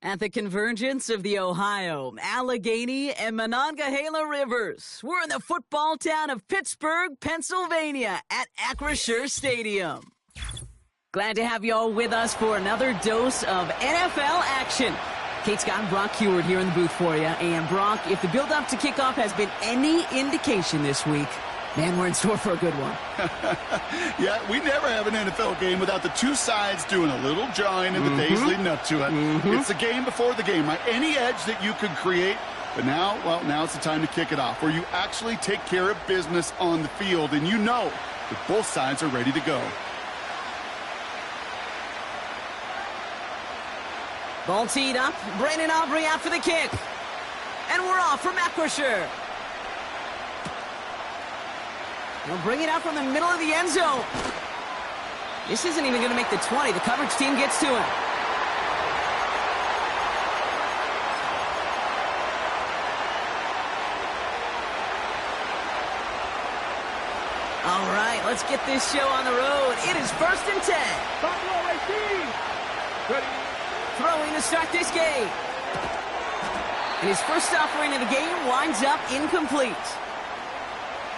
At the convergence of the Ohio, Allegheny, and Monongahela Rivers, we're in the football town of Pittsburgh, Pennsylvania at Acrisure Stadium. Glad to have you all with us for another dose of NFL action. Kate Scott and Brock Heward here in the booth for you. And Brock, if the build-up to kickoff has been any indication this week, man, we're in store for a good one. Yeah, we never have an NFL game without the two sides doing a little jawing in the days leading up to it. It's the game before the game, right? Any edge that you could create. But now, well, now's the time to kick it off, where you actually take care of business on the field, and you know that both sides are ready to go. Ball teed up. Brandon Aubrey out for the kick. And we're off from Acrisure. They'll bring it out from the middle of the end zone. This isn't even going to make the 20. The coverage team gets to him. All right, let's get this show on the road. It is 1st and 10. Ready. Throwing to start this game. And his first offering of the game winds up incomplete.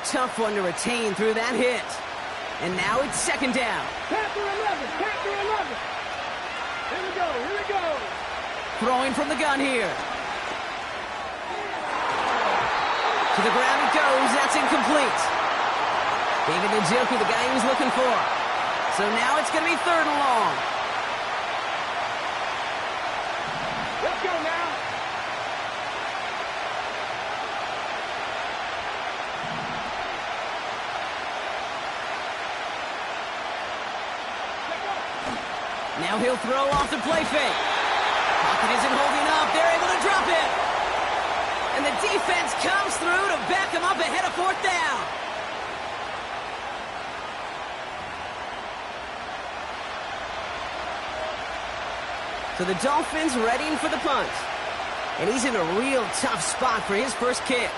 Tough one to retain through that hit. And now it's 2nd down. Panther 11. Here we go. Throwing from the gun here. To the ground it goes. That's incomplete. David Njoku, the guy he was looking for. So now it's going to be 3rd and long. Let's go now. Now he'll throw off the play fake. Pocket isn't holding up. They're able to drop it. And the defense comes through to back him up ahead of 4th down. So the Dolphins readying for the punt. And he's in a real tough spot for his first kick.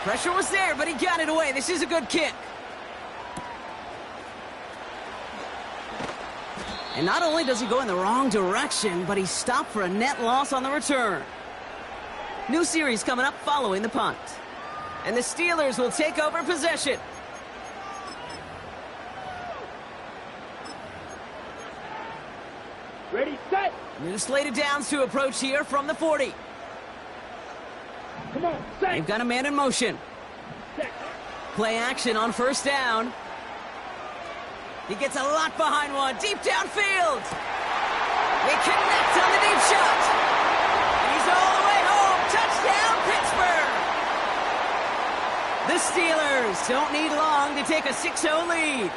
Pressure was there, but he got it away. This is a good kick. And not only does he go in the wrong direction, but he's stopped for a net loss on the return. New series coming up following the punt. And the Steelers will take over possession. Ready, set. New slate of downs to approach here from the 40. Come on, set. They've got a man in motion. Set. Play action on 1st down. He gets a lot behind one. Deep downfield. They connect on the deep shot. And he's all the way home. Touchdown, Pittsburgh. The Steelers don't need long to take a 6-0 lead.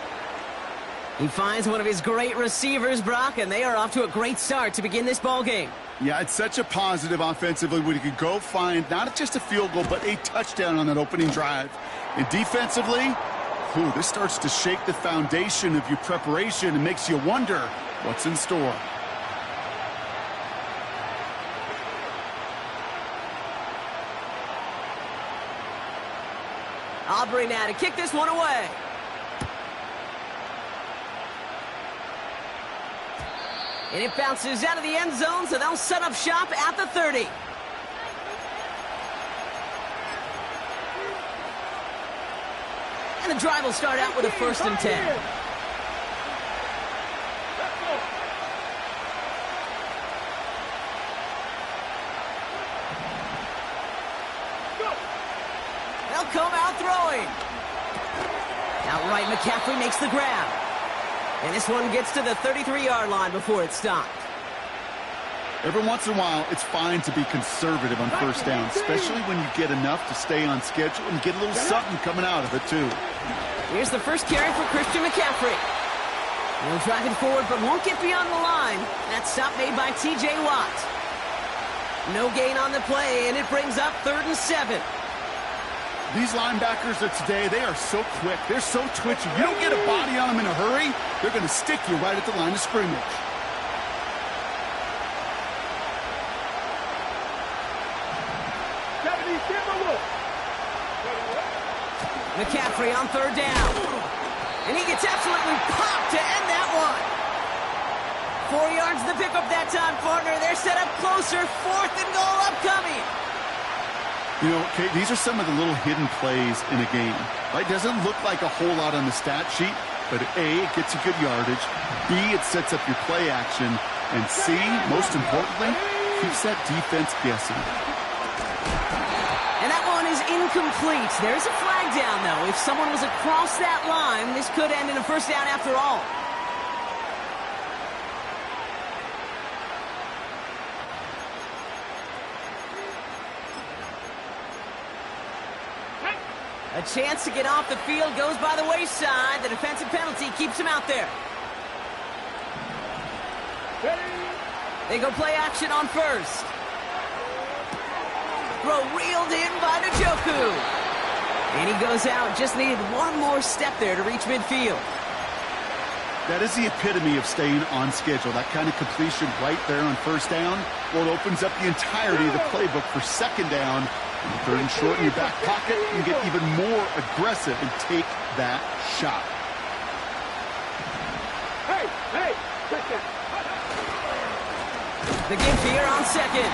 He finds one of his great receivers, Brock, and they are off to a great start to begin this ball game. Yeah, it's such a positive offensively when you could go find not just a field goal, but a touchdown on that opening drive. And defensively, this starts to shake the foundation of your preparation and makes you wonder what's in store. Aubrey now to kick this one away. And it bounces out of the end zone, so they'll set up shop at the 30. And the drive will start out with a 1st and 10. They'll come out throwing. Outright McCaffrey makes the grab. And this one gets to the 33-yard line before it's stopped. Every once in a while, it's fine to be conservative on 1st down, especially when you get enough to stay on schedule and get a little something coming out of it, too. Here's the first carry for Christian McCaffrey. He'll drive it forward, but won't get beyond the line. That stop made by T.J. Watt. No gain on the play, and it brings up 3rd and 7. These linebackers of today, they are so quick. They're so twitchy. You don't get a body on them in a hurry, they're going to stick you right at the line of scrimmage. McCaffrey free on third down. And he gets absolutely popped to end that one. 4 yards to pick up that time, partner. They're set up closer. 4th and goal upcoming. You know, Kate, these are some of the little hidden plays in a game. Right? Doesn't look like a whole lot on the stat sheet, but A, it gets you good yardage. B, it sets up your play action. And C, most importantly, keeps that defense guessing. And that one is incomplete. There's a flag down, though. If someone was across that line, this could end in a first down after all. A chance to get off the field goes by the wayside. The defensive penalty keeps him out there. They go play action on first. Throw reeled in by Njoku. And he goes out. Just needed one more step there to reach midfield. That is the epitome of staying on schedule. That kind of completion right there on first down. Well, it opens up the entirety of the playbook for second down. And third and short in your back pocket. You get even more aggressive and take that shot. Hey, touchdown. The give here on second.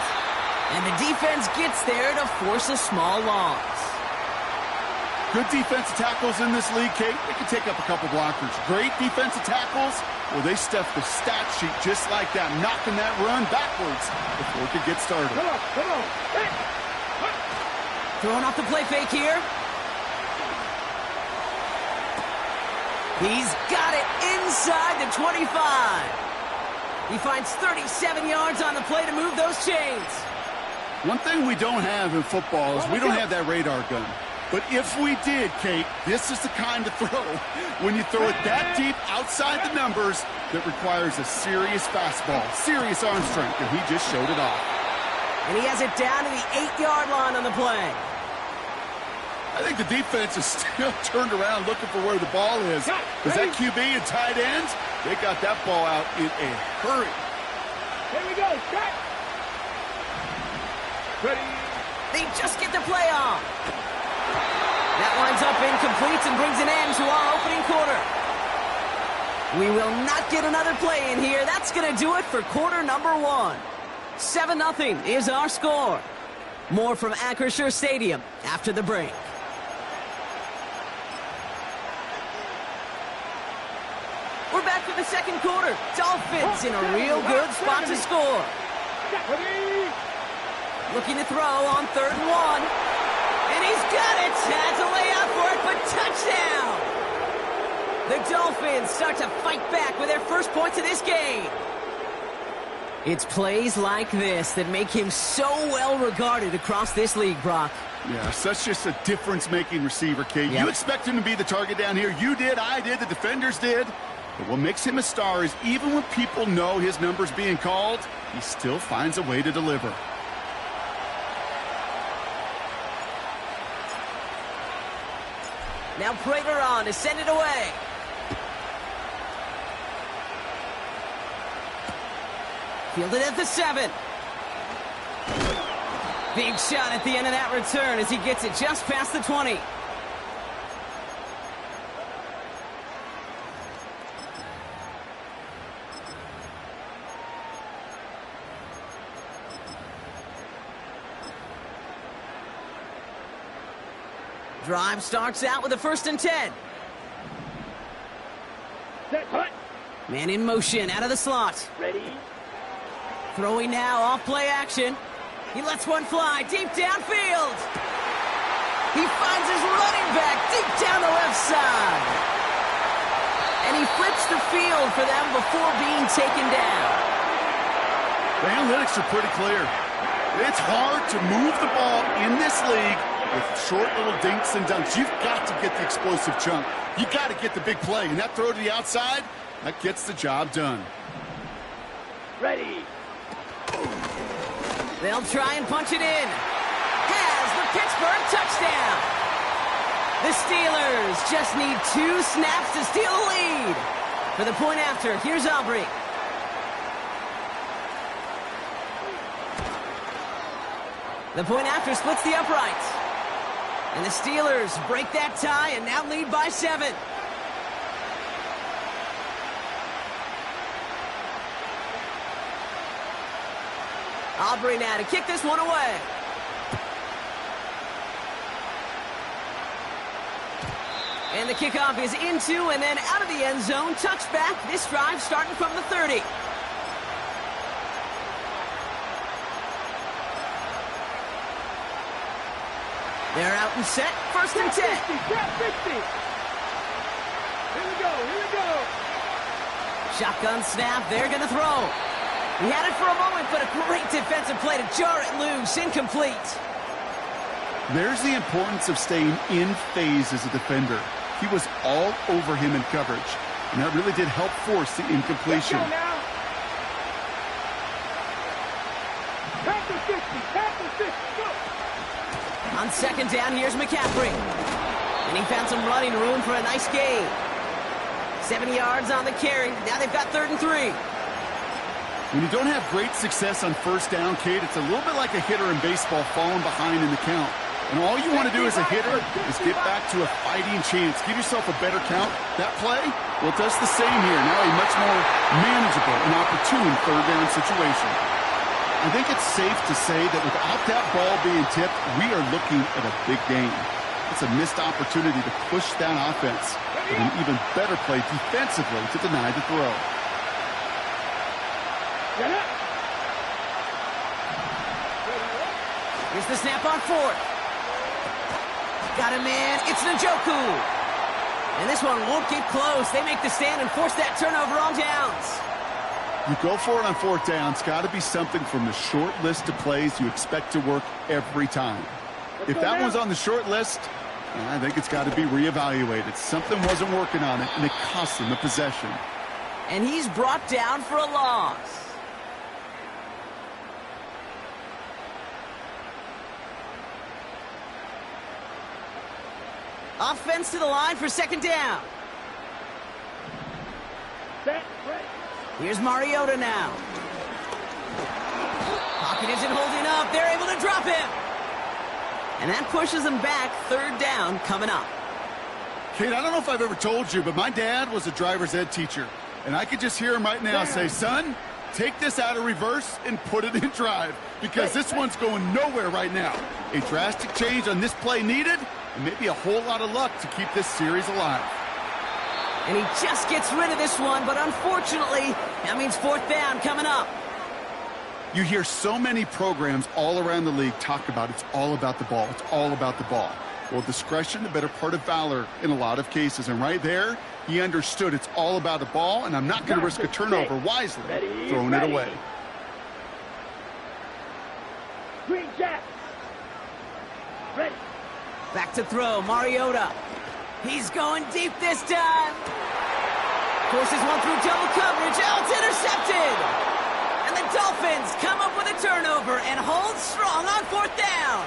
And the defense gets there to force a small loss. Good defensive tackles in this league, Kate. They can take up a couple blockers. Great defensive tackles, well, they stuff the stat sheet just like that, knocking that run backwards before it could get started. Come on. Hey. Throwing off the play fake here. He's got it inside the 25. He finds 37 yards on the play to move those chains. One thing we don't have in football is we don't have that radar gun. But if we did, Kate, this is the kind of throw, when you throw it that deep outside the numbers, that requires a serious fastball, serious arm strength, and he just showed it off. And he has it down to the 8-yard line on the play. I think the defense is still turned around looking for where the ball is. Is that QB and tight ends? They got that ball out in a hurry. Here we go, shot. Ready. They just get the play off. That winds up incomplete and brings an end to our opening quarter. We will not get another play in here. That's going to do it for quarter number 1. 7-0 is our score. More from Acrisure Stadium after the break. We're back for the second quarter. Dolphins in a real good spot to score. Ready. Looking to throw on 3rd and 1. And he's got it. Has a lay out for it, but touchdown. The Dolphins start to fight back with their first points of this game. It's plays like this that make him so well regarded across this league, Brock. Yeah, such just a difference-making receiver, Kate. Yep. You expect him to be the target down here. You did, I did, the defenders did. But what makes him a star is even when people know his number's being called, he still finds a way to deliver. Now Prater on to send it away. Fielded at the 7. Big shot at the end of that return as he gets it just past the 20. Drive starts out with a 1st and 10. Set, hut. Man in motion out of the slot. Ready. Throwing now off play action. He lets one fly deep downfield. He finds his running back deep down the left side. And he flips the field for them before being taken down. The analytics are pretty clear. It's hard to move the ball in this league with short little dinks and dunks. You've got to get the explosive chunk. You got to get the big play. And that throw to the outside, that gets the job done. Ready. They'll try and punch it in. Has the Pittsburgh touchdown. The Steelers just need 2 snaps to steal the lead. For the point after, here's Aubrey. The point after splits the uprights. And the Steelers break that tie and now lead by 7. Aubrey now to kick this one away. And the kickoff is into and then out of the end zone. Touchback. This drive starting from the 30. They're out and set. First and 10. 50, 50. Here we go. Shotgun snap. They're going to throw. He had it for a moment, but a great defensive play to jar it loose. Incomplete. There's the importance of staying in phase as a defender. He was all over him in coverage, and that really did help force the incompletion. Let's go now. Pass the 50, go. On second down, here's McCaffrey. And he found some running room for a nice gain. 70 yards on the carry. Now they've got 3rd and 3. When you don't have great success on first down, Kate, it's a little bit like a hitter in baseball falling behind in the count. And all you want to do as a hitter is get back to a fighting chance. Give yourself a better count. That play, well, it does the same here. Now a much more manageable and opportune 3rd down situation. I think it's safe to say that without that ball being tipped, we are looking at a big game. It's a missed opportunity to push that offense, but an even better play defensively to deny the throw. Get up. Here's the snap on 4th. Got a man. It's Njoku. And this one won't get close. They make the stand and force that turnover on downs. You go for it on 4th down. It's got to be something from the short list of plays you expect to work every time. If that one's on the short list, I think it's got to be reevaluated. Something wasn't working on it, and it cost them the possession. And he's brought down for a loss. Offense to the line for 2nd down. Set, ready. Here's Mariota now. Pocket isn't holding up. They're able to drop him. And that pushes them back. 3rd down coming up. Kate, I don't know if I've ever told you, but my dad was a driver's ed teacher. And I could just hear him right now say, son, take this out of reverse and put it in drive. Because this one's going nowhere right now. A drastic change on this play needed, and maybe a whole lot of luck to keep this series alive. And he just gets rid of this one, but unfortunately, that means 4th down coming up. You hear so many programs all around the league talk about it's all about the ball. It's all about the ball. Well, discretion, the better part of valor in a lot of cases. And right there, he understood it's all about the ball, and I'm not going to risk a turnover wisely, throwing it away. Green Jack. Ready. Back to throw, Mariota. He's going deep this time. Forces one through double coverage. Oh, it's intercepted. And the Dolphins come up with a turnover and hold strong on 4th down.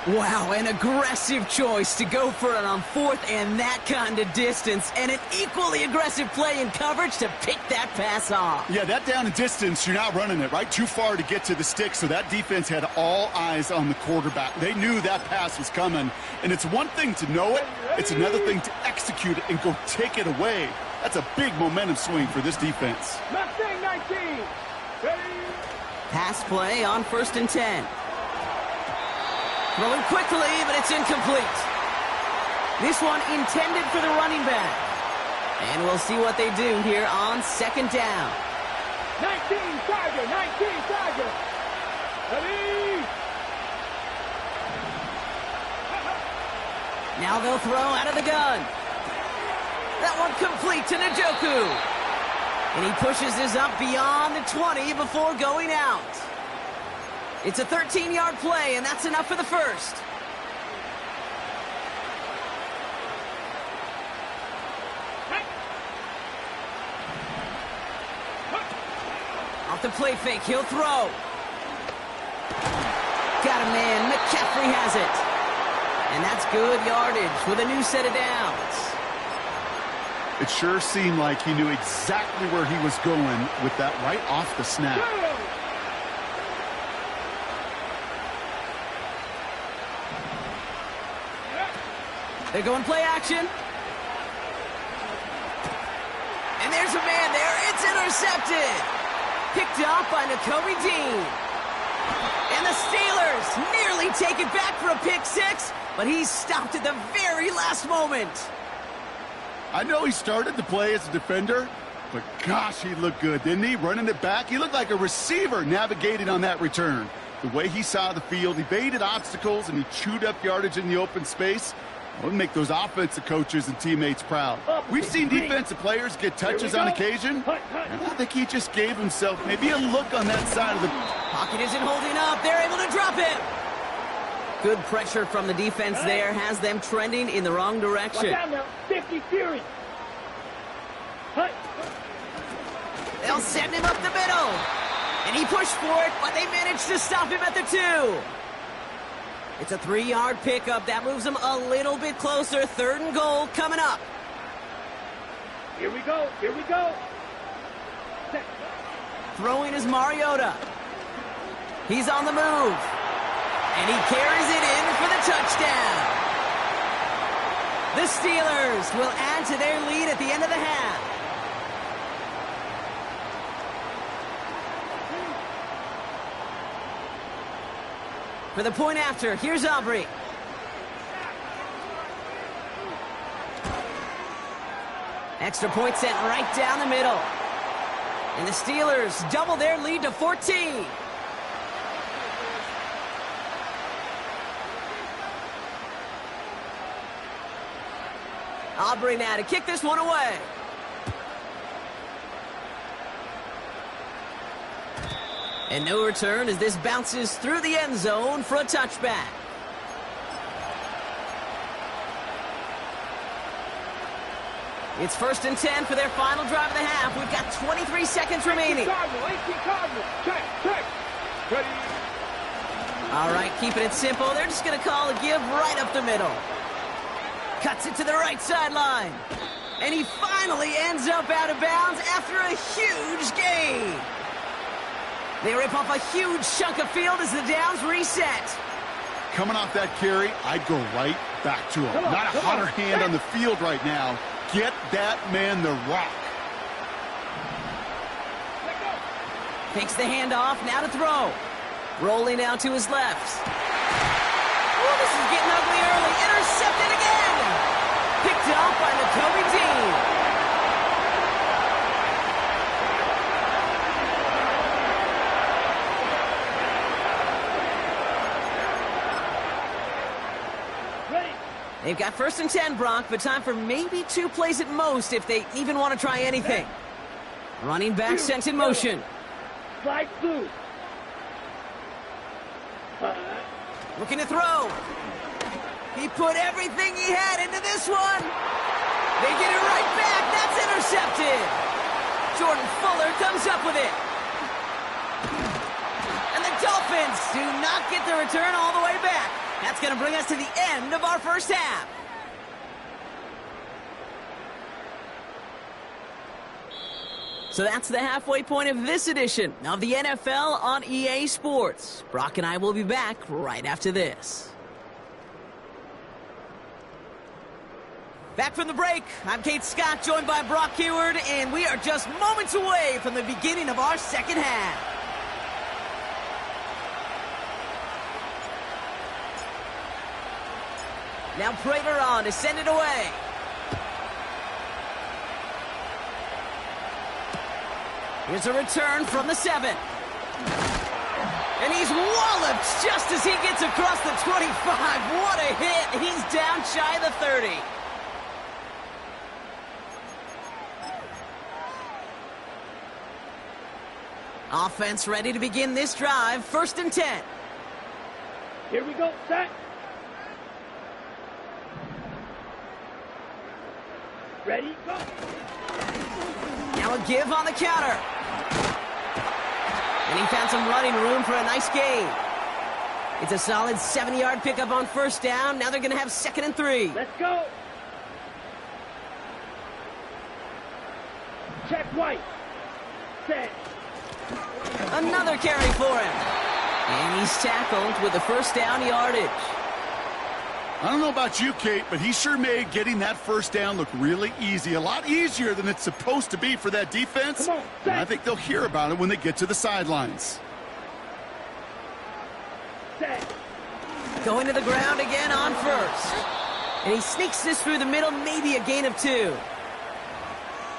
Wow, an aggressive choice to go for it on 4th and that kind of distance. And an equally aggressive play in coverage to pick that pass off. Yeah, that down and distance, you're not running it, right? Too far to get to the stick, so that defense had all eyes on the quarterback. They knew that pass was coming. And it's one thing to know it. It's another thing to execute it and go take it away. That's a big momentum swing for this defense. Mustang 19. Ready. Pass play on 1st and 10. Throwing quickly, but it's incomplete. This one intended for the running back. And we'll see what they do here on 2nd down. 19 Tiger. Ready. Now they'll throw out of the gun. That one complete to Njoku. And he pushes this up beyond the 20 before going out. It's a 13-yard play, and that's enough for the 1st. Off the play fake, he'll throw. Got a man, McCaffrey has it. And that's good yardage with a new set of downs. It sure seemed like he knew exactly where he was going with that right off the snap. They're going play action. And there's a man there. It's intercepted. Picked off by Nakobe Dean. And the Steelers nearly take it back for a pick six, but he's stopped at the very last moment. I know he started the play as a defender, but gosh, he looked good, didn't he? Running it back, he looked like a receiver navigating on that return. The way he saw the field, evaded obstacles, and he chewed up yardage in the open space. It would make those offensive coaches and teammates proud. We've seen defensive players get touches on occasion, and I think he just gave himself maybe a look on that side of the... Pocket isn't holding up. They're able to drop him. Good pressure from the defense there has them trending in the wrong direction. Watch out now. 50 Fury. They'll send him up the middle. And he pushed for it, but they managed to stop him at the 2. It's a 3-yard pickup. That moves them a little bit closer. 3rd and goal coming up. Here we go. Here we go. Throwing is Mariota. He's on the move. And he carries it in for the touchdown. The Steelers will add to their lead at the end of the half. For the point after, here's Aubrey. Extra point sent right down the middle. And the Steelers double their lead to 14. Aubrey now to kick this one away. And no return as this bounces through the end zone for a touchback. It's 1st and 10 for their final drive of the half. We've got 23 seconds remaining. All right, keeping it simple. They're just going to call a give right up the middle. Cuts it to the right sideline. And he finally ends up out of bounds after a huge gain. They rip off a huge chunk of field as the downs reset. Coming off that carry, I'd go right back to him. Not a hotter hand on the field right now. Get that man the rock. Takes the handoff, now to throw. Rolling out to his left. Oh, this is getting ugly early. Intercepted again. Picked off by Nakobe Dean. They've got 1st and 10, Brock, but time for maybe 2 plays at most if they even want to try anything. Running back sent in motion. Slide through. Looking to throw. He put everything he had into this one. They get it right back. That's intercepted. Jordan Fuller comes up with it. And the Dolphins do not get the return all the way back. That's going to bring us to the end of our first half. So that's the halfway point of this edition of the NFL on EA Sports. Brock and I will be back right after this. Back from the break, I'm Kate Scott, joined by Brock Heward, and we are just moments away from the beginning of our second half. Now Prater on to send it away. Here's a return from the 7. And he's walloped just as he gets across the 25. What a hit. He's down shy of the 30. Offense ready to begin this drive. 1st and 10. Here we go, set. Ready, go. Now a give on the counter. And he found some running room for a nice gain. It's a solid 70-yard pickup on 1st down. Now they're going to have 2nd and 3. Let's go. Check White. Set. Another carry for him. And he's tackled with the 1st down yardage. I don't know about you, Kate, but he sure made getting that first down look really easy. A lot easier than it's supposed to be for that defense. Come on, And I think they'll hear about it when they get to the sidelines. Set. Going to the ground again on first. And he sneaks this through the middle, maybe a gain of 2.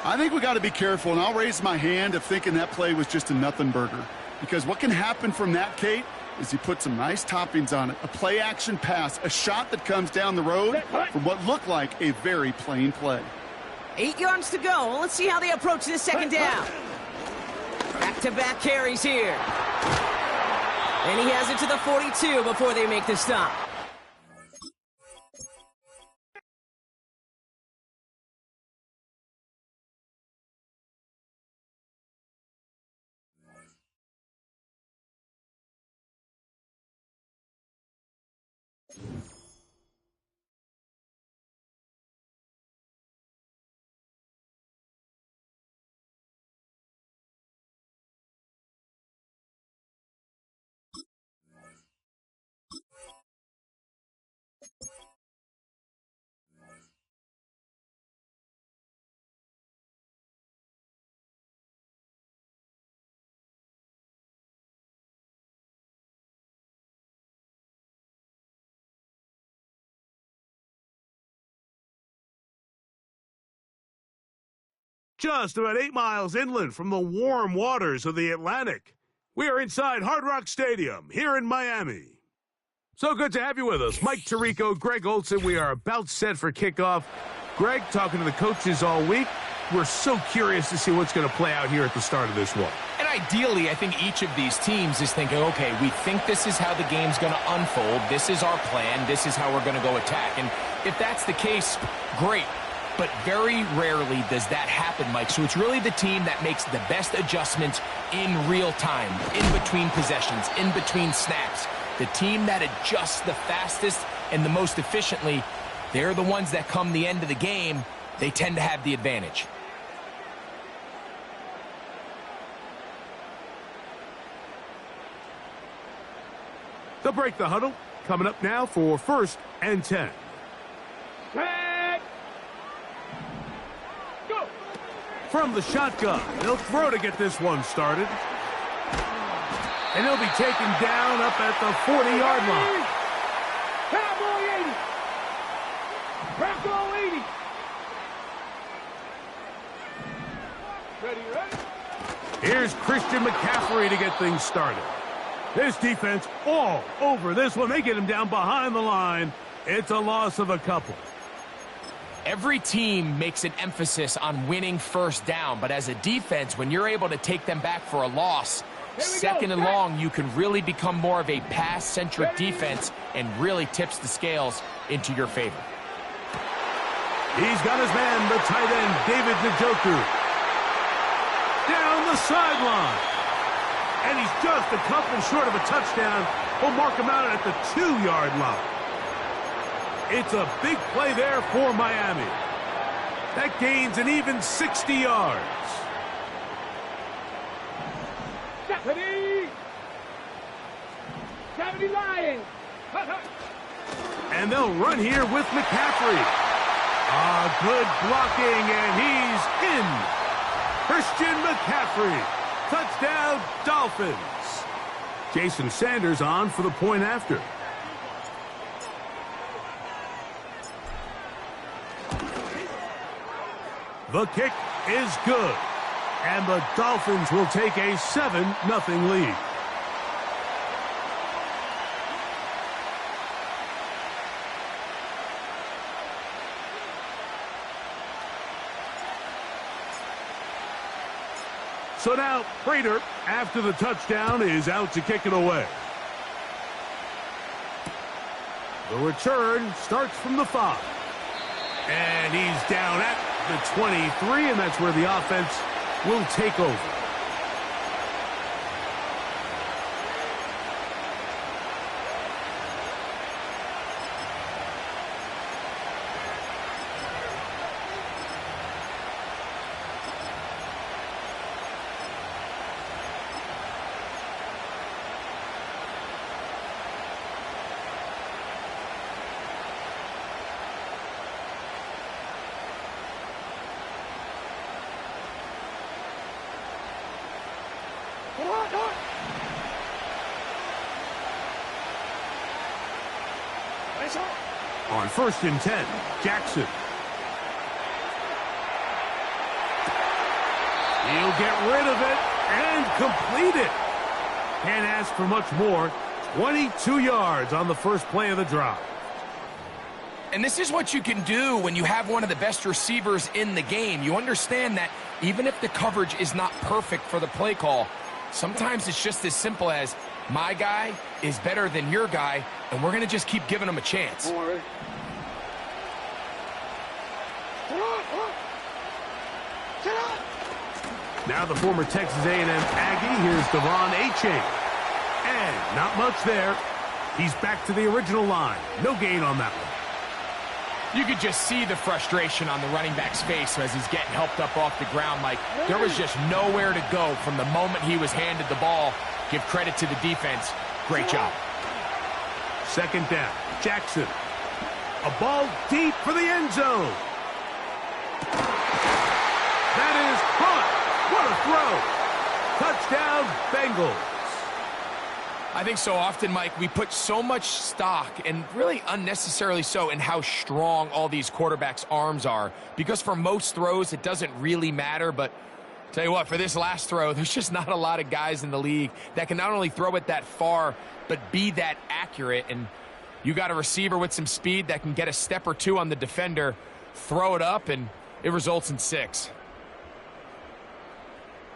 I think we got to be careful, and I'll raise my hand of thinking that play was just a nothing burger. Because what can happen from that, Kate, is he put some nice toppings on it. A play-action pass, a shot that comes down the road from what looked like a very plain play. 8 yards to go. Well, let's see how they approach this second down. Back-to-back carries here. And he has it to the 42 before they make the stop. Just about 8 miles inland from the warm waters of the Atlantic, we are inside Hard Rock Stadium here in Miami. So good to have you with us. Mike Tirico, Greg Olson. We are about set for kickoff. Greg, talking to the coaches all week. We're so curious to see what's going to play out here at the start of this one. And ideally, I think each of these teams is thinking, okay, we think this is how the game's going to unfold. This is our plan. This is how we're going to go attack. And if that's the case, great. But very rarely does that happen, Mike. So it's really the team that makes the best adjustments in real time, in between possessions, in between snaps. The team that adjusts the fastest and the most efficiently, they're the ones that come the end of the game. They tend to have the advantage. They'll break the huddle. Coming up now for 1st and 10. Set. Go. From the shotgun, they'll throw to get this one started. And he'll be taken down up at the 40-yard line. Cowboy 80. Bronco 80. Ready. Here's Christian McCaffrey to get things started. This defense all over this one. They get him down behind the line. It's a loss of a couple. Every team makes an emphasis on winning first down, but as a defense, when you're able to take them back for a loss, second and long, you can really become more of a pass-centric defense and really tips the scales into your favor. He's got his man, the tight end, David Njoku. Down the sideline. And he's just a couple short of a touchdown. We'll mark him out at the 2-yard line. It's a big play there for Miami. That gains an even 60 yards. Deputy! Deputy Lions! And they'll run here with McCaffrey. Good blocking, and he's in. Christian McCaffrey. Touchdown, Dolphins. Jason Sanders on for the point after. The kick is good. And the Dolphins will take a 7-0 lead. So now, Prater, after the touchdown, is out to kick it away. The return starts from the 5. And he's down at the 23, and that's where the offense will take over. On 1st and 10, Jackson. He'll get rid of it and complete it. Can't ask for much more. 22 yards on the first play of the drive. And this is what you can do when you have one of the best receivers in the game. You understand that even if the coverage is not perfect for the play call, sometimes it's just as simple as my guy is better than your guy, and we're going to just keep giving him a chance. Now the former Texas A&M Aggie, here's Devon Achane. And not much there. He's back to the original line. No gain on that one. You could just see the frustration on the running back's face as he's getting helped up off the ground. Like, there was just nowhere to go from the moment he was handed the ball. Give credit to the defense. Great job. 2nd down, Jackson. A ball deep for the end zone. That is caught. What a throw. Touchdown, Bengals. I think so often, Mike, we put so much stock, and really unnecessarily so, in how strong all these quarterbacks' arms are. Because for most throws, it doesn't really matter. But tell you what, for this last throw, there's just not a lot of guys in the league that can not only throw it that far, but be that accurate. And you got a receiver with some speed that can get a step or two on the defender, throw it up, and it results in 6.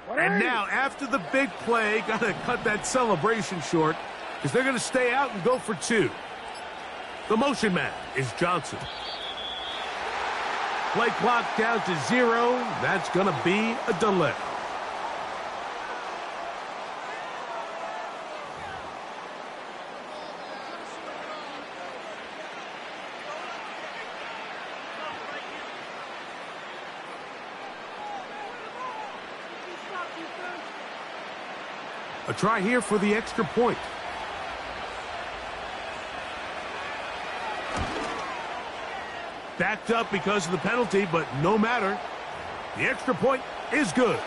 And now, after the big play, got to cut that celebration short because they're going to stay out and go for 2. The motion man is Johnson. Play clock down to 0. That's going to be a delay. A try here for the extra point. Backed up because of the penalty, but no matter. The extra point is good.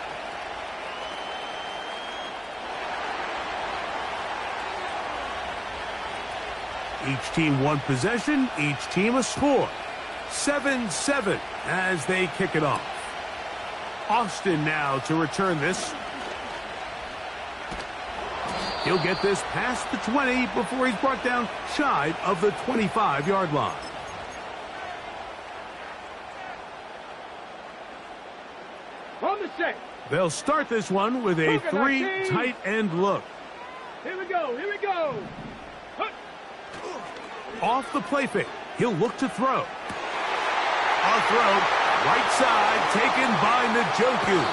Each team one possession, each team a score. 7-7 as they kick it off. Austin now to return this. He'll get this past the 20 before he's brought down shy of the 25-yard line. On the set. They'll start this one with a 3 tight end look. Here we go. Here we go. Off the play fake, he'll look to throw. On throw, right side, taken by Njoku.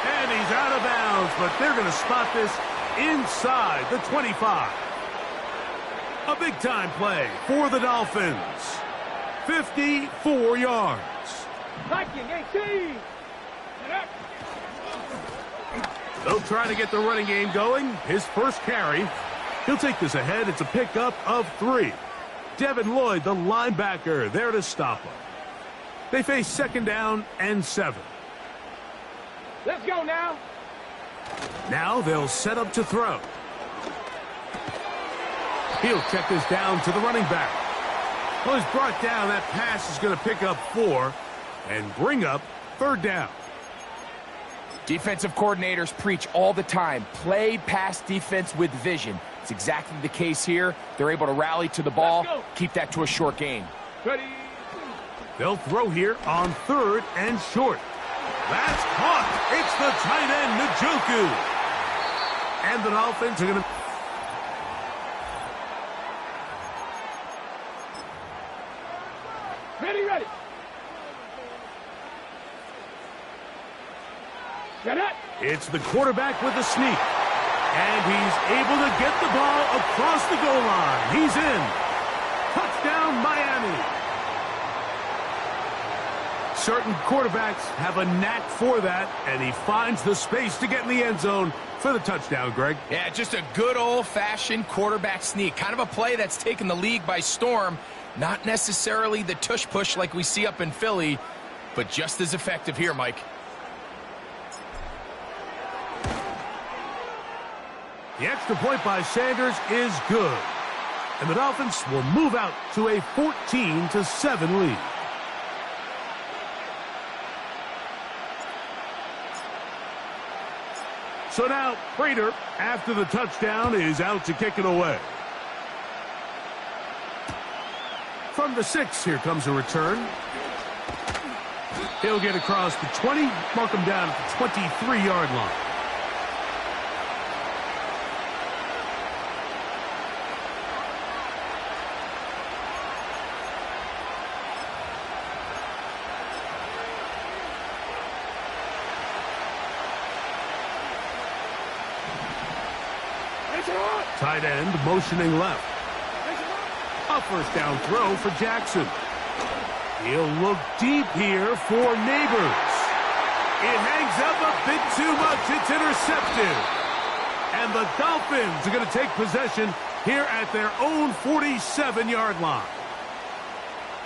And he's out of bounds, but they're going to spot this inside the 25. A big-time play for the Dolphins. 54 yards. Viking 18. They'll try to get the running game going. His first carry. He'll take this ahead. It's a pickup of 3. Devin Lloyd, the linebacker, there to stop him. They face 2nd down and 7. Let's go now. Now they'll set up to throw. He'll check this down to the running back. Well, he's brought down. That pass is going to pick up 4 and bring up 3rd down. Defensive coordinators preach all the time, play pass defense with vision. It's exactly the case here. They're able to rally to the ball, keep that to a short gain. Ready. They'll throw here on 3rd and short. That's caught. It's the tight end, Njoku. And the Dolphins are going to... Ready, ready. Get it. It's the quarterback with the sneak. And he's able to get the ball across the goal line. He's in. Touchdown, Miami. Certain quarterbacks have a knack for that, and he finds the space to get in the end zone for the touchdown, Greg. Yeah, just a good old-fashioned quarterback sneak. Kind of a play that's taken the league by storm. Not necessarily the tush-push like we see up in Philly, but just as effective here, Mike. The extra point by Sanders is good. And the Dolphins will move out to a 14-7 lead. So now, Prater, after the touchdown, is out to kick it away. From the 6, here comes a return. He'll get across the 20, mark him down at the 23-yard line. Tight end motioning left. A first down throw for Jackson. He'll look deep here for Neighbors. It hangs up a bit too much. It's intercepted. And the Dolphins are going to take possession here at their own 47-yard line.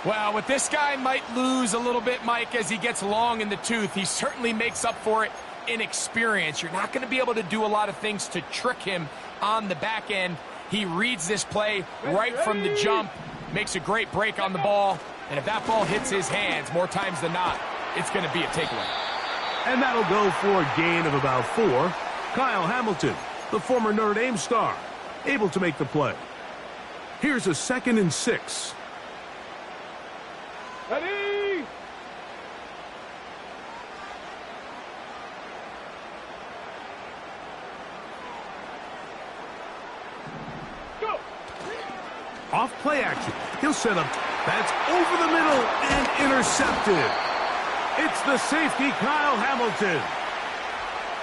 Well, what this guy might lose a little bit, Mike, as he gets long in the tooth, he certainly makes up for it in experience. You're not going to be able to do a lot of things to trick him on the back end. He reads this play right from the jump, makes a great break on the ball, and if that ball hits his hands more times than not, it's going to be a takeaway. And that'll go for a gain of about 4. Kyle Hamilton, the former Notre Dame star, able to make the play. Here's a 2nd and 6. Ready? Go! Off play action. He'll set up. That's over the middle and intercepted. It's the safety, Kyle Hamilton.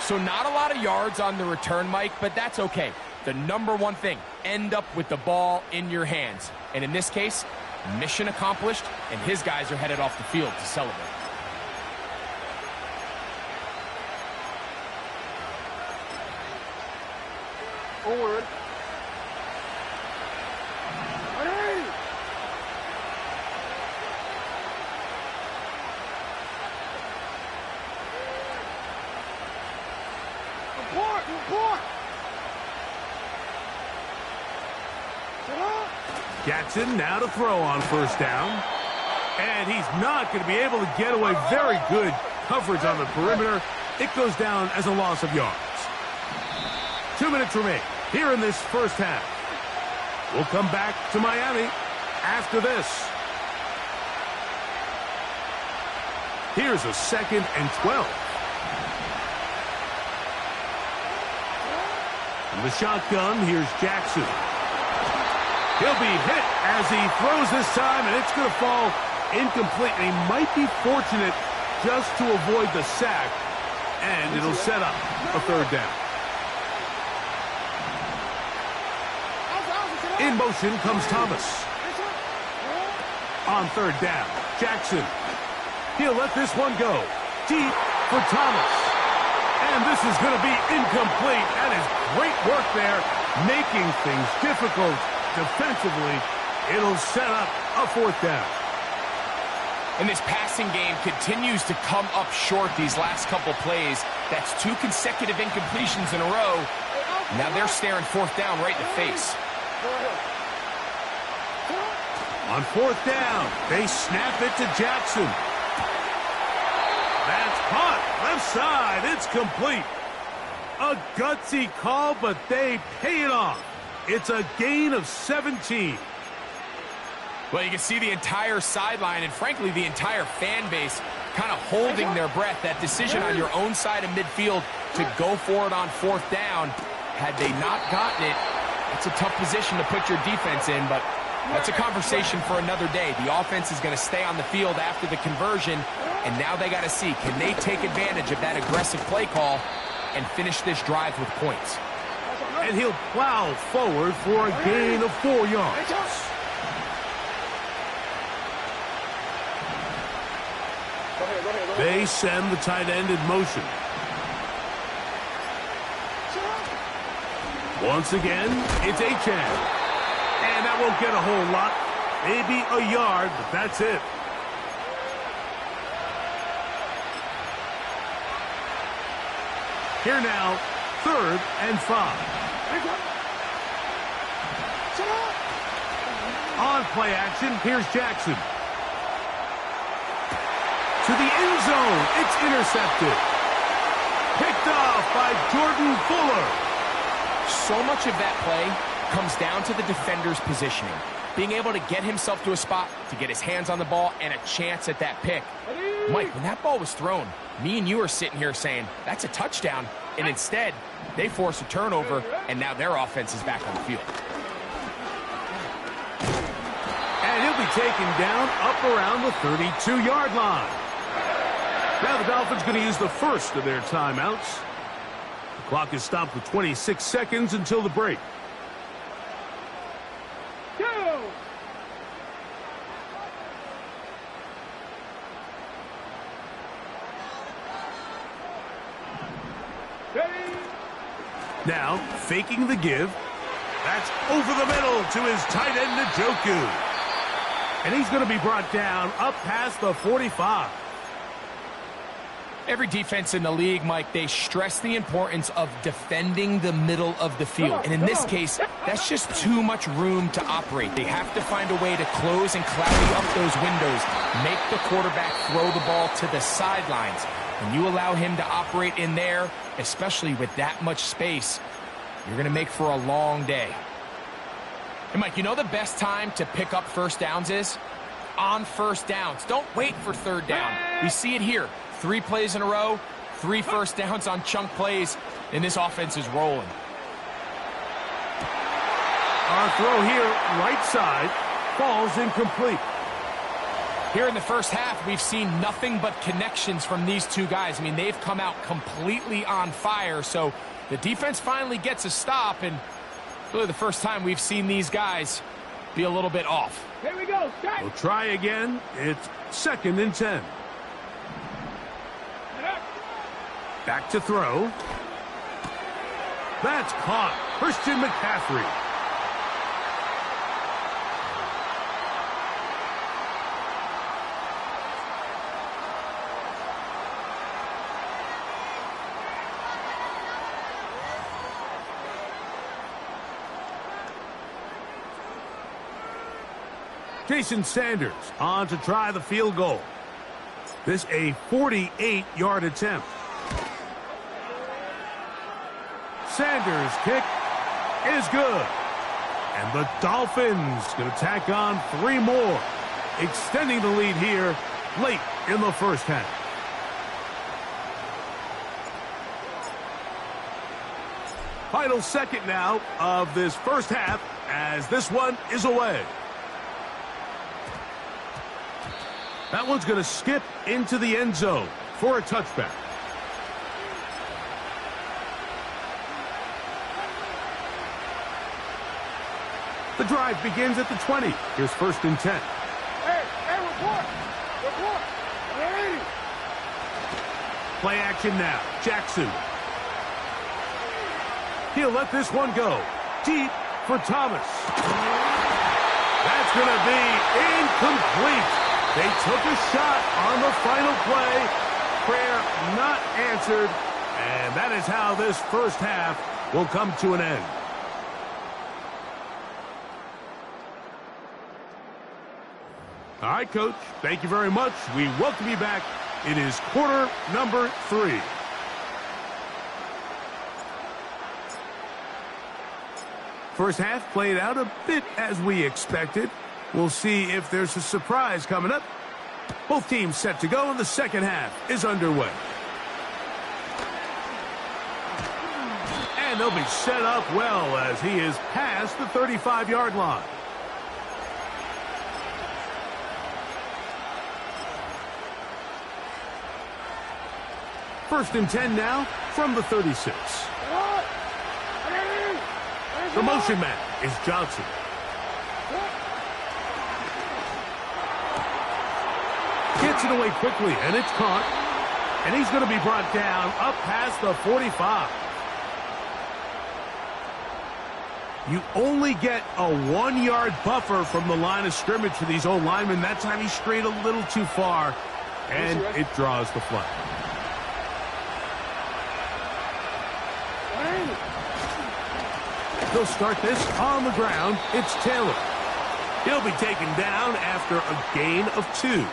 So not a lot of yards on the return, Mike, but that's okay. The number one thing, end up with the ball in your hands. And in this case, mission accomplished, and his guys are headed off the field to celebrate. Forward. Ready? Report! Jackson now to throw on first down. And he's not going to be able to get away. Very good coverage on the perimeter. It goes down as a loss of yards. 2 minutes remain here in this first half. We'll come back to Miami after this. Here's a 2nd and 12. From the shotgun, here's Jackson. He'll be hit as he throws this time, and it's going to fall incomplete. And he might be fortunate just to avoid the sack, and it'll set up a 3rd down. In motion comes Thomas. On 3rd down, Jackson. He'll let this one go. Deep for Thomas. And this is going to be incomplete. That is great work there, making things difficult defensively. It'll set up a 4th down. And this passing game continues to come up short these last couple plays. That's 2 consecutive incompletions in a row. Now they're staring 4th down right in the face. On 4th down, they snap it to Jackson. That's caught. Left side. It's complete. A gutsy call, but they pay it off. It's a gain of 17. Well, you can see the entire sideline and, frankly, the entire fan base kind of holding their breath. That decision on your own side of midfield to go for it on 4th down, had they not gotten it, it's a tough position to put your defense in, but that's a conversation for another day. The offense is going to stay on the field after the conversion, and now they got to see, can they take advantage of that aggressive play call and finish this drive with points? And he'll plow forward for a gain of 4 yards. They send the tight end in motion. Once again, it's Achan. And that won't get a whole lot. Maybe a yard, but that's it. Here now, 3rd and 5. On play action, here's Jackson. To the end zone, it's intercepted. Picked off by Jordan Fuller. So much of that play comes down to the defender's positioning. Being able to get himself to a spot, to get his hands on the ball, and a chance at that pick. Mike, when that ball was thrown, me and you are sitting here saying, that's a touchdown. And instead, they force a turnover, and now their offense is back on the field. And he'll be taken down up around the 32-yard line. Now the Dolphins going to use the first of their timeouts. The clock is stopped with 26 seconds until the break. Now, faking the give. That's over the middle to his tight end, Njoku. And he's going to be brought down up past the 45. Every defense in the league, Mike, they stress the importance of defending the middle of the field. And in this case, that's just too much room to operate. They have to find a way to close and cloudy up those windows, make the quarterback throw the ball to the sidelines. When you allow him to operate in there, especially with that much space, you're going to make for a long day. And, Mike, you know the best time to pick up first downs is? On first downs. Don't wait for third down. We see it here. 3 plays in a row, 3 first downs on chunk plays, and this offense is rolling. Our throw here, right side, falls incomplete. Here in the first half, we've seen nothing but connections from these two guys. I mean, they've come out completely on fire, so the defense finally gets a stop, and really the first time we've seen these guys be a little bit off. Here we go. We'll try again. It's 2nd and 10. Back to throw. That's caught. Christian McCaffrey. Jason Sanders on to try the field goal. This a 48-yard attempt. Sanders' kick is good. And the Dolphins going to tack on 3 more, extending the lead here late in the first half. Final second now of this first half as this one is away. That one's going to skip into the end zone for a touchback. The drive begins at the 20. Here's 1st and 10. Hey, report. Hey. Play action now. Jackson. He'll let this one go. Deep for Thomas. That's going to be incomplete. They took a shot on the final play. Prayer not answered. And that is how this first half will come to an end. All right, Coach. Thank you very much. We welcome you back. It is quarter number 3. First half played out a bit as we expected. We'll see if there's a surprise coming up. Both teams set to go, and the second half is underway. And they'll be set up well as he is past the 35-yard line. First and 10 now from the 36. The motion man is Johnson. Gets it away quickly, and it's caught. And he's going to be brought down up past the 45. You only get a 1-yard buffer from the line of scrimmage for these old linemen. That time he strayed a little too far, and it draws the flag. They'll start this on the ground. It's Taylor. He'll be taken down after a gain of 2.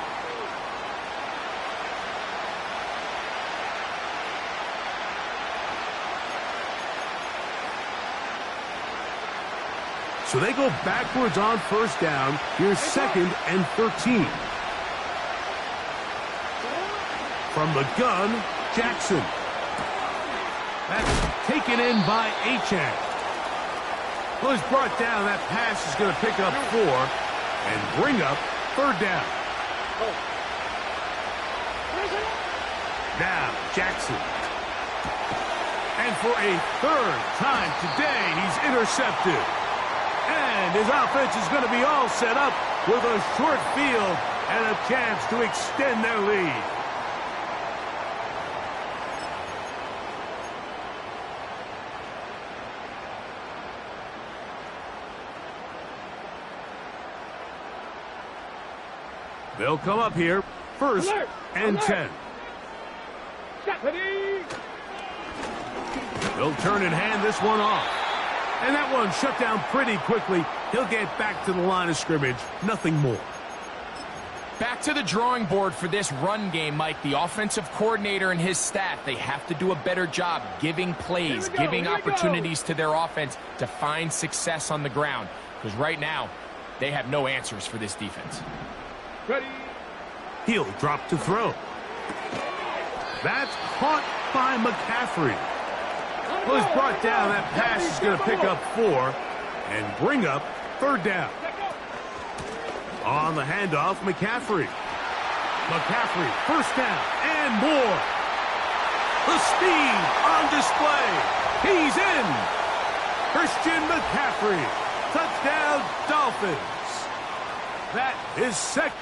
So they go backwards on first down. Here's 2nd and 13. From the gun, Jackson. That's taken in by Achane. Well, he's brought down. That pass is going to pick up 4 and bring up 3rd down. Now, Jackson. And for a 3rd time today, he's intercepted. And his offense is going to be all set up with a short field and a chance to extend their lead. They'll come up here, 1st and 10. They'll turn and hand this one off. And that one shut down pretty quickly. He'll get back to the line of scrimmage. Nothing more. Back to the drawing board for this run game, Mike. The offensive coordinator and his staff, they have to do a better job giving plays, giving opportunities to their offense to find success on the ground. Because right now, they have no answers for this defense. Ready. He'll drop to throw. That's caught by McCaffrey. Well, he's brought down. That pass is going to pick up 4 and bring up 3rd down. On the handoff, McCaffrey. McCaffrey, 1st down and more. The speed on display. He's in. Christian McCaffrey. Touchdown, Dolphins. That is 2nd.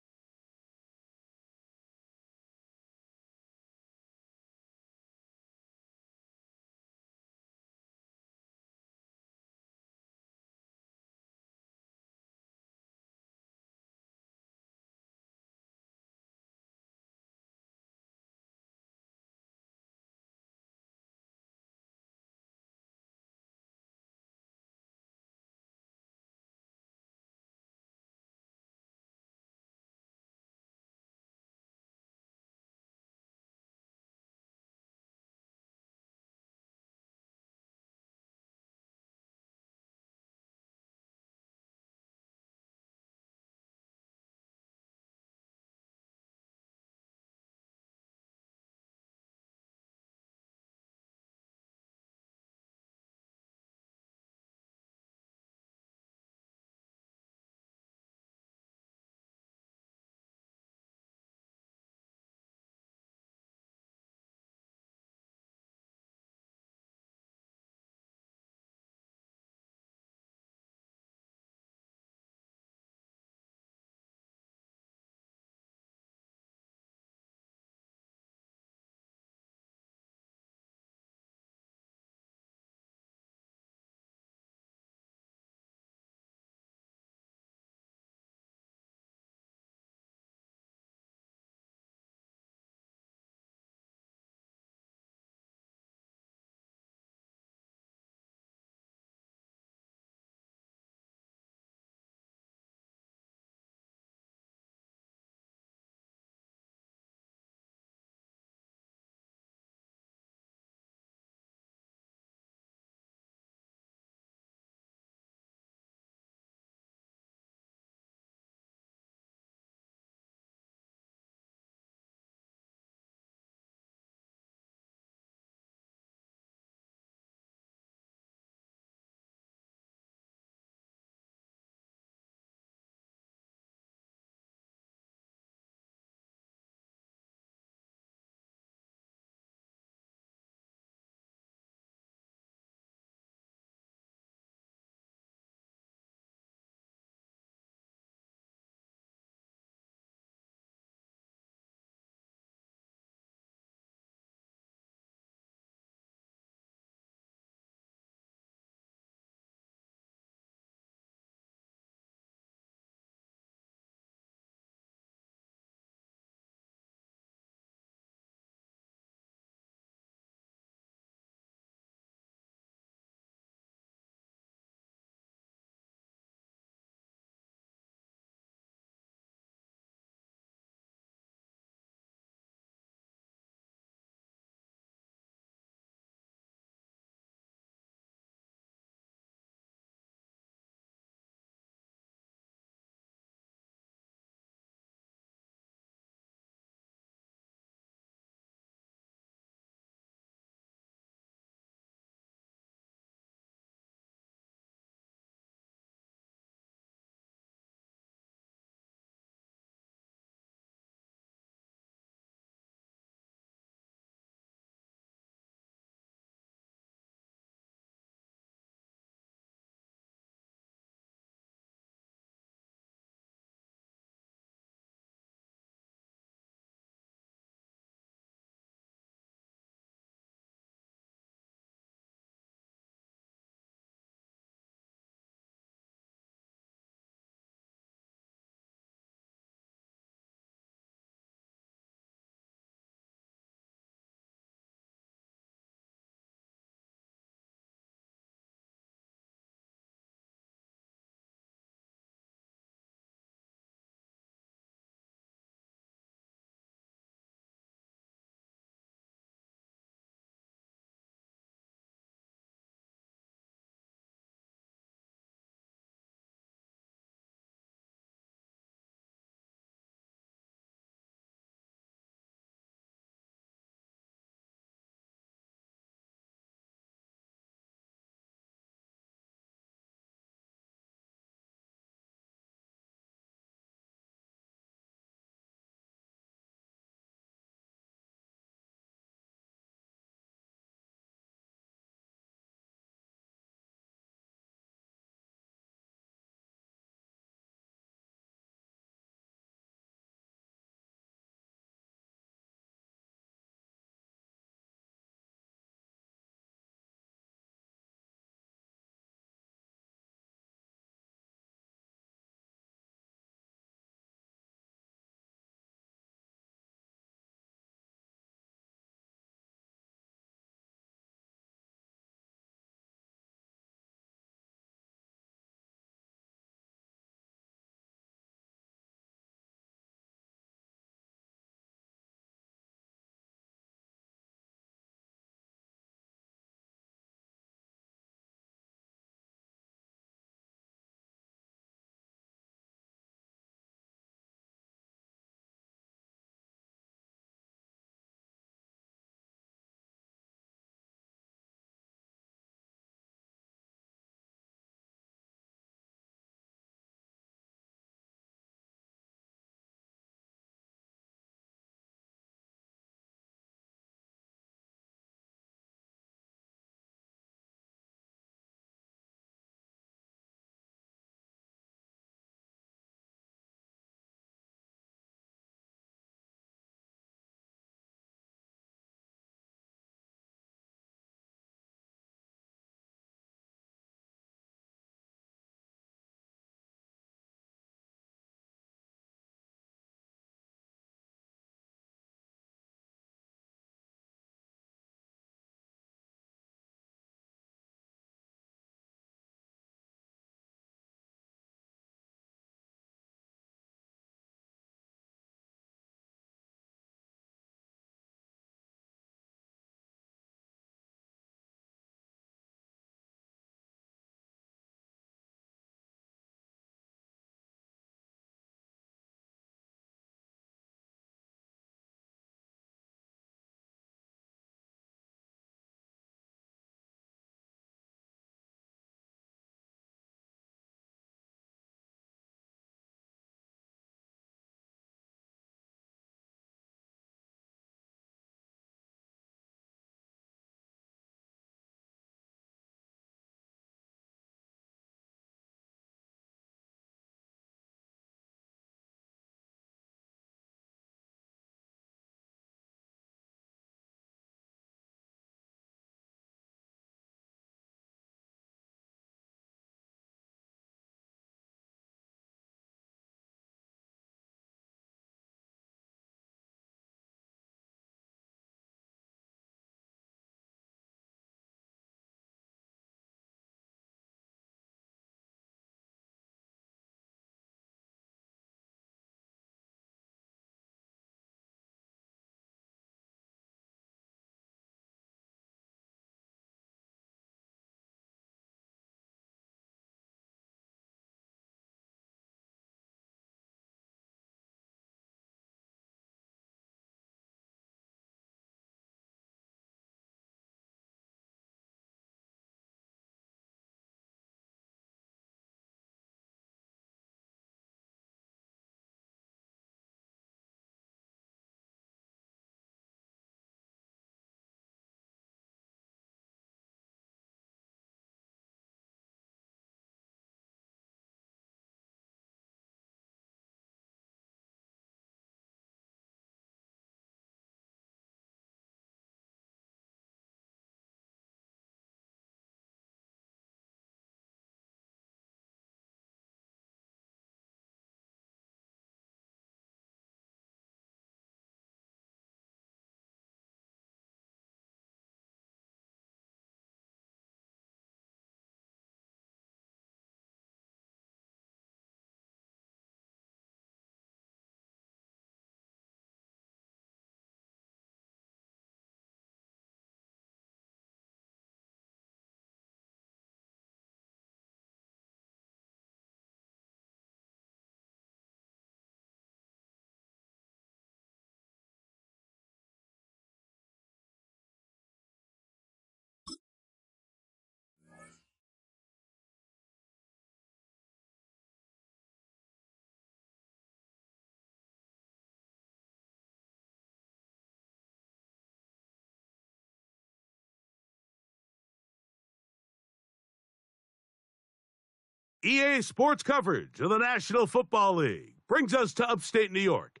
EA Sports coverage of the National Football League brings us to upstate New York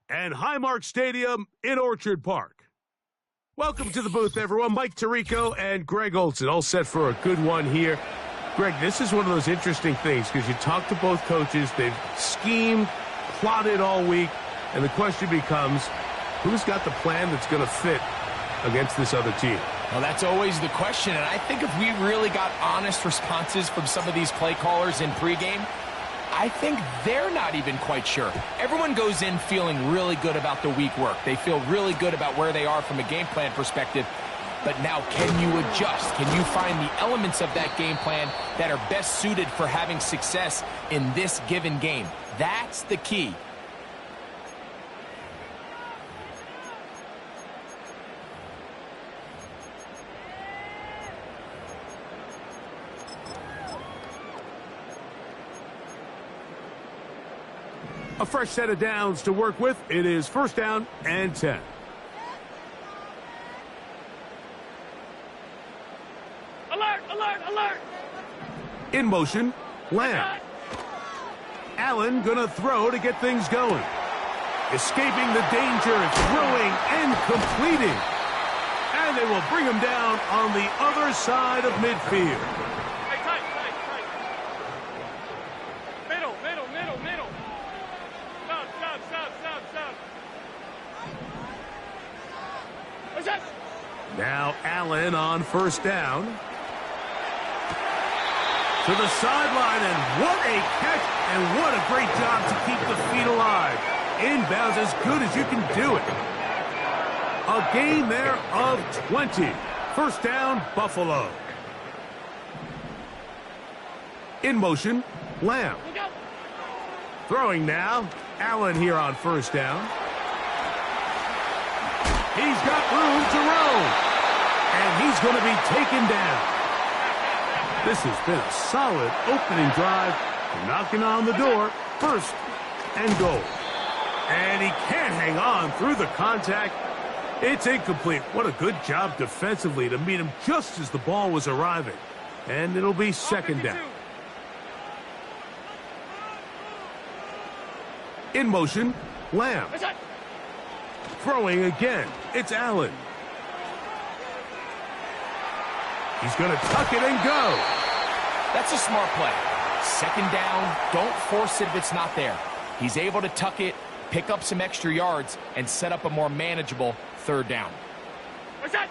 and Highmark Stadium in Orchard Park. Welcome to the booth, everyone. Mike Tirico and Greg Olson, all set for a good one here. Greg, this is one of those interesting things because you talk to both coaches. They've schemed, plotted all week, and the question becomes, who's got the plan that's going to fit against this other team? Well, that's always the question, and I think if we really got honest responses from some of these play callers in pregame, I think they're not even quite sure. Everyone goes in feeling really good about the week work. They feel really good about where they are from a game plan perspective. But now, can you adjust? Can you find the elements of that game plan that are best suited for having success in this given game? That's the key. A fresh set of downs to work with. It is first down and 10. Alert, alert, alert! In motion, Lamb. Allen gonna throw to get things going. Escaping the danger, throwing and completing. And they will bring him down on the other side of midfield. Hey, tight. Middle. Stop. What's that? Now Allen on first down. To the sideline, and what a catch, and what a great job to keep the feet alive. Inbounds as good as you can do it. A gain there of 20. First down, Buffalo. In motion, Lamb. Look out! Throwing now, Allen here on first down. He's got room to roam, and he's going to be taken down. This has been a solid opening drive, knocking on the door, first and goal. And he can't hang on through the contact. It's incomplete. What a good job defensively to meet him just as the ball was arriving. And it'll be second down. In motion, Lamb. Throwing again. It's Allen. He's going to tuck it and go. That's a smart play. Second down, don't force it if it's not there. He's able to tuck it, pick up some extra yards, and set up a more manageable third down. What's that?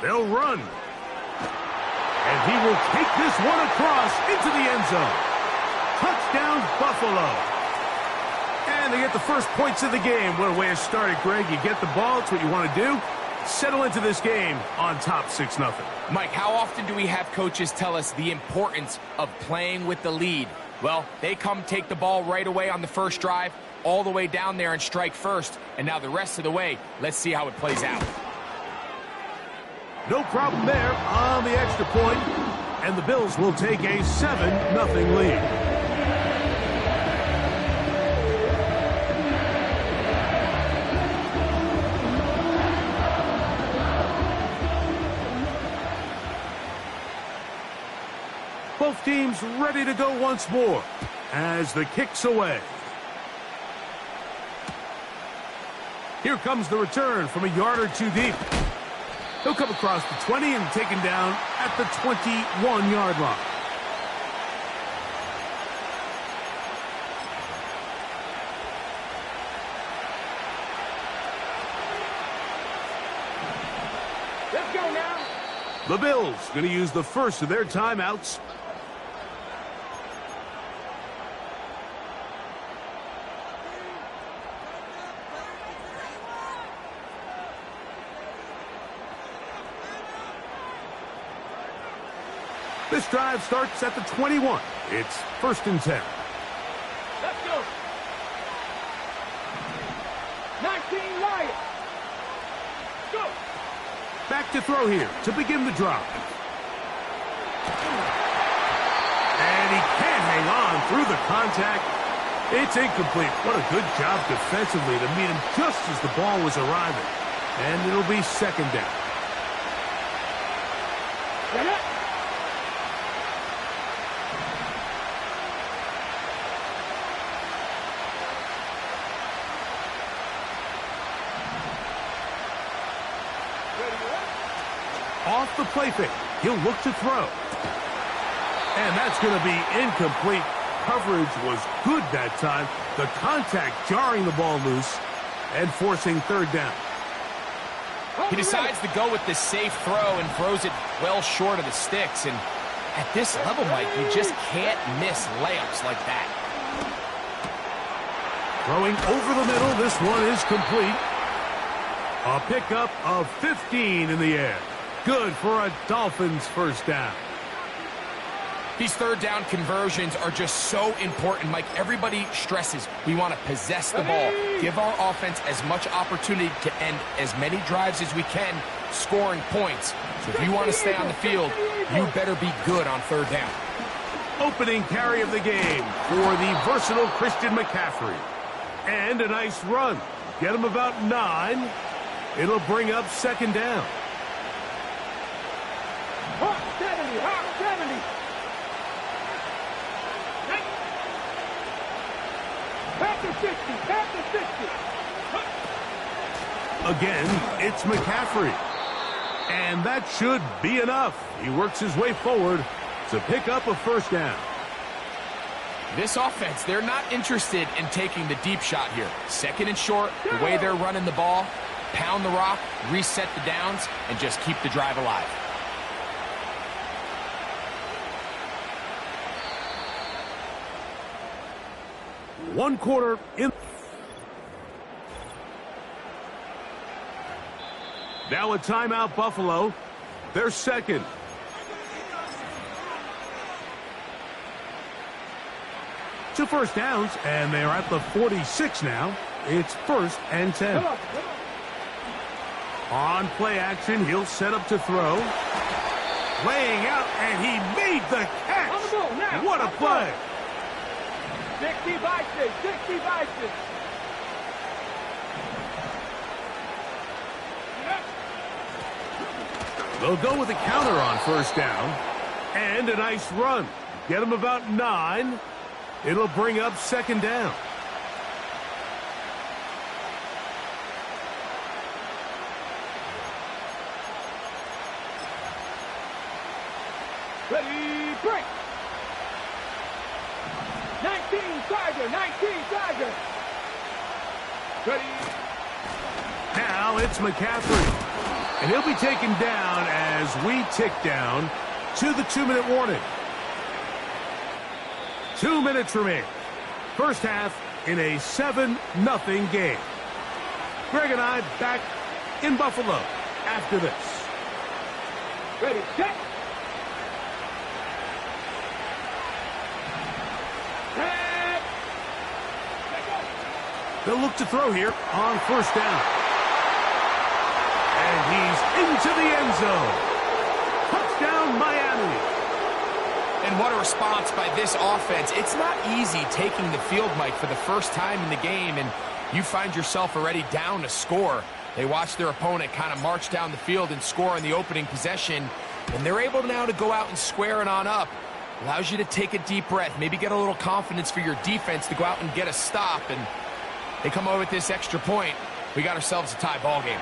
They'll run. And he will take this one across into the end zone. Touchdown, Buffalo. And they get the first points of the game. What a way to start it, Greg. You get the ball. It's what you want to do. Settle into this game on top 6-0. Mike, how often do we have coaches tell us the importance of playing with the lead? Well, they come take the ball right away on the first drive, all the way down there and strike first. And now the rest of the way, let's see how it plays out. No problem there on the extra point. And the Bills will take a 7-0 lead. Both teams ready to go once more as the kick's away. Here comes the return from a yard or two deep. He'll come across the 20 and taken down at the 21-yard line. Let's go now. The Bills going to use the first of their timeouts. This drive starts at the 21. It's first and 10. Let's go. 19 Lions. Go. Back to throw here to begin the drive. And he can't hang on through the contact. It's incomplete. What a good job defensively to meet him just as the ball was arriving. And it'll be second down. off the play fake. He'll look to throw. And that's going to be incomplete. Coverage was good that time. The contact jarring the ball loose and forcing third down. He decides to go with the safe throw and throws it well short of the sticks. And at this level, Mike, you just can't miss layups like that. Throwing over the middle, this one is complete. A pickup of 15 in the air. Good for a Dolphins first down. These third down conversions are just so important, Mike. Everybody stresses we want to possess the ball, give our offense as much opportunity to end as many drives as we can, scoring points. So if you want to stay on the field, you better be good on third down. Opening carry of the game for the versatile Christian McCaffrey. And a nice run. Get him about 9. It'll bring up second down. Hot 70, hot 70. Past the 60, past the 60. Again, it's McCaffrey. And that should be enough. He works his way forward to pick up a first down. This offense, they're not interested in taking the deep shot here. Second and short, the way they're running the ball, pound the rock, reset the downs, and just keep the drive alive. One quarter in. Now a timeout, Buffalo. They're second. Two first downs, and they are at the 46 now. It's 1st and 10. On play action, he'll set up to throw. Laying out, and he made the catch. What a play. 60 by 6, 60 by 6. They'll go with a counter on first down. And a nice run. Get him about 9. It'll bring up second down. Ready, break. 19 Tiger, 19 Tiger. Ready. Now it's McCaffrey. And he'll be taken down as we tick down to the 2-minute warning. 2 minutes remain. First half in a 7-0 game. Greg and I back in Buffalo after this. Ready, set. They'll look to throw here on first down. And he's into the end zone. Touchdown, Miami. And what a response by this offense. It's not easy taking the field, Mike, for the first time in the game, and you find yourself already down a score. They watch their opponent kind of march down the field and score in the opening possession, and they're able now to go out and square it on up. Allows you to take a deep breath, maybe get a little confidence for your defense to go out and get a stop, and they come over with this extra point. We got ourselves a tie ball game.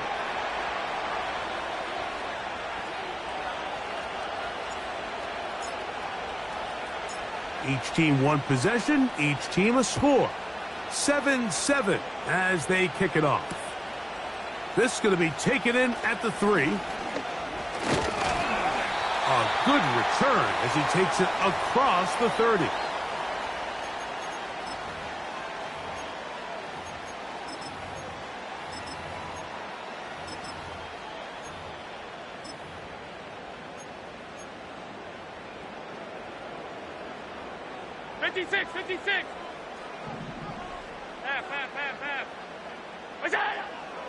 Each team one possession, each team a score. 7-7 as they kick it off. This is going to be taken in at the 3. A good return as he takes it across the 30.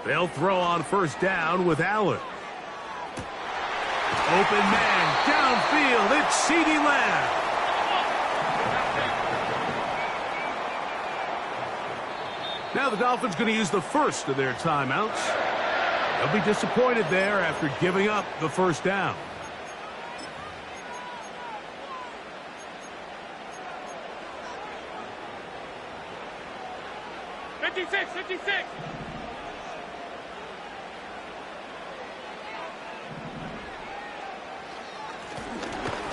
They'll throw on first down with Allen. Open man downfield. It's CeeDee Lamb. Now the Dolphins going to use the first of their timeouts. They'll be disappointed there after giving up the first down.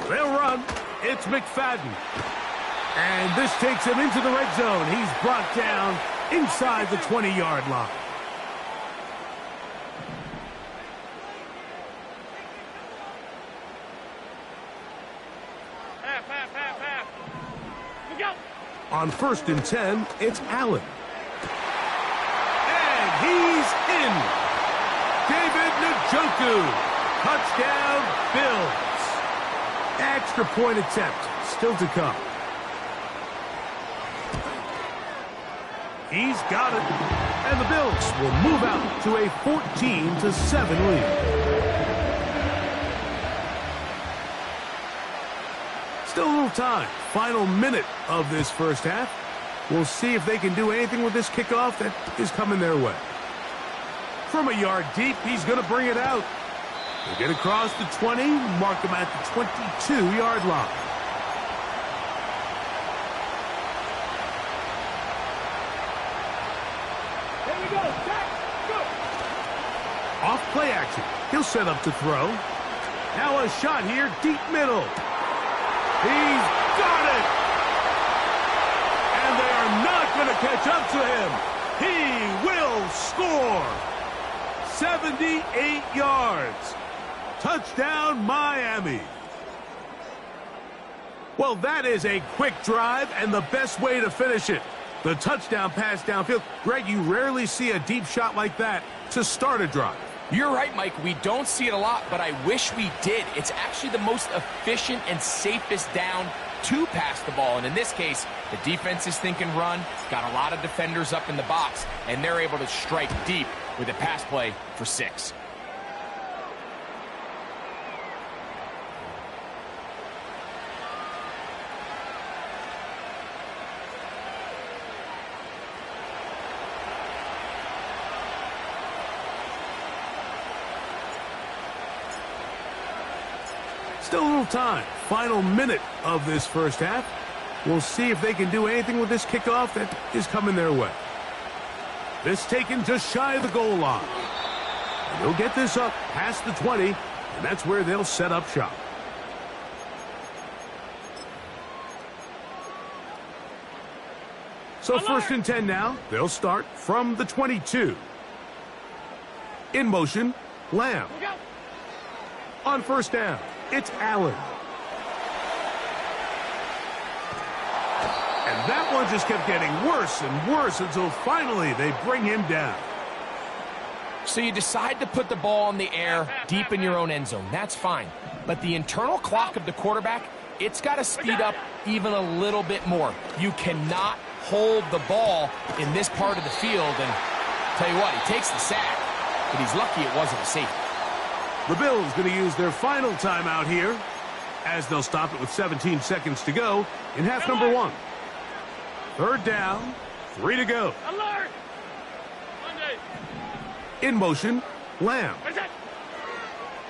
They'll run. It's McFadden. And this takes him into the red zone. He's brought down inside the 20-yard line. Half. Look out. On 1st and 10, it's Allen. And he's in. David Njoku. Touchdown, Bills. Extra point attempt still to come. He's got it. And the Bills will move out to a 14-7 lead. Still a little time. Final minute of this first half. We'll see if they can do anything with this kickoff that is coming their way. From a yard deep, he's going to bring it out. They get across the 20, mark him at the 22-yard line. Here we go. Back. Go. Off play action. He'll set up to throw. Now a shot here, deep middle. He's got it! And they are not going to catch up to him. He will score. 78 yards. Touchdown, Miami. Well, that is a quick drive and the best way to finish it. The touchdown pass downfield. Greg, you rarely see a deep shot like that to start a drive. You're right, Mike. We don't see it a lot, but I wish we did. It's actually the most efficient and safest down to pass the ball. And in this case, the defense is thinking run, got a lot of defenders up in the box, and they're able to strike deep with a pass play for 6. Still a little time. Final minute of this first half. We'll see if they can do anything with this kickoff that is coming their way. This taken just shy of the goal line. And they'll get this up past the 20, and that's where they'll set up shop. So 1st and 10 now. They'll start from the 22. In motion, Lamb. On 1st down, it's Allen. And that one just kept getting worse and worse until finally they bring him down. So you decide to put the ball in the air deep in your own end zone. That's fine. But the internal clock of the quarterback, it's got to speed up even a little bit more. You cannot hold the ball in this part of the field. And tell you what, he takes the sack, but he's lucky it wasn't a safety. The Bills going to use their final timeout here as they'll stop it with 17 seconds to go in half number 1. 3rd down, 3 to go. Alert! Monday. In motion, Lamb.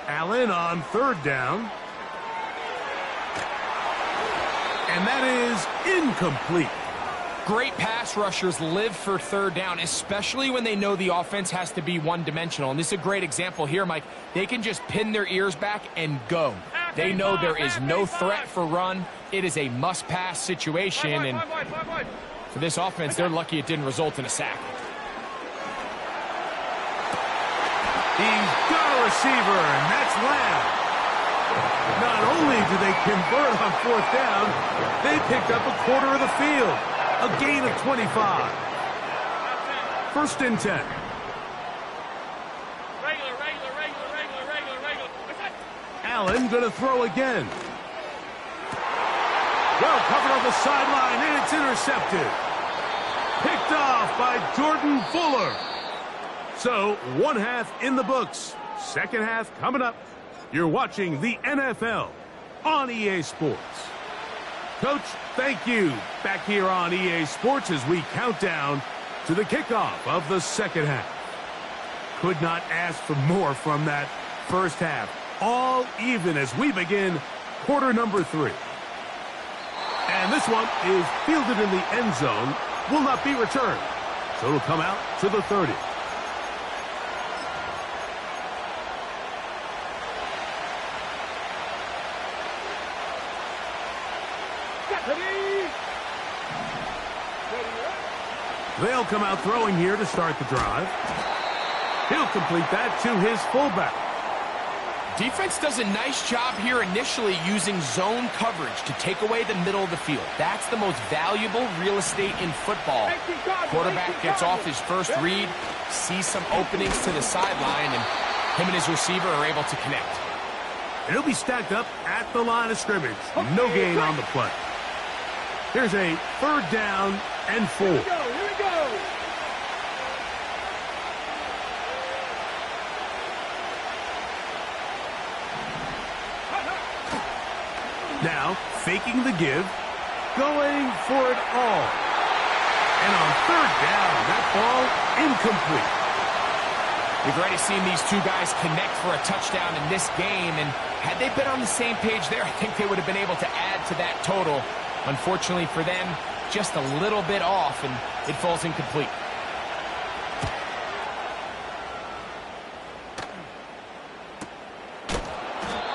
Allen on 3rd down. And that is incomplete. Great pass rushers live for 3rd down, especially when they know the offense has to be one-dimensional. And this is a great example here, Mike. They can just pin their ears back and go. They know there is no threat for run. It is a must-pass situation. And for this offense, they're lucky it didn't result in a sack. He's got a receiver, and that's Lamb. Not only do they convert on 4th down, they picked up a quarter of the field. A gain of 25. 1st and 10. Regular. Allen going to throw again. Well covered on the sideline, and it's intercepted. Picked off by Jordan Fuller. So 1 half in the books. 2nd half coming up. You're watching the NFL on EA Sports. Coach, thank you. Back here on EA Sports as we count down to the kickoff of the 2nd half. Could not ask for more from that first half. All even as we begin quarter number 3. And this one is fielded in the end zone. Will not be returned. So it'll come out to the 30. They'll come out throwing here to start the drive. He'll complete that to his fullback. Defense does a nice job here initially using zone coverage to take away the middle of the field. That's the most valuable real estate in football. Quarterback gets off his first read, sees some openings to the sideline, and him and his receiver are able to connect. And he'll be stacked up at the line of scrimmage. No gain on the play. Here's a 3rd down and 4. Here we go. Now, faking the give, going for it all. And on 3rd down, that ball incomplete. We've already seen these two guys connect for a touchdown in this game, and had they been on the same page there, I think they would have been able to add to that total. Unfortunately for them, just a little bit off, and it falls incomplete.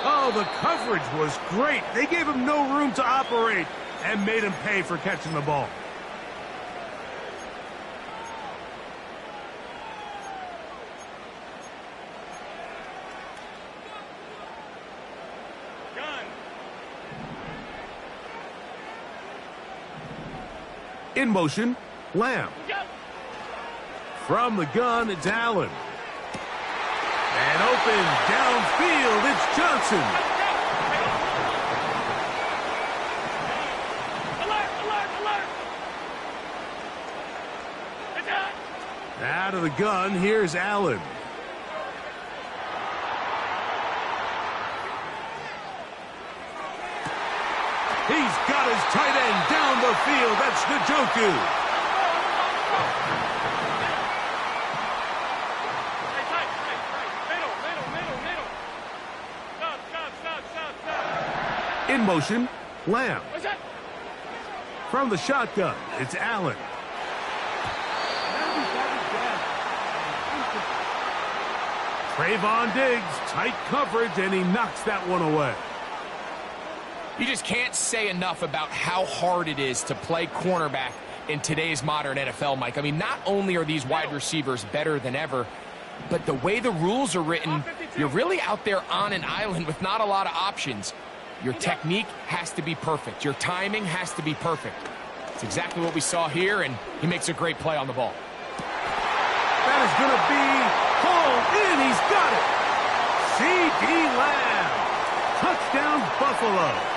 Oh, the coverage was great. They gave him no room to operate and made him pay for catching the ball. In motion, Lamb. From the gun, it's Allen. And open downfield, it's Johnson. Out of the gun, here's Allen. He's got his tight end down the field. That's Njoku. In motion, Lamb. From the shotgun, it's Allen. Trayvon Diggs, tight coverage, and he knocks that one away. You just can't say enough about how hard it is to play cornerback in today's modern NFL, Mike. I mean, not only are these wide receivers better than ever, but the way the rules are written, you're really out there on an island with not a lot of options. Your technique has to be perfect. Your timing has to be perfect. It's exactly what we saw here, and he makes a great play on the ball. That is going to be hauled in. He's got it. C.D. Lamb. Touchdown, Buffalo.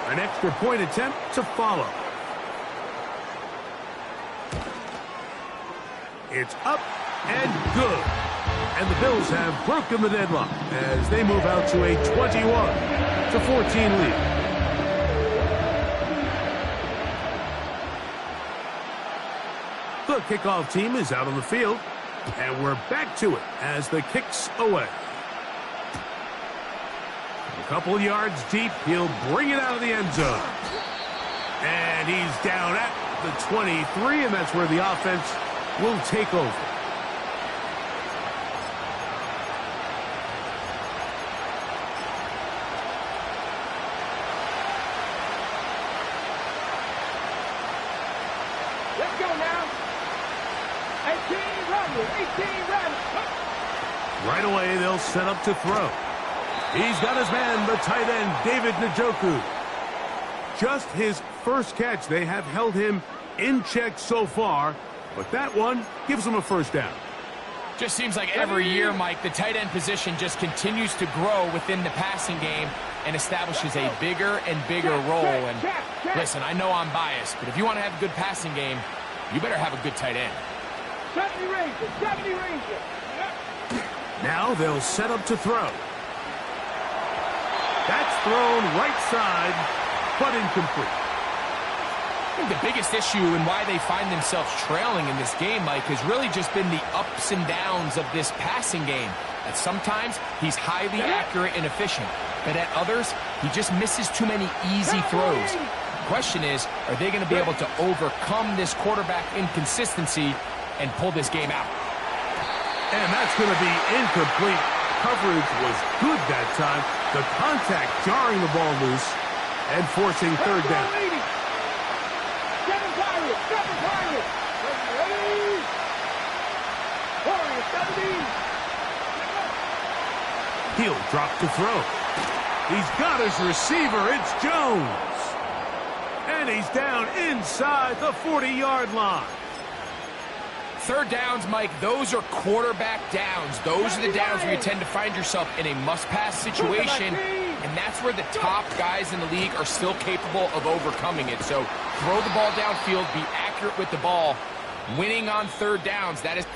An extra point attempt to follow. It's up and good. And the Bills have broken the deadlock as they move out to a 21-14 lead. The kickoff team is out on the field, and we're back to it as the kick's away. A couple yards deep, he'll bring it out of the end zone. And he's down at the 23, and that's where the offense will take over. Let's go now. 18 runners. Right away, they'll set up to throw. He's got his man, the tight end, David Njoku. Just his first catch. They have held him in check so far, but that one gives him a first down. Just seems like every year, Mike, the tight end position just continues to grow within the passing game and establishes a bigger and bigger role. And listen, I know I'm biased, but if you want to have a good passing game, you better have a good tight end. 70 Rangers. Now they'll set up to throw. That's thrown right side, but incomplete. I think the biggest issue and why they find themselves trailing in this game, Mike, has really just been the ups and downs of this passing game. That sometimes he's highly accurate and efficient, but at others, he just misses too many easy throws. The question is, are they going to be able to overcome this quarterback inconsistency and pull this game out? And that's going to be incomplete. coverage was good that time. The contact jarring the ball loose and forcing third down. He'll drop to throw. He's got his receiver. It's Jones. And he's down inside the 40-yard line. Third downs, Mike, those are quarterback downs. Those are the downs where you tend to find yourself in a must-pass situation, and that's where the top guys in the league are still capable of overcoming it. So throw the ball downfield, be accurate with the ball. Winning on third downs, that is...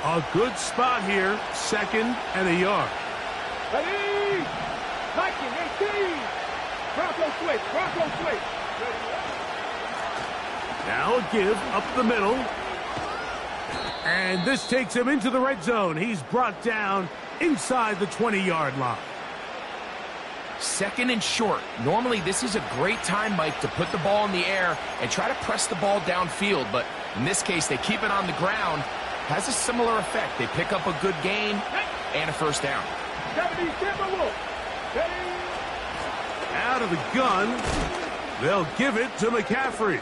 A good spot here, 2nd and a yard. Ready? 19, 18. Bronco switch, Bronco switch. Now a give up the middle. And this takes him into the red zone. He's brought down inside the 20-yard line. 2nd and short. Normally, this is a great time, Mike, to put the ball in the air and try to press the ball downfield. But in this case, they keep it on the ground. Has a similar effect. They pick up a good gain and a first down. Out of the gun. They'll give it to McCaffrey.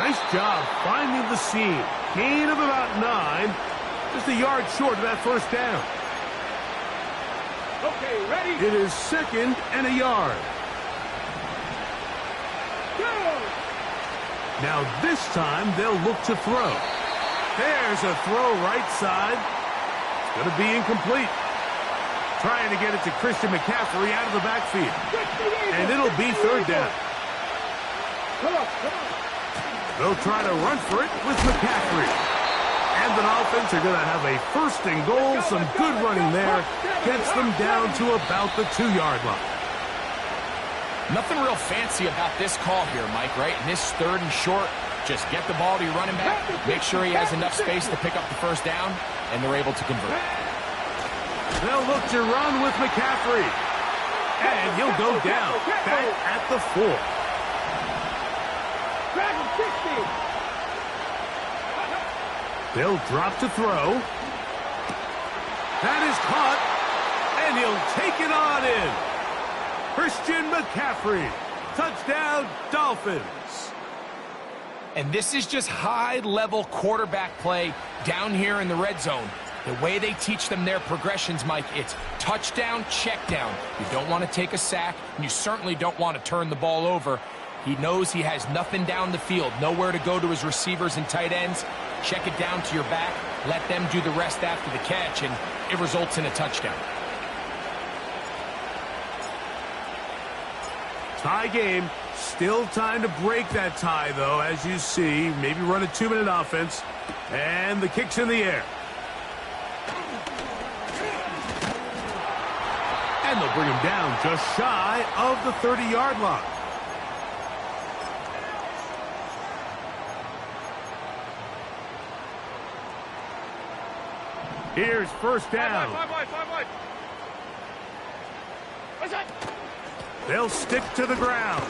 Nice job finding the seam. Gain of about 9. Just a yard short of that first down. Okay, ready? It is 2nd and a yard. Go! Now this time they'll look to throw. There's a throw right side. It's going to be incomplete. Trying to get it to Christian McCaffrey out of the backfield. And it'll be third down. Come on, come on. They'll try to run for it with McCaffrey. And the Dolphins are going to have a 1st and goal. Some good running there. Gets them down to about the 2-yard line. Nothing real fancy about this call here, Mike, right? In this 3rd and short, just get the ball to your running back, make sure he has enough space to pick up the first down, and they're able to convert. They'll look to run with McCaffrey. And he'll go down back at the 4. They'll drop to throw. That is caught, and he'll take it on in. Christian McCaffrey. Touchdown, Dolphins. And this is just high-level quarterback play down here in the red zone. The way they teach them their progressions, Mike, it's touchdown, check down. You don't want to take a sack, and you certainly don't want to turn the ball over. He knows he has nothing down the field, nowhere to go to his receivers and tight ends. Check it down to your back, let them do the rest after the catch, and it results in a touchdown. Tie game. Still time to break that tie, though, as you see. Maybe run a 2-minute offense. And the kick's in the air. And they'll bring him down just shy of the 30-yard line. Here's first down. Five. They'll stick to the ground.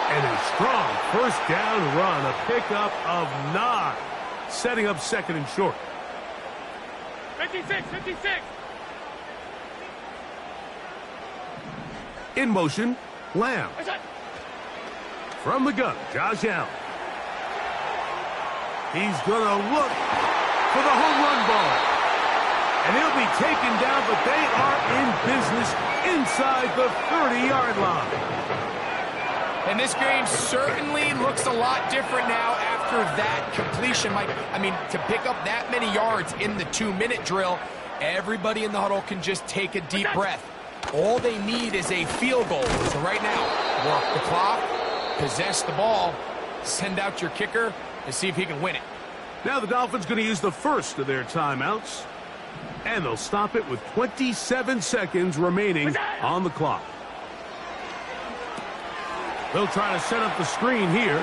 And a strong first down run, a pickup of 9, setting up 2nd and short. 56. In motion, Lamb. From the gun, Josh Allen. He's going to look for the home run ball. And he'll be taken down, but they are in business inside the 30-yard line. And this game certainly looks a lot different now after that completion, Mike. I mean, to pick up that many yards in the 2-minute drill, everybody in the huddle can just take a deep breath. All they need is a field goal. So right now, work the clock, possess the ball, send out your kicker, and see if he can win it. Now the Dolphins going to use the first of their timeouts. And they'll stop it with 27 seconds remaining on the clock. They'll try to set up the screen here.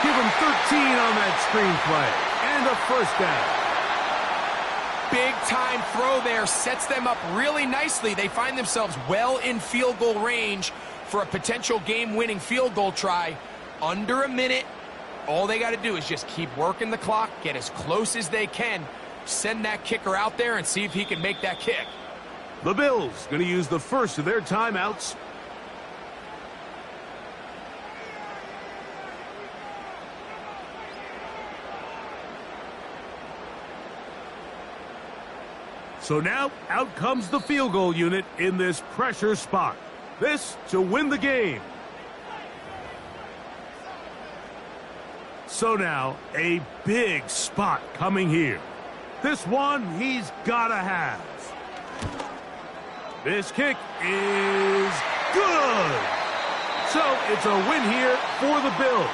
Give him 13 on that screen play. And a first down. Big-time throw there. Sets them up really nicely. They find themselves well in field goal range for a potential game-winning field goal try. under a minute. All they got to do is just keep working the clock, get as close as they can, send that kicker out there and see if he can make that kick. The Bills going to use the first of their timeouts. So now, out comes the field goal unit in this pressure spot. This to win the game. So now, a big spot coming here. This one he's gotta have. This kick is good. So it's a win here for the Bills.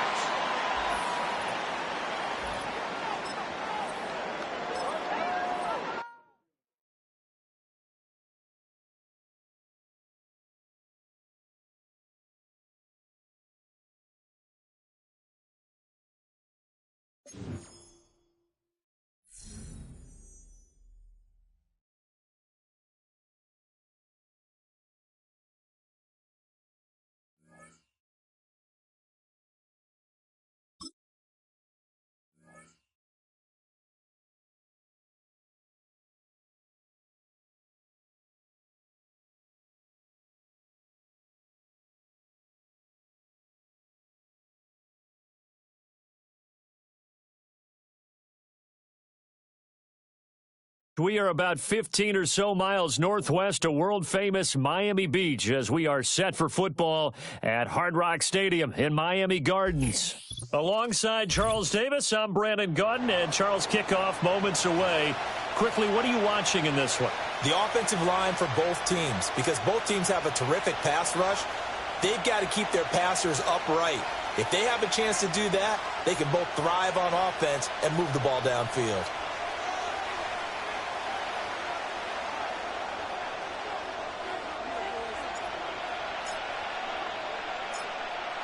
We are about 15 or so miles northwest of world-famous Miami Beach as we are set for football at Hard Rock Stadium in Miami Gardens. Alongside Charles Davis, I'm Brandon Gaudin, and Charles, kickoff moments away. Quickly, what are you watching in this one? The offensive line for both teams, because both teams have a terrific pass rush. They've got to keep their passers upright. If they have a chance to do that, they can both thrive on offense and move the ball downfield.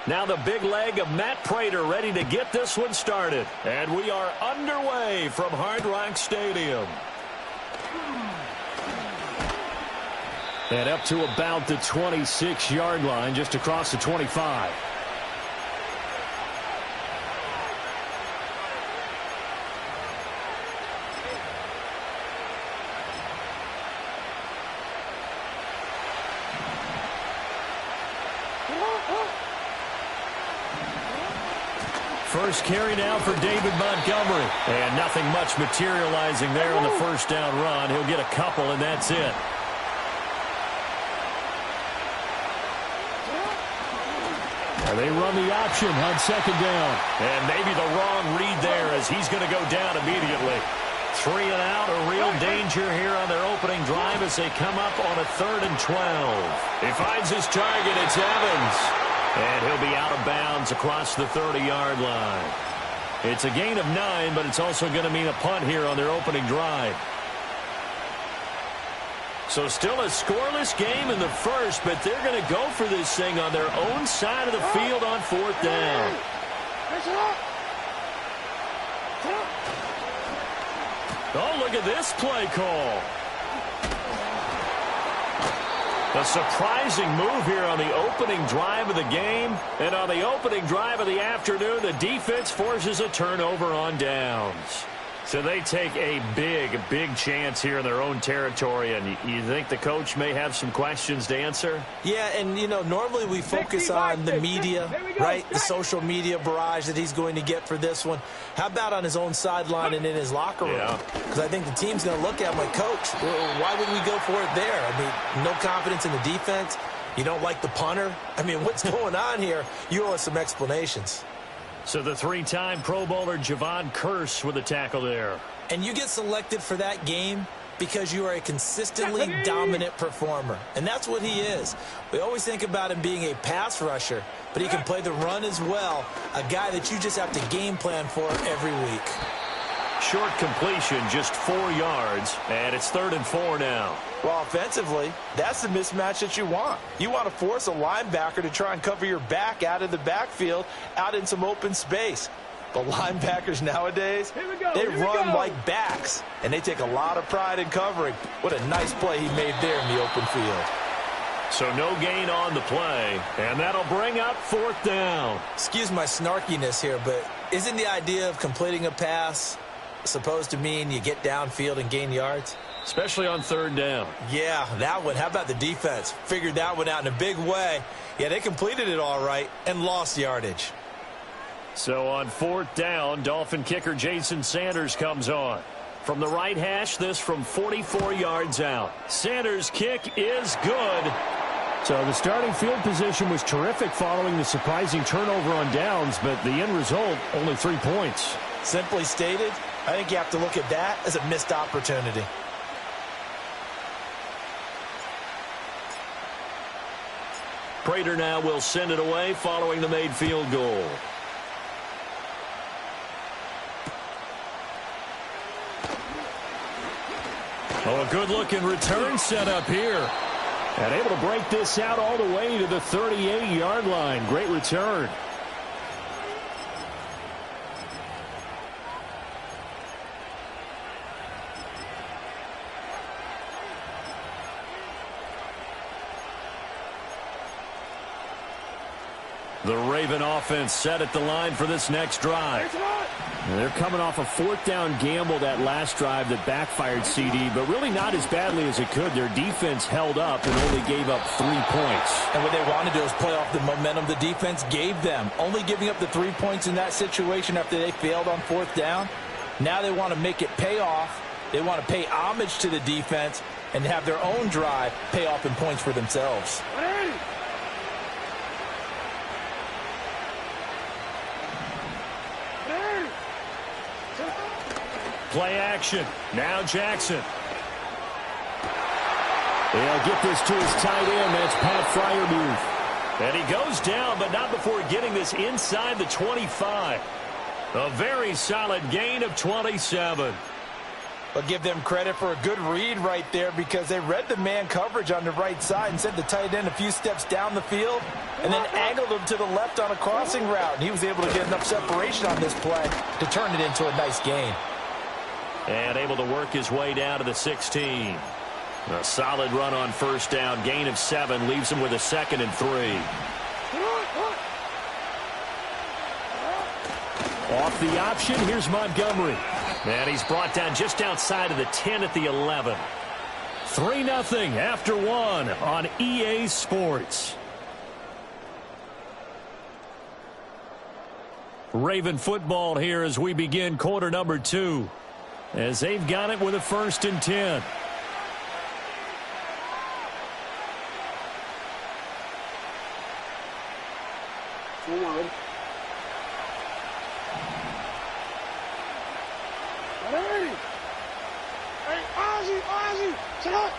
Now the big leg of Matt Prater ready to get this one started. And we are underway from Hard Rock Stadium. And up to about the 26-yard line, just across the 25. First carry now for David Montgomery. And nothing much materializing there on the first down run. He'll get a couple, and that's it. And they run the option on second down. And maybe the wrong read there as he's going to go down immediately. 3 and out, a real danger here on their opening drive as they come up on a 3rd and 12. He finds his target. It's Evans. And he'll be out of bounds across the 30-yard line. It's a gain of 9, but it's also going to mean a punt here on their opening drive. So still a scoreless game in the first, but they're going to go for this thing on their own side of the field on 4th down. Oh, look at this play call. A surprising move here on the opening drive of the game. And on the opening drive of the afternoon, the defense forces a turnover on downs. So they take a big chance here in their own territory. And you think the coach may have some questions to answer? Yeah, and, you know, normally we focus on the media, right? The social media barrage that he's going to get for this one. How about on his own sideline and in his locker room? Because I think the team's going to look at him like, Coach, why would we go for it there? I mean, no confidence in the defense. You don't like the punter? I mean, what's going on here? You owe us some explanations. So the 3-time Pro Bowler Javon Curse with a tackle there. And you get selected for that game because you are a consistently dominant performer. And that's what he is. We always think about him being a pass rusher, but he can play the run as well. A guy that you just have to game plan for every week. Short completion, just 4 yards, and it's 3rd and 4 now. Well, offensively, that's the mismatch that you want. You want to force a linebacker to try and cover your back out of the backfield, out in some open space. But linebackers nowadays, they run like backs, and they take a lot of pride in covering. What a nice play he made there in the open field. So no gain on the play, and that'll bring up 4th down. Excuse my snarkiness here, but isn't the idea of completing a pass supposed to mean you get downfield and gain yards? Especially on 3rd down. Yeah, that one. How about the defense? Figured that one out in a big way. Yeah, they completed it all right and lost yardage. So on 4th down, Dolphin kicker Jason Sanders comes on. From the right hash, this from 44 yards out. Sanders' kick is good. So the starting field position was terrific following the surprising turnover on downs, but the end result, only 3 points. Simply stated, I think you have to look at that as a missed opportunity. Prater now will send it away following the made field goal. Oh, a good-looking return set up here. And able to break this out all the way to the 38-yard line. Great return. The Raven offense set at the line for this next drive. And they're coming off a 4th down gamble that last drive that backfired CD, but really not as badly as it could. Their defense held up and only gave up 3 points. And what they want to do is play off the momentum the defense gave them. Only giving up the 3 points in that situation after they failed on 4th down. Now they want to make it pay off. They want to pay homage to the defense and have their own drive pay off in points for themselves. Play action. Now Jackson. They'll get this to his tight end. That's Pat Freiermuth. And he goes down, but not before getting this inside the 25. A very solid gain of 27. But give them credit for a good read right there because they read the man coverage on the right side and sent the tight end a few steps down the field and then angled him to the left on a crossing route. And he was able to get enough separation on this play to turn it into a nice gain. And able to work his way down to the 16. A solid run on 1st down. Gain of 7 leaves him with a 2nd and 3. Off the option, here's Montgomery. And he's brought down just outside of the 10 at the 11. 3-0 after 1 on EA Sports. Raven football here as we begin quarter number 2. As they've got it with a 1st and 10. Forward. Hey, Ozzy, sit up.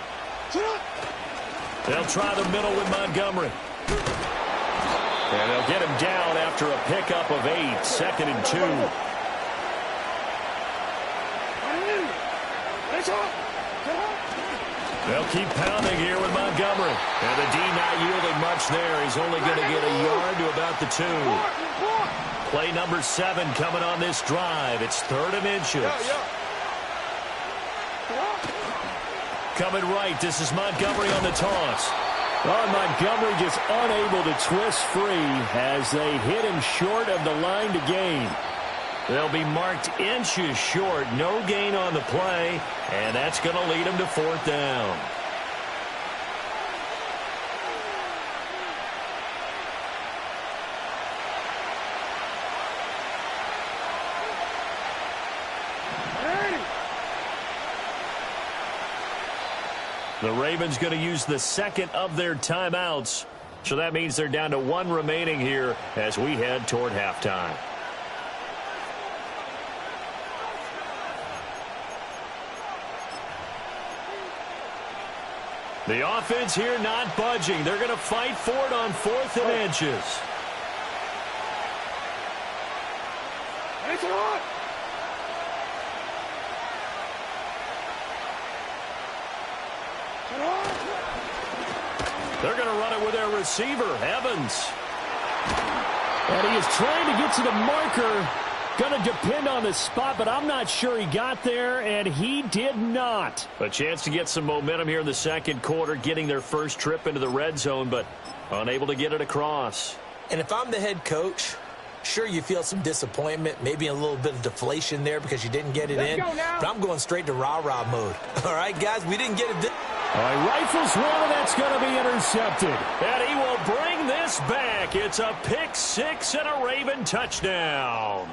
They'll try the middle with Montgomery. And they'll get him down after a pickup of 8. 2nd and 2. They'll keep pounding here with Montgomery. And the D not yielding much there. He's only going to get a yard to about the 2. Play number 7 coming on this drive. It's 3rd and inches. Coming right. This is Montgomery on the toss. Oh, Montgomery just unable to twist free as they hit him short of the line to gain. They'll be marked inches short. No gain on the play. And that's going to lead them to 4th down. The Ravens going to use the 2nd of their timeouts. So that means they're down to 1 remaining here as we head toward halftime. The offense here not budging. They're going to fight for it on 4th and inches. They're going to run it with their receiver, Evans. And he is trying to get to the marker, Going to depend on the spot, but I'm not sure he got there, and he did not. A chance to get some momentum here in the second quarter, getting their first trip into the red zone, but unable to get it across. And if I'm the head coach, sure, you feel some disappointment, maybe a little bit of deflation there because you didn't get it in. But I'm going straight to rah-rah mode. All right, guys, we didn't get it. All right, rifles one, and that's going to be intercepted. And he will bring this back. It's a pick six and a Raven touchdown.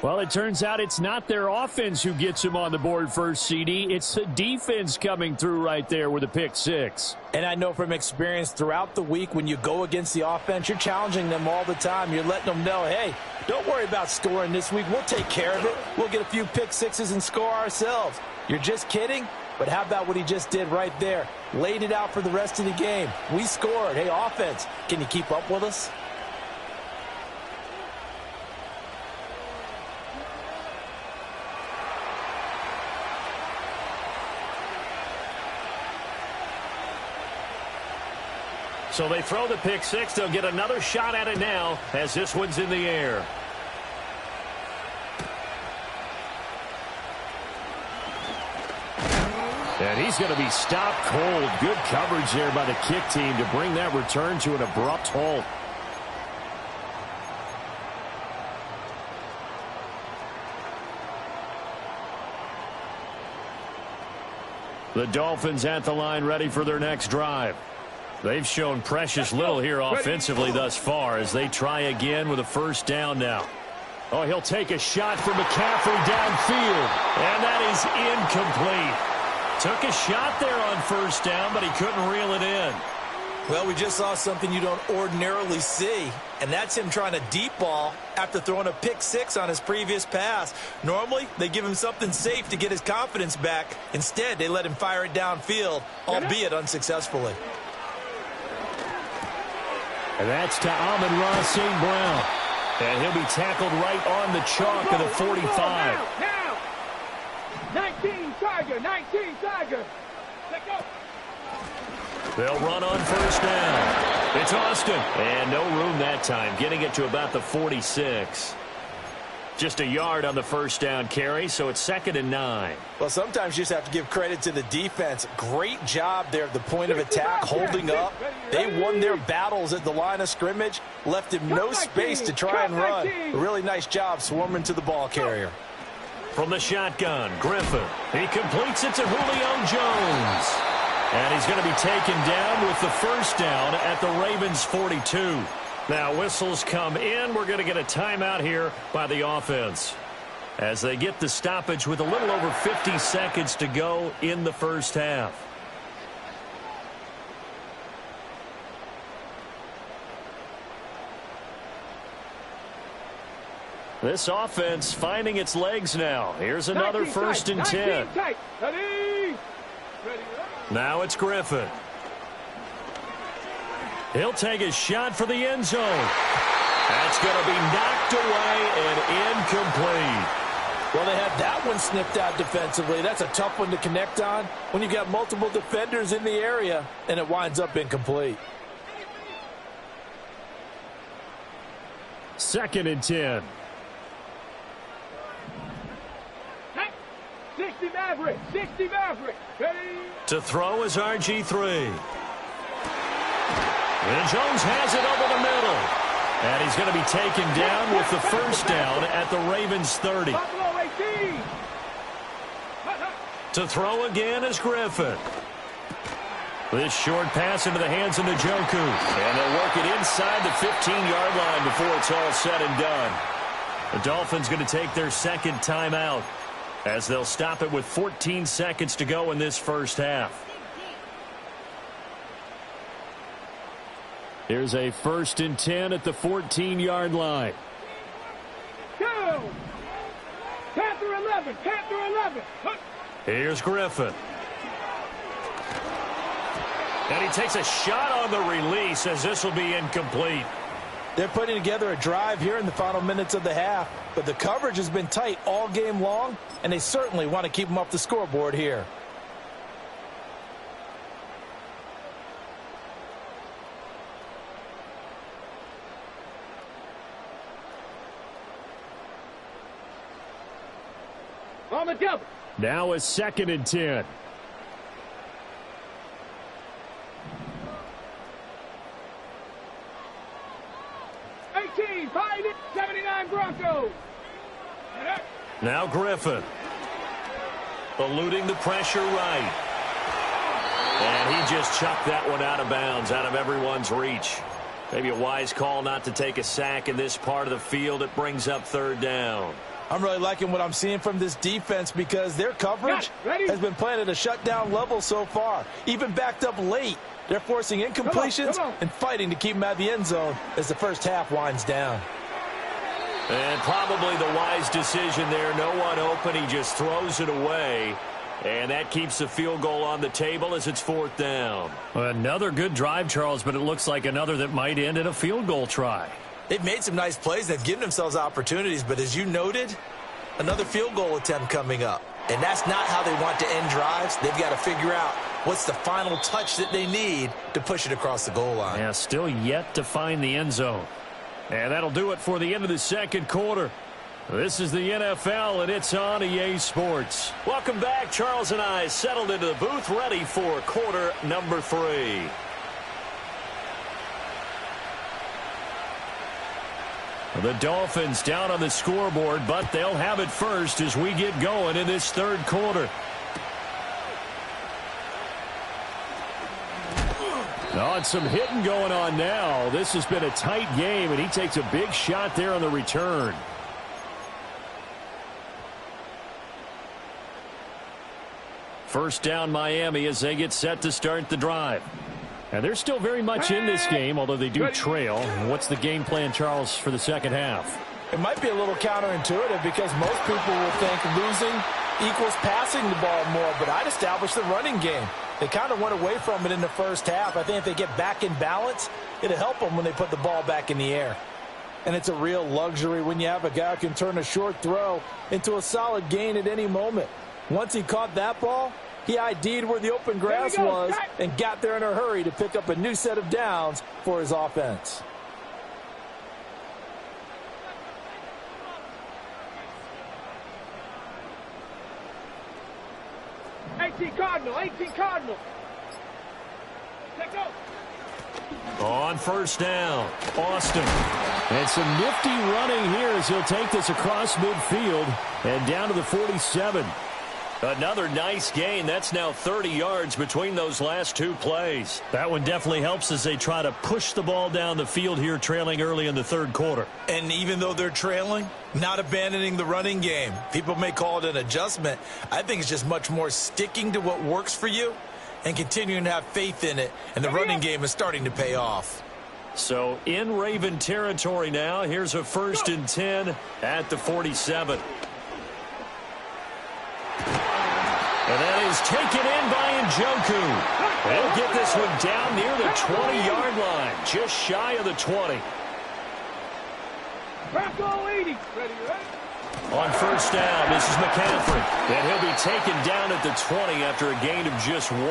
Well, it turns out it's not their offense who gets him on the board first, CD. It's the defense coming through right there with a pick six. And I know from experience throughout the week when you go against the offense, you're challenging them all the time. You're letting them know, hey, don't worry about scoring this week. We'll take care of it. We'll get a few pick sixes and score ourselves. You're just kidding? But how about what he just did right there? Laid it out for the rest of the game. We scored. Hey, offense, can you keep up with us? So they throw the pick six. They'll get another shot at it now as this one's in the air. And he's going to be stopped cold. Good coverage there by the kick team to bring that return to an abrupt halt. The Dolphins at the line, ready for their next drive. They've shown precious little here offensively thus far as they try again with a first down now. Oh, he'll take a shot for McCaffrey downfield. And that is incomplete. Took a shot there on first down, but he couldn't reel it in. Well, we just saw something you don't ordinarily see, and that's him trying to deep ball after throwing a pick six on his previous pass. Normally, they give him something safe to get his confidence back. Instead, they let him fire it downfield, albeit unsuccessfully. And that's to Amon-Ra St. Brown. And he'll be tackled right on the chalk of the 45. Now. 19 Tiger, 19 Tiger. Let's go. They'll run on first down. It's Austin. And no room that time, getting it to about the 46. Just a yard on the first down carry, so it's 2nd and 9. Well, sometimes you just have to give credit to the defense. Great job there at the point of attack, holding up. They won their battles at the line of scrimmage, left him no space to try and run. A really nice job swarming to the ball carrier. From the shotgun, Griffin. He completes it to Julio Jones. And he's going to be taken down with the first down at the Ravens' 42. Now whistles come in. We're going to get a timeout here by the offense as they get the stoppage with a little over 50 seconds to go in the first half. This offense finding its legs now. Here's another 1st and 10. Now it's Griffin. He'll take a shot for the end zone. That's going to be knocked away and incomplete. Well, they had that one snipped out defensively. That's a tough one to connect on when you've got multiple defenders in the area, and it winds up incomplete. 2nd and 10. 60 Maverick, 60 Maverick. Ready? To throw is RG3. And Jones has it over the middle. And he's going to be taken down with the first down at the Ravens' 30. To throw again is Griffin. This short pass into the hands of Njoku. And they'll work it inside the 15-yard line before it's all said and done. The Dolphins going to take their 2nd timeout as they'll stop it with 14 seconds to go in this first half. Here's a 1st and 10 at the 14-yard line. Go! Panther 11, Panther 11. Here's Griffin. And he takes a shot on the release as this will be incomplete. They're putting together a drive here in the final minutes of the half, but the coverage has been tight all game long, and they certainly want to keep them off the scoreboard here. On the double. Now a 2nd and 10. Pioneer 79 Broncos. Now Griffin. Eluding the pressure right. And he just chucked that one out of bounds, out of everyone's reach. Maybe a wise call not to take a sack in this part of the field. It brings up 3rd down. I'm really liking what I'm seeing from this defense because their coverage has been playing at a shutdown level so far. Even backed up late. They're forcing incompletions and fighting to keep them out of the end zone as the first half winds down. And probably the wise decision there. No one open. He just throws it away. And that keeps the field goal on the table as it's 4th down. Another good drive, Charles, but it looks like another that might end in a field goal try. They've made some nice plays. They've given themselves opportunities. But as you noted, another field goal attempt coming up. And that's not how they want to end drives. They've got to figure out what's the final touch that they need to push it across the goal line. Yeah, still yet to find the end zone. And that'll do it for the end of the 2nd quarter. This is the NFL, and it's on EA Sports. Welcome back. Charles and I settled into the booth, ready for quarter number 3. The Dolphins down on the scoreboard, but they'll have it first as we get going in this 3rd quarter. Oh, and some hitting going on now. This has been a tight game, and he takes a big shot there on the return. First down Miami as they get set to start the drive. And they're still very much in this game, although they do trail. What's the game plan, Charles, for the 2nd half? It might be a little counterintuitive because most people will think losing equals passing the ball more, but I'd establish the running game. They kind of went away from it in the first half. I think if they get back in balance, it'll help them when they put the ball back in the air. And it's a real luxury when you have a guy who can turn a short throw into a solid gain at any moment. Once he caught that ball, he ID'd where the open grass was and got there in a hurry to pick up a new set of downs for his offense. $18 Cardinal. Let's go. On first down, Austin. And some nifty running here as he'll take this across midfield and down to the 47. Another nice gain. That's now 30 yards between those last 2 plays. That one definitely helps as they try to push the ball down the field here, trailing early in the 3rd quarter. And even though they're trailing, not abandoning the running game. People may call it an adjustment. I think it's just much more sticking to what works for you and continuing to have faith in it. And the running game is starting to pay off. So in Raven territory now. Here's a 1st and 10 at the 47. And that is taken in by Njoku. They'll get this one down near the 20-yard line, just shy of the 20. Bronco 80. Ready. On first down, this is McCaffrey. And he'll be taken down at the 20 after a gain of just 1.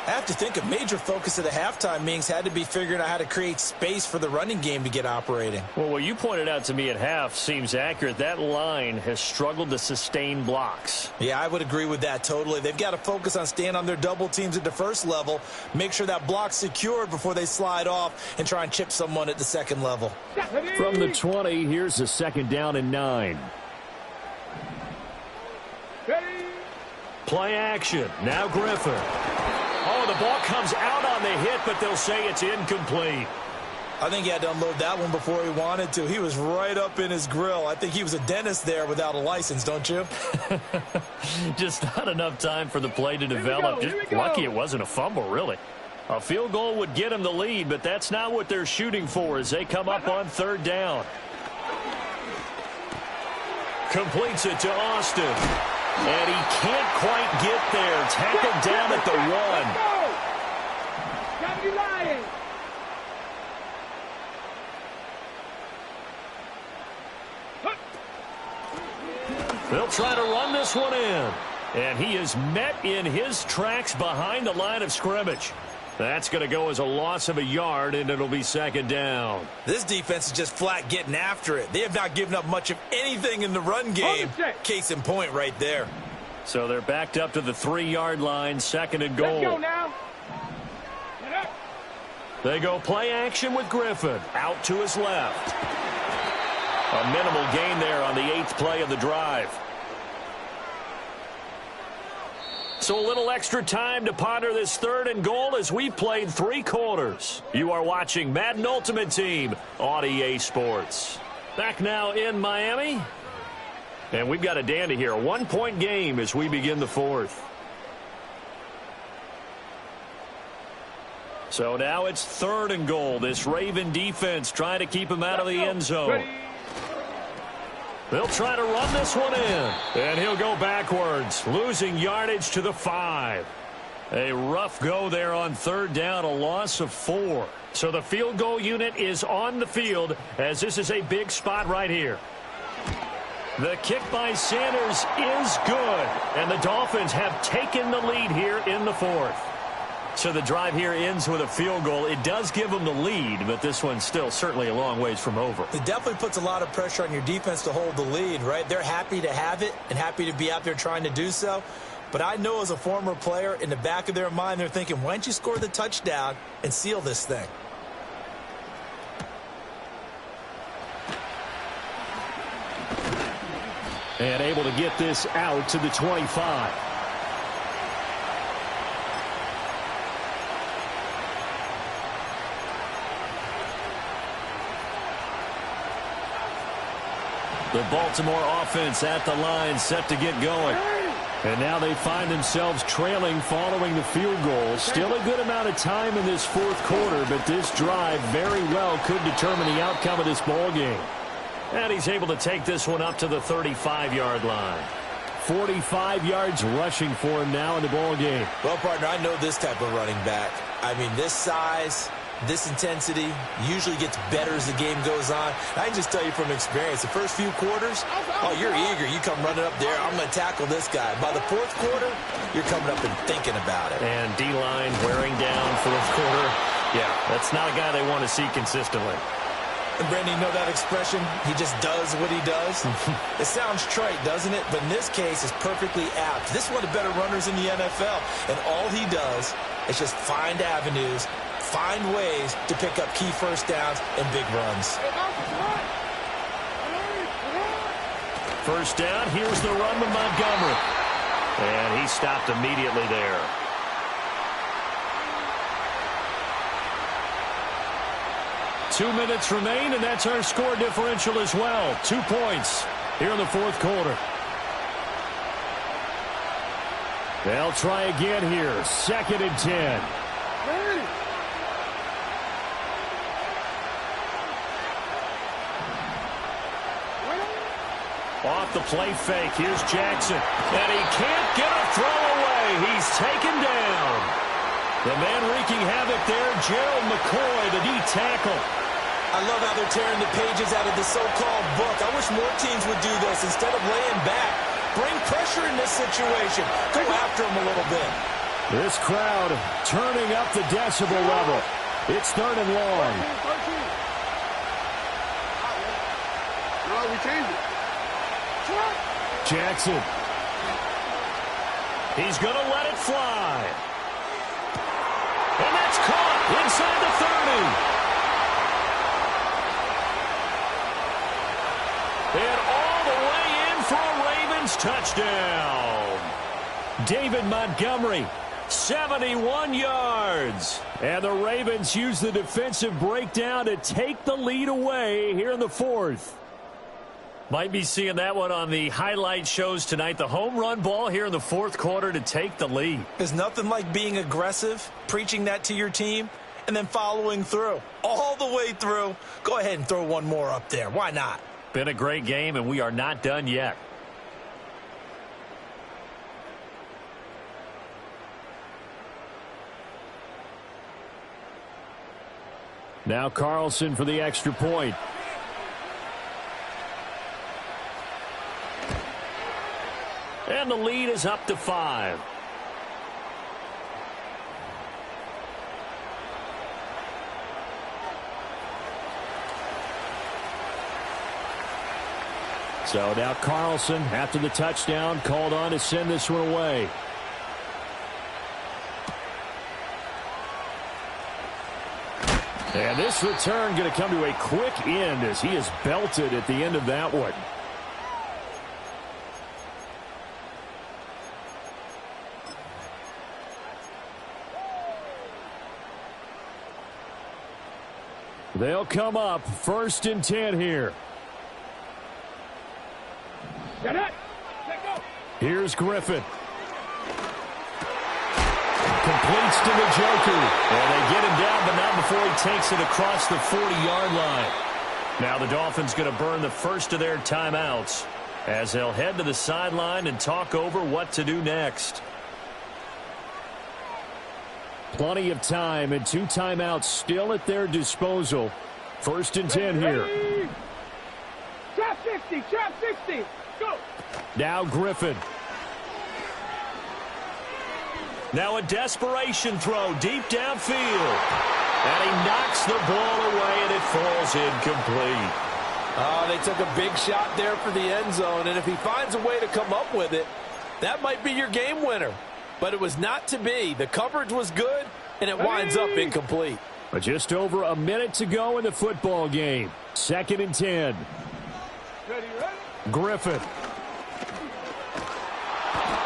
I have to think a major focus of the halftime meetings had to be figuring out how to create space for the running game to get operating. Well, what you pointed out to me at half seems accurate. That line has struggled to sustain blocks. Yeah, I would agree with that totally. They've got to focus on staying on their double teams at the first level, make sure that block's secured before they slide off and try and chip someone at the second level. From the 20, here's a 2nd down and 9. Play action. Now Griffin. Oh, the ball comes out on the hit, but they'll say it's incomplete. I think he had to unload that one before he wanted to. He was right up in his grill. I think he was a dentist there without a license, don't you? Just not enough time for the play to develop. Just lucky it wasn't a fumble, really. A field goal would get him the lead, but that's not what they're shooting for as they come up on 3rd down. Completes it to Austin. And he can't quite get there. Tackled down at the 1. They'll try to run this one in. And he is met in his tracks behind the line of scrimmage. That's going to go as a loss of a yard, and it'll be second down. This defense is just flat getting after it. They have not given up much of anything in the run game. Case in point right there. So they're backed up to the 3-yard line, second and goal. Let's go now. They go play action with Griffin. Out to his left. A minimal gain there on the 8th play of the drive. So a little extra time to ponder this 3rd and goal as we've played 3 quarters. You are watching Madden Ultimate Team on EA Sports. Back now in Miami. And we've got a dandy here. A 1-point game as we begin the 4th. So now it's 3rd and goal. This Raven defense trying to keep him out of the end zone. They'll try to run this one in. And he'll go backwards, losing yardage to the 5. A rough go there on 3rd down, a loss of 4. So the field goal unit is on the field as this is a big spot right here. The kick by Sanders is good. And the Dolphins have taken the lead here in the 4th. So the drive here ends with a field goal. It does give them the lead, but this one's still certainly a long ways from over. It definitely puts a lot of pressure on your defense to hold the lead, right? They're happy to have it and happy to be out there trying to do so. But I know as a former player, in the back of their mind, they're thinking, why don't you score the touchdown and seal this thing? And able to get this out to the 25. The Baltimore offense at the line, set to get going. And now they find themselves trailing following the field goal. Still a good amount of time in this 4th quarter, but this drive very well could determine the outcome of this ball game. And he's able to take this one up to the 35-yard line. 45 yards rushing for him now in the ball game. Well, partner, I know this type of running back. I mean, this size, this intensity usually gets better as the game goes on. I can just tell you from experience, the first few quarters, oh, you're eager. You come running up there, I'm going to tackle this guy. By the 4th quarter, you're coming up and thinking about it. And D-line wearing down 4th quarter. Yeah, that's not a guy they want to see consistently. And Brandon, you know that expression? He just does what he does. It sounds trite, doesn't it? But in this case, it's perfectly apt. This is one of the better runners in the NFL. And all he does is just find avenues, find ways to pick up key first downs and big runs. First down, here's the run with Montgomery. And he stopped immediately there. Two minutes remain, and that's our score differential as well. 2 points here in the 4th quarter. They'll try again here. 2nd and 10. Off the play fake. Here's Jackson. And he can't get a throw away. He's taken down. The man wreaking havoc there, Gerald McCoy, the D tackle. I love how they're tearing the pages out of the so-called book. I wish more teams would do this instead of laying back. Bring pressure in this situation. Go after them a little bit. This crowd turning up the decibel level. It's 3rd and long. No, we changed it. Jackson. He's going to let it fly. And that's caught inside the 30. And all the way in for a Ravens touchdown. David Montgomery, 71 yards. And the Ravens use the defensive breakdown to take the lead away here in the 4th. Might be seeing that one on the highlight shows tonight. The home run ball here in the 4th quarter to take the lead. There's nothing like being aggressive, preaching that to your team, and then following through. All the way through. Go ahead and throw one more up there. Why not? Been a great game, and we are not done yet. Now Carlson for the extra point. And the lead is up to 5. So now Carlson, after the touchdown, called on to send this one away. And this return going to come to a quick end as he is belted at the end of that one. They'll come up 1st and 10 here. Here's Griffin. Completes to the Joker. And they get him down, but not before he takes it across the 40-yard line. Now the Dolphins going to burn the first of their timeouts as they'll head to the sideline and talk over what to do next. Plenty of time and 2 timeouts still at their disposal. 1st and 10 here. Trap 60, trap 60. Go. Now Griffin. Now a desperation throw deep downfield. And he knocks the ball away, and it falls incomplete. Oh, they took a big shot there for the end zone, and if he finds a way to come up with it, that might be your game winner. But it was not to be. The coverage was good, and it winds up incomplete. But just over a minute to go in the football game. 2nd and 10. Ready? Griffin.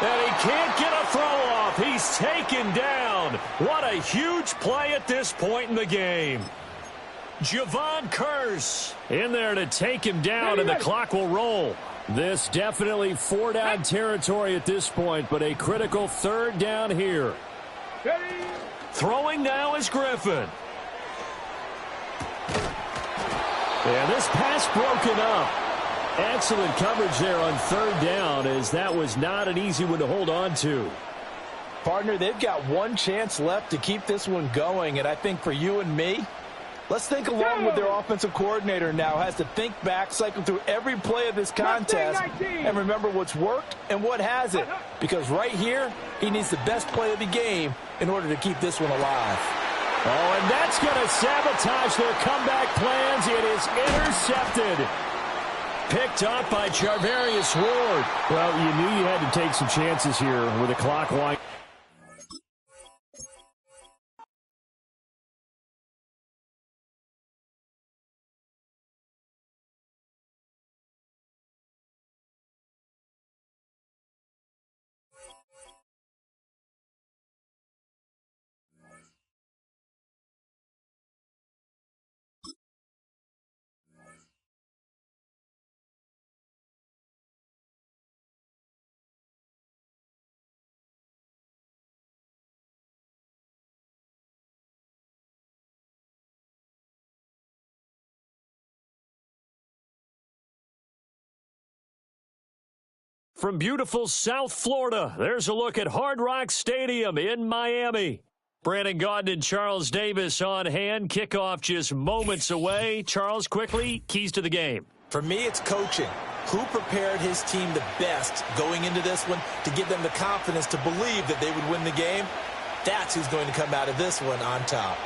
And he can't get a throw off. He's taken down. What a huge play at this point in the game. Javon Curse in there to take him down, and the clock will roll. This definitely 4-down territory at this point, but a critical 3rd down here. Throwing now is Griffin. And this pass broken up. Excellent coverage there on 3rd down, as that was not an easy one to hold on to. Partner, they've got one chance left to keep this one going, and I think for you and me, let's think along with their offensive coordinator now. Has to think back, cycle through every play of this contest, and remember what's worked and what hasn't. Because right here, he needs the best play of the game in order to keep this one alive. Oh, and that's going to sabotage their comeback plans. It is intercepted. Picked up by Charvarius Ward. Well, you knew you had to take some chances here with the clock winding. From beautiful South Florida, there's a look at Hard Rock Stadium in Miami. Brandon Gaudin and Charles Davis on hand. Kickoff just moments away. Charles, quickly, keys to the game. For me, it's coaching. Who prepared his team the best going into this one to give them the confidence to believe that they would win the game? That's who's going to come out of this one on top.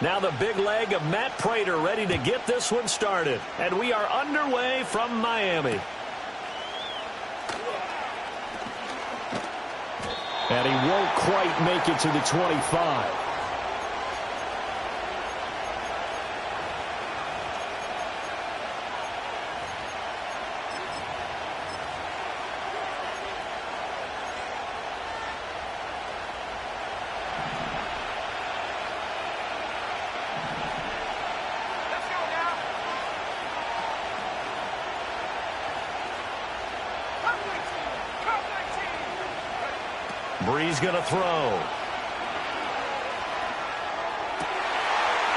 Now the big leg of Matt Prater ready to get this one started. And we are underway from Miami. And he won't quite make it to the 25. Brees going to throw.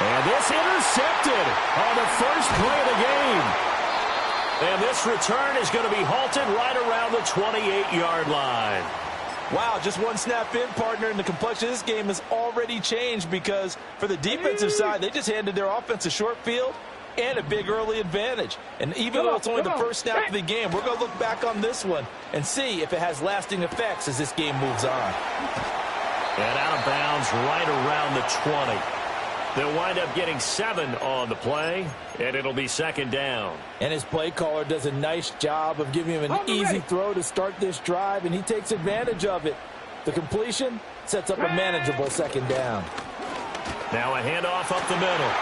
And this intercepted on the first play of the game. And this return is going to be halted right around the 28-yard line. Wow, just one snap in, partner, and the complexion of this game has already changed because for the defensive side, they just handed their offense a short field, and a big early advantage. And even though it's only the first snap of the game, we're going to look back on this one and see if it has lasting effects as this game moves on. And out of bounds right around the 20. They'll wind up getting 7 on the play, and it'll be second down. And his play caller does a nice job of giving him an easy throw to start this drive, and he takes advantage of it. The completion sets up a manageable second down. Now a handoff up the middle.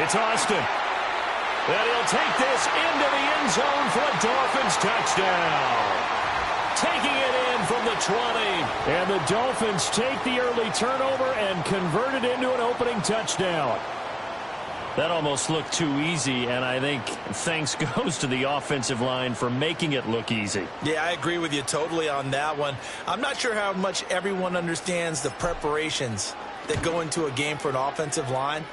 It's Austin. And he'll take this into the end zone for a Dolphins touchdown. Taking it in from the 20. And the Dolphins take the early turnover and convert it into an opening touchdown. That almost looked too easy, and I think thanks goes to the offensive line for making it look easy. Yeah, I agree with you totally on that one. I'm not sure how much everyone understands the preparations that go into a game for an offensive line,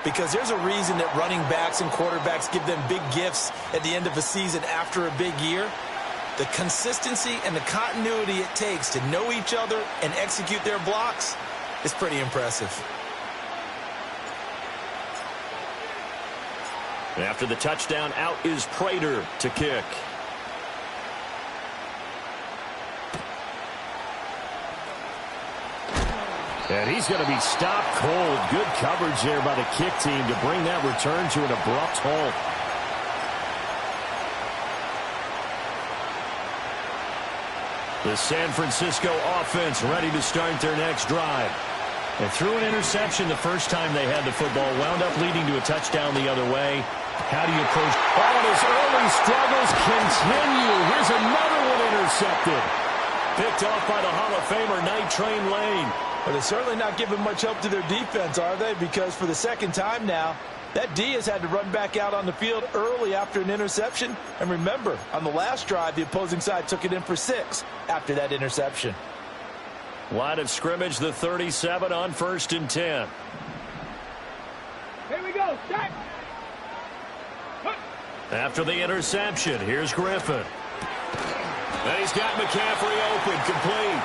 because there's a reason that running backs and quarterbacks give them big gifts at the end of a season after a big year. The consistency and the continuity it takes to know each other and execute their blocks is pretty impressive. After the touchdown, out is Prater to kick. And he's going to be stopped cold. Good coverage there by the kick team to bring that return to an abrupt halt. The San Francisco offense ready to start their next drive. And threw an interception the first time they had the football, wound up leading to a touchdown the other way. How do you approach? Oh, and his early struggles continue. Here's another one intercepted. Picked off by the Hall of Famer, Night Train Lane. Well, they're certainly not giving much help to their defense, are they? Because for the second time now, that D has had to run back out on the field early after an interception. And remember, on the last drive, the opposing side took it in for 6 after that interception. Line of scrimmage, the 37 on 1st and 10. Here we go. Start. After the interception, here's Griffin. And he's got McCaffrey open, complete.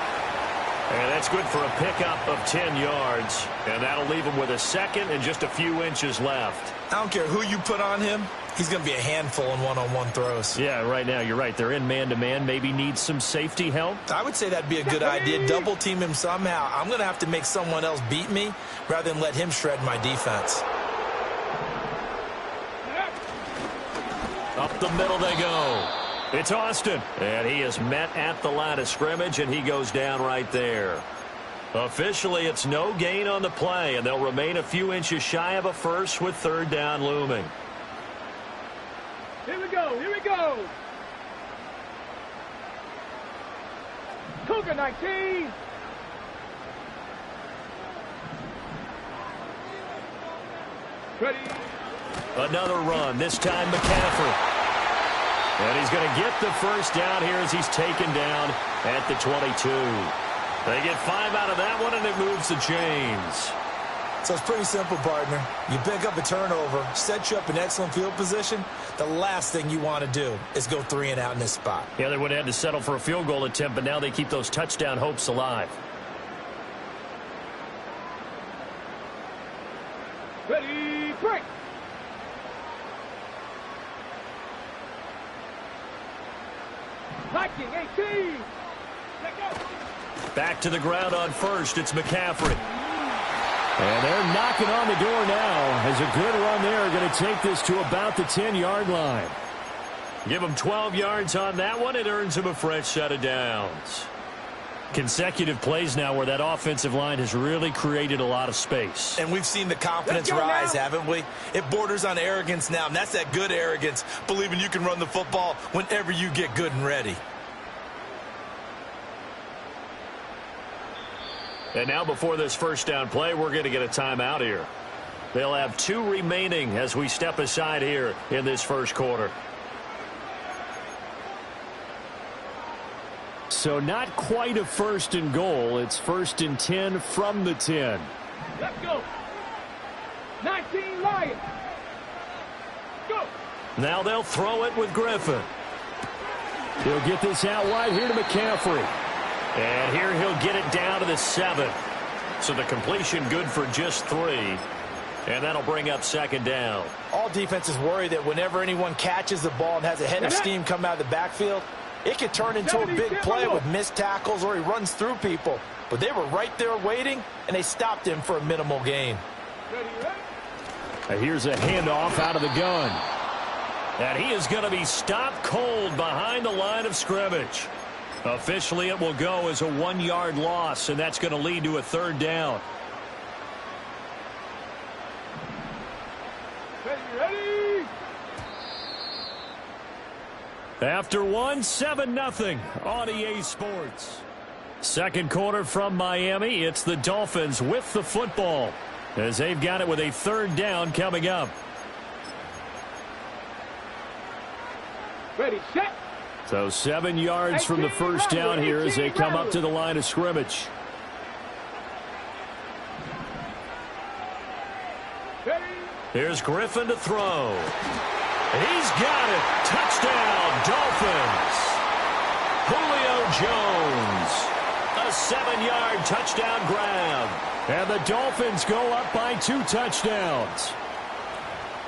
And that's good for a pickup of 10 yards. And that'll leave him with a second and just a few inches left. I don't care who you put on him. He's going to be a handful in one-on-one throws. Yeah, right now, you're right. They're in man-to-man. Maybe need some safety help. I would say that'd be a good idea. Double team him somehow. I'm going to have to make someone else beat me rather than let him shred my defense. Up the middle they go. It's Austin. And he is met at the line of scrimmage, and he goes down right there. Officially, it's no gain on the play, and they'll remain a few inches shy of a first with 3rd down looming. Here we go. Here we go. Cougar 19. Ready. Another run, this time McCaffrey. And he's going to get the first down here as he's taken down at the 22. They get 5 out of that one, and it moves the chains. So it's pretty simple, partner. You pick up a turnover, set you up in excellent field position. The last thing you want to do is go 3 and out in this spot. Yeah, they would have had to settle for a field goal attempt, but now they keep those touchdown hopes alive. Ready, break. Liking 18. Let go. Back to the ground on 1st. It's McCaffrey. And they're knocking on the door now as a good run there. Going to take this to about the 10-yard line. Give him 12 yards on that one. It earns him a fresh set of downs. Consecutive plays now where that offensive line has really created a lot of space. And we've seen the confidence rise, haven't we? It borders on arrogance now, and that's that good arrogance, believing you can run the football whenever you get good and ready. And now before this first down play, we're going to get a timeout here. They'll have 2 remaining as we step aside here in this first quarter. So not quite a 1st and goal. It's 1st and 10 from the 10. Let's go. 19 Lions. Go. Now they'll throw it with Griffin. He'll get this out wide here to McCaffrey. And here he'll get it down to the 7. So the completion good for just 3. And that'll bring up second down. All defenses worry that whenever anyone catches the ball and has a head of steam come out of the backfield, it could turn into a big play with missed tackles or he runs through people. But they were right there waiting, and they stopped him for a minimal gain. Here's a handoff out of the gun. And he is going to be stopped cold behind the line of scrimmage. Officially, it will go as a 1-yard loss, and that's going to lead to a third down. Ready? After 7-0 on EA Sports. Second quarter from Miami. It's the Dolphins with the football as they've got it with a third down coming up. Ready, set. So 7 yards from the first down here as they come up to the line of scrimmage. Here's Griffin to throw. He's got it. Touchdown, Dolphins. Julio Jones. A 7-yard touchdown grab. And the Dolphins go up by 2 touchdowns.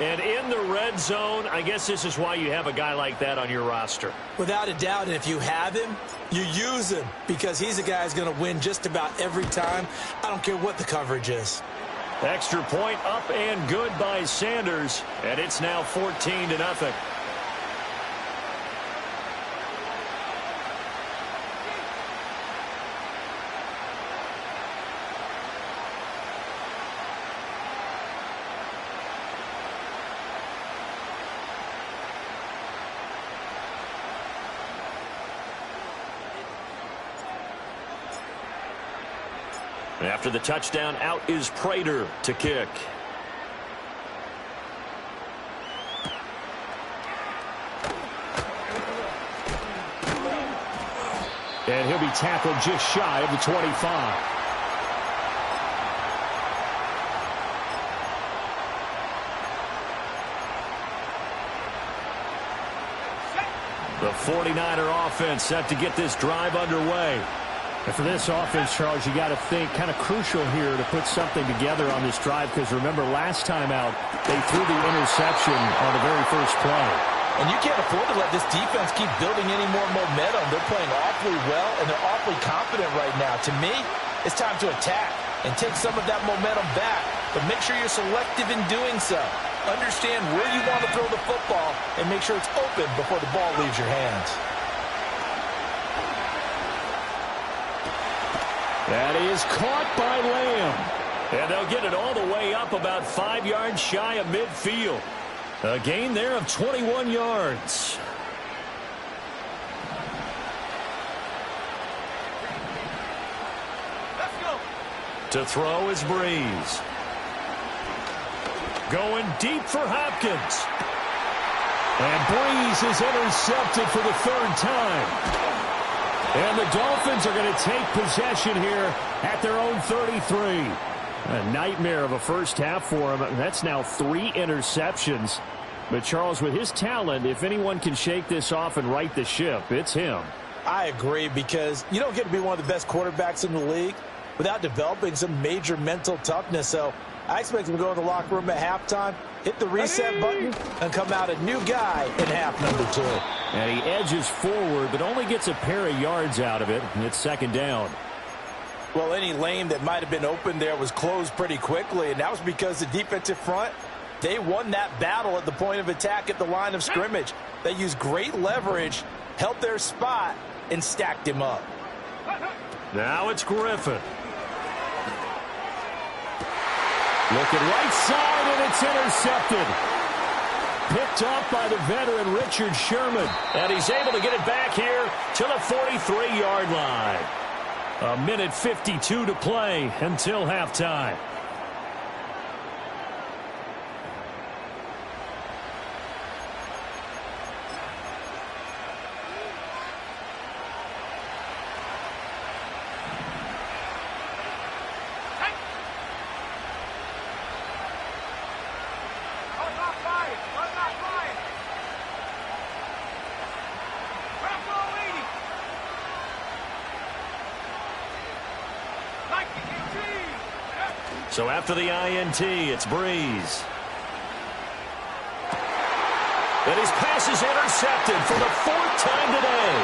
And in the red zone, I guess this is why you have a guy like that on your roster. Without a doubt, and if you have him, you use him because he's a guy who's going to win just about every time. I don't care what the coverage is. Extra point up and good by Sanders, and it's now 14-0. After the touchdown, out is Prater to kick. And he'll be tackled just shy of the 25. The 49er offense set to get this drive underway. And for this offense, Charles, you got to think kind of crucial here to put something together on this drive because remember last time out they threw the interception on the very first play. And you can't afford to let this defense keep building any more momentum. They're playing awfully well, and they're awfully confident right now. To me, it's time to attack and take some of that momentum back, but make sure you're selective in doing so. Understand where you want to throw the football and make sure it's open before the ball leaves your hands. That is caught by Lamb. And they'll get it all the way up about 5 yards shy of midfield. A gain there of 21 yards. Let's go. To throw is Breeze. Going deep for Hopkins. And Breeze is intercepted for the third time. And the Dolphins are going to take possession here at their own 33. A nightmare of a first half for him. That's now 3 interceptions. But, Charles, with his talent, if anyone can shake this off and right the ship, it's him. I agree because you don't get to be one of the best quarterbacks in the league without developing some major mental toughness. So I expect him to go to the locker room at halftime, hit the reset button, and come out a new guy in half number 2. And he edges forward, but only gets a pair of yards out of it, and it's second down. Well, any lane that might have been open there was closed pretty quickly, and that was because the defensive front, they won that battle at the point of attack at the line of scrimmage. They used great leverage, held their spot, and stacked him up. Now it's Griffin. Looking right side, and it's intercepted. Picked up by the veteran Richard Sherman. And he's able to get it back here to the 43-yard line. 1:52 to play until halftime. So after the INT, it's Breeze. And his pass is intercepted for the 4th time today.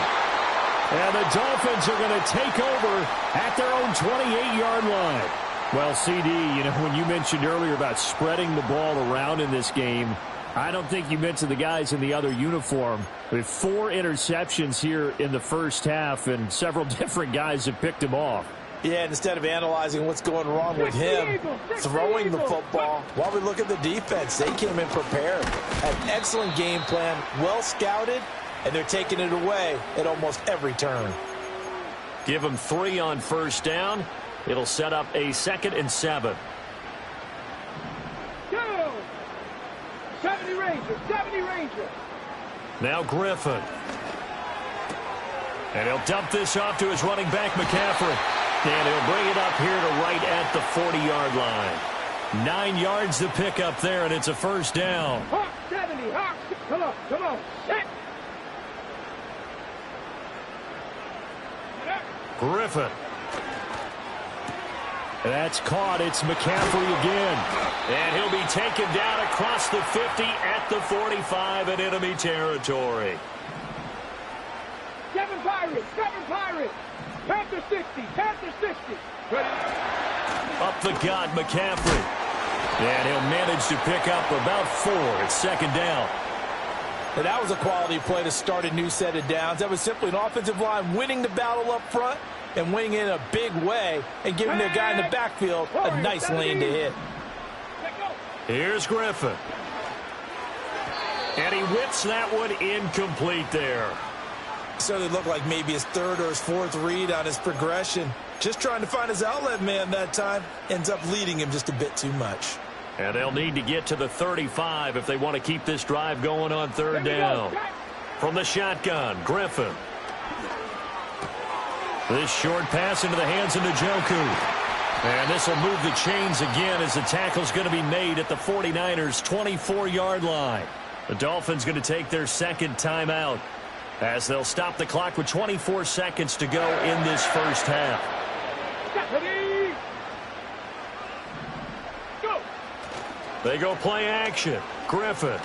And the Dolphins are going to take over at their own 28-yard line. Well, CD, you know, when you mentioned earlier about spreading the ball around in this game, I don't think you mentioned the guys in the other uniform. With 4 interceptions here in the first half, and several different guys have picked him off. Yeah, instead of analyzing what's going wrong with him, throwing the football, while we look at the defense, they came in prepared. An excellent game plan, well scouted, and they're taking it away at almost every turn. Give them 3 on first down. It'll set up a 2nd and 7. 70 Rangers. Now Griffin. And he'll dump this off to his running back, McCaffrey. And he'll bring it up here to right at the 40-yard line. 9 yards to pick up there, and it's a first down. Hawk 70, Hawk. Come on. Set. Griffin. That's caught. It's McCaffrey again. And he'll be taken down across the 50 at the 45 in enemy territory. Kevin Pirates. Panther 60. Ready? Up the gut, McCaffrey. And he'll manage to pick up about 4 at 2nd down. And that was a quality play to start a new set of downs. That was simply an offensive line winning the battle up front and winning in a big way and giving their guy in the backfield a nice lane to hit. Here's Griffin. And he whips that one incomplete there. So it looked like maybe his 3rd or his 4th read on his progression. Just trying to find his outlet man that time. Ends up leading him just a bit too much. And they'll need to get to the 35 if they want to keep this drive going on 3rd down. From the shotgun, Griffin. This short pass into the hands of Njoku. And this will move the chains again as the tackle's going to be made at the 49ers' 24-yard line. The Dolphins going to take their 2nd timeout as they'll stop the clock with 24 seconds to go in this first half. They go play action. Griffin.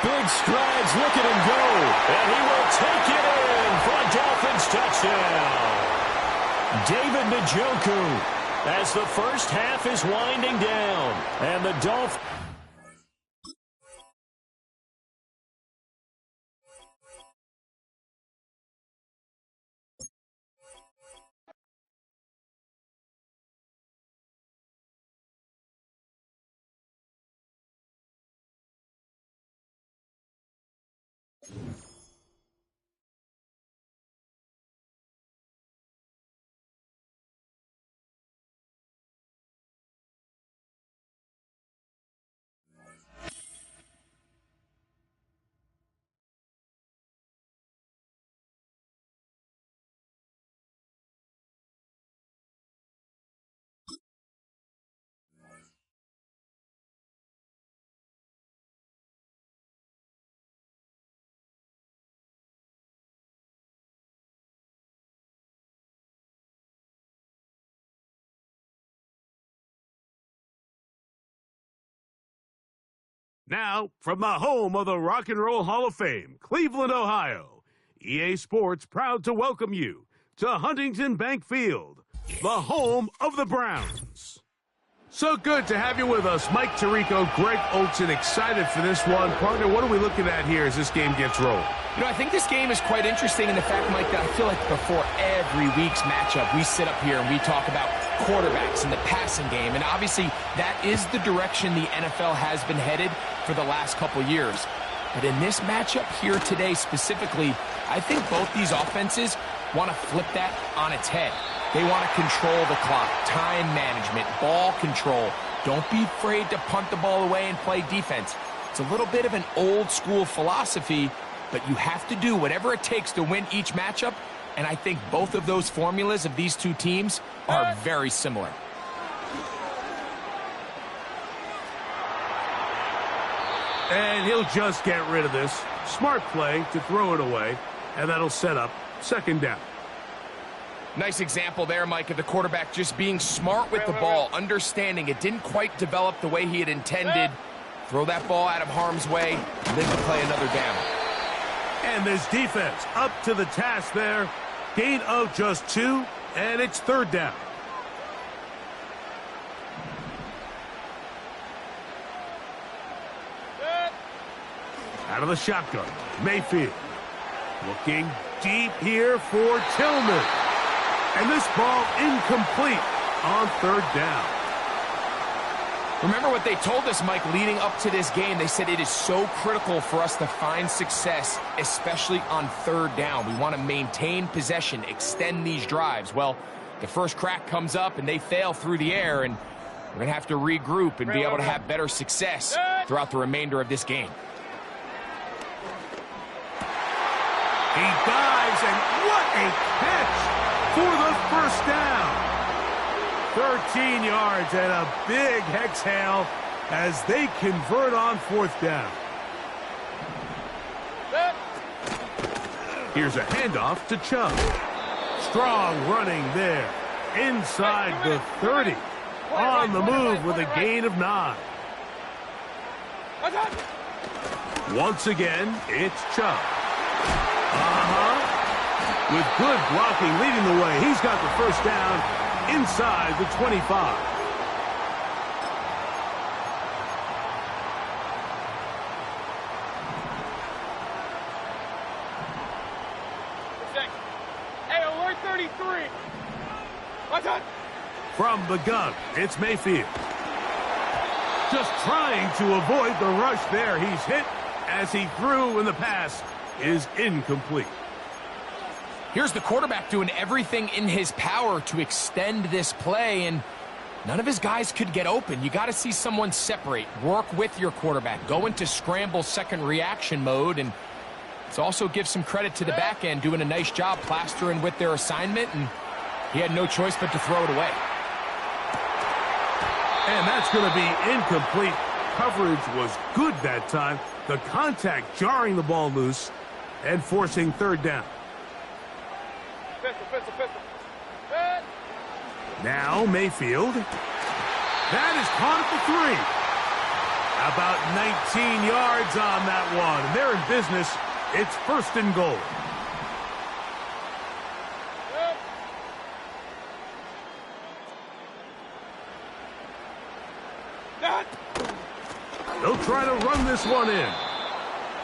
Big strides, look at him go. And he will take it in for a Dolphins touchdown. David Njoku as the first half is winding down. And the Dolphins... Now, from the home of the Rock and Roll Hall of Fame, Cleveland, Ohio, EA Sports proud to welcome you to Huntington Bank Field, the home of the Browns. So good to have you with us, Mike Tirico, Greg Olsen, excited for this one. Partner, what are we looking at here as this game gets rolling? You know, I think this game is quite interesting in the fact, Mike, that I feel like before every week's matchup, we sit up here and we talk about quarterbacks and the passing game. And obviously, that is the direction the NFL has been headed for the last couple years. But in this matchup here today specifically, I think both these offenses want to flip that on its head. They want to control the clock, time management, ball control. Don't be afraid to punt the ball away and play defense. It's a little bit of an old school philosophy, but you have to do whatever it takes to win each matchup. And I think both of those formulas of these two teams are very similar. And he'll just get rid of this. Smart play to throw it away, and that'll set up 2nd down. Nice example there, Mike, of the quarterback just being smart with the ball, understanding it didn't quite develop the way he had intended. Throw that ball out of harm's way, live to play another down. And this defense up to the task there. Gain of just 2, and it's 3rd down. Out of the shotgun, Mayfield. Looking deep here for Tillman. And this ball incomplete on 3rd down. Remember what they told us, Mike, leading up to this game. They said it is so critical for us to find success, especially on 3rd down. We want to maintain possession, extend these drives. Well, the first crack comes up and they fail through the air, and we're going to have to regroup and be able to have better success throughout the remainder of this game. He dives, and what a catch for the first down. 13 yards and a big exhale as they convert on 4th down. Here's a handoff to Chubb. Strong running there. Inside the 30. On the move with a gain of 9. Once again, it's Chubb. With good blocking leading the way. He's got the first down inside the 25. Hey, alert 33. What's up? From the gun, it's Mayfield. Just trying to avoid the rush there. He's hit as he threw, and the pass is incomplete. Here's the quarterback doing everything in his power to extend this play, and none of his guys could get open. You got to see someone separate, work with your quarterback, go into scramble second reaction mode, and it's also give some credit to the back end doing a nice job plastering with their assignment, and he had no choice but to throw it away. And that's going to be incomplete. Coverage was good that time. The contact jarring the ball loose and forcing 3rd down. Pistol. Now Mayfield. That is caught at the 3. About 19 yards on that one. And they're in business. It's 1st and goal. They'll try to run this one in.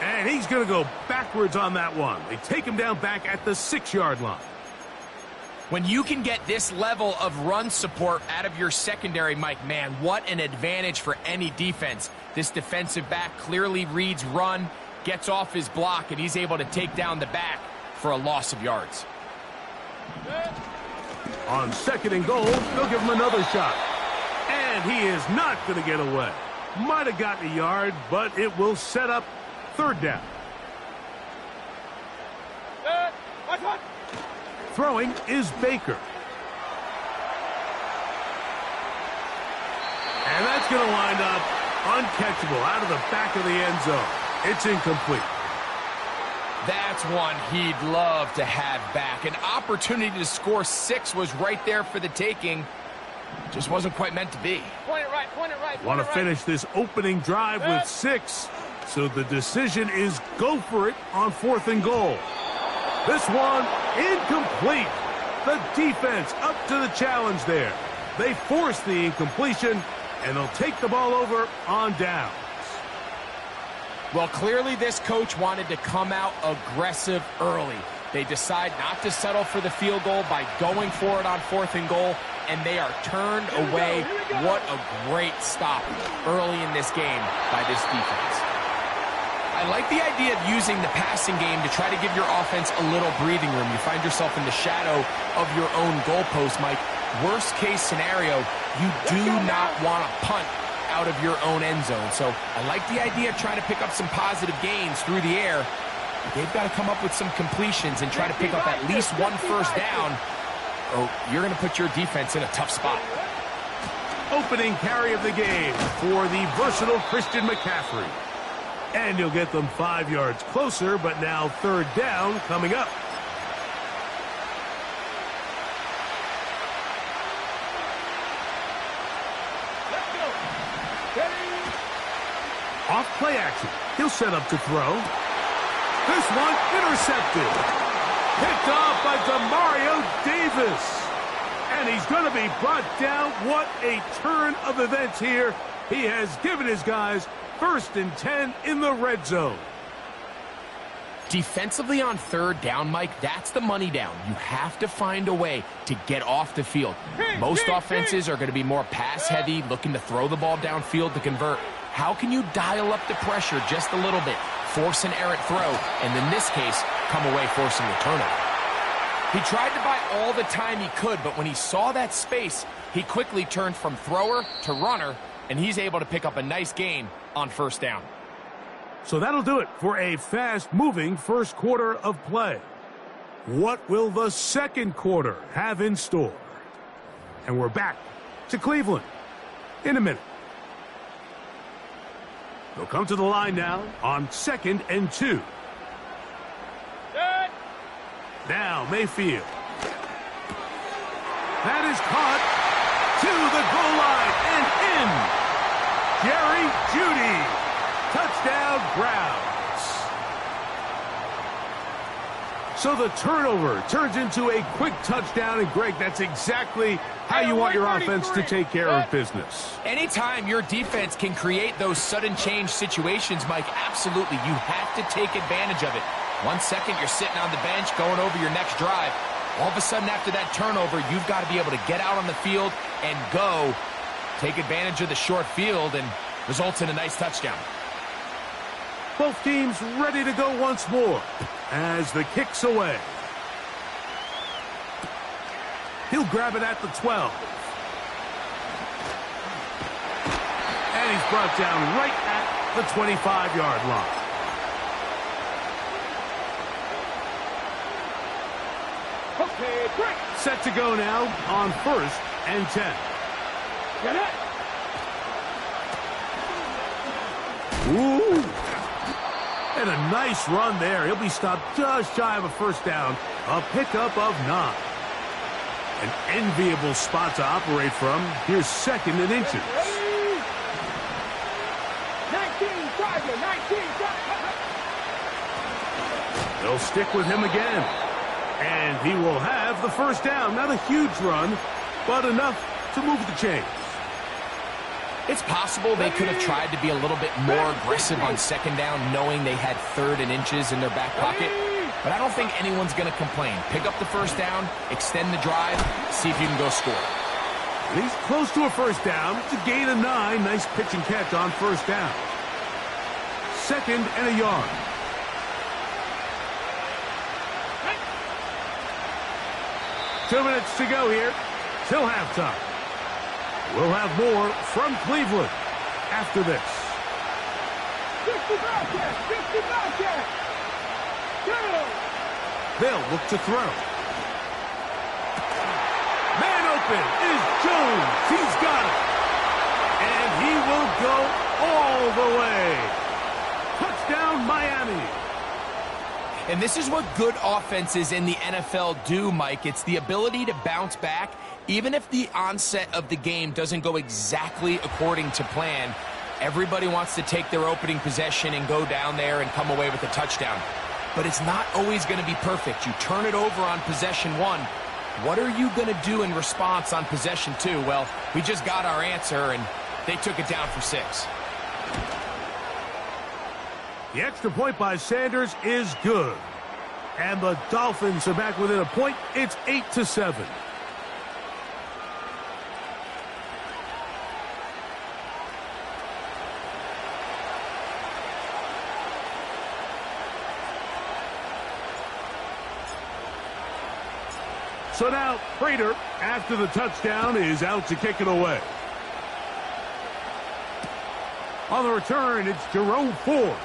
And he's going to go backwards on that one. They take him down back at the 6-yard line. When you can get this level of run support out of your secondary, Mike, man, what an advantage for any defense. This defensive back clearly reads run, gets off his block, and he's able to take down the back for a loss of yards. On 2nd and goal, they'll give him another shot. And he is not going to get away. Might have gotten a yard, but it will set up 3rd down. Throwing is Baker. And that's going to wind up uncatchable out of the back of the end zone. It's incomplete. That's one he'd love to have back. An opportunity to score 6 was right there for the taking. Just wasn't quite meant to be. Point it right. Want to finish this opening drive with 6. So the decision is go for it on 4th and goal. This one incomplete. The defense up to the challenge there. They force the incompletion, and they'll take the ball over on downs. Well, clearly this coach wanted to come out aggressive early. They decide not to settle for the field goal by going for it on 4th and goal, and they are turned away. What a great stop early in this game by this defense. I like the idea of using the passing game to try to give your offense a little breathing room. You find yourself in the shadow of your own goalpost, Mike. Worst case scenario, you do not want to punt out of your own end zone. So I like the idea of trying to pick up some positive gains through the air. They've got to come up with some completions and try to pick up at least one first down, or you're going to put your defense in a tough spot. Opening carry of the game for the versatile Christian McCaffrey. And you'll get them 5 yards closer, but now 3rd down coming up. Play action. He'll set up to throw. This one intercepted. Picked off by Demario Davis. And he's going to be brought down. What a turn of events here. He has given his guys 1st and 10 in the red zone. Defensively on 3rd down, Mike, that's the money down. You have to find a way to get off the field. Most offenses are going to be more pass-heavy, looking to throw the ball downfield to convert. How can you dial up the pressure just a little bit, force an errant throw, and in this case, come away forcing the turnover? He tried to buy all the time he could, but when he saw that space, he quickly turned from thrower to runner, and he's able to pick up a nice gain on 1st down. So that'll do it for a fast-moving first quarter of play. What will the second quarter have in store? And we're back to Cleveland in a minute. They'll come to the line now on 2nd and 2. Now Mayfield. That is caught to the goal line and in. Jerry Jeudy. Touchdown, Browns. So the turnover turns into a quick touchdown, and Greg, that's exactly how you want your offense to take care of business. Anytime your defense can create those sudden change situations, Mike, absolutely, you have to take advantage of it. 1 second, you're sitting on the bench going over your next drive. All of a sudden, after that turnover, you've got to be able to get out on the field and go. Take advantage of the short field, and results in a nice touchdown. Both teams ready to go once more as the kick's away. He'll grab it at the 12. And he's brought down right at the 25-yard line. Okay, break. Set to go now on 1st and 10. Get it. Ooh. And a nice run there. He'll be stopped just shy of a 1st down. A pickup of 9. An enviable spot to operate from. Here's 2nd and inches. 19, Tiger, 19, They'll stick with him again. And he will have the 1st down. Not a huge run, but enough to move the chains. It's possible they could have tried to be a little bit more aggressive on 2nd down, knowing they had 3rd and inches in their back pocket. But I don't think anyone's going to complain. Pick up the 1st down, extend the drive, see if you can go score. And he's close to a 1st down. It's a gain of 9. Nice pitch and catch on 1st down. 2nd and a yard. Two minutes to go here till halftime. We'll have more from Cleveland after this. 50 back there, 50 back there. They'll look to throw. Man open is Jones. He's got it. And he will go all the way. Touchdown, Miami. And this is what good offenses in the NFL do, Mike. It's the ability to bounce back. Even if the onset of the game doesn't go exactly according to plan, everybody wants to take their opening possession and go down there and come away with a touchdown. But it's not always going to be perfect. You turn it over on possession 1. What are you going to do in response on possession 2? Well, we just got our answer, and they took it down for 6. The extra point by Sanders is good. And the Dolphins are back within a point. It's 8-7. So now, Prater, after the touchdown, is out to kick it away. On the return, it's Jerome Ford.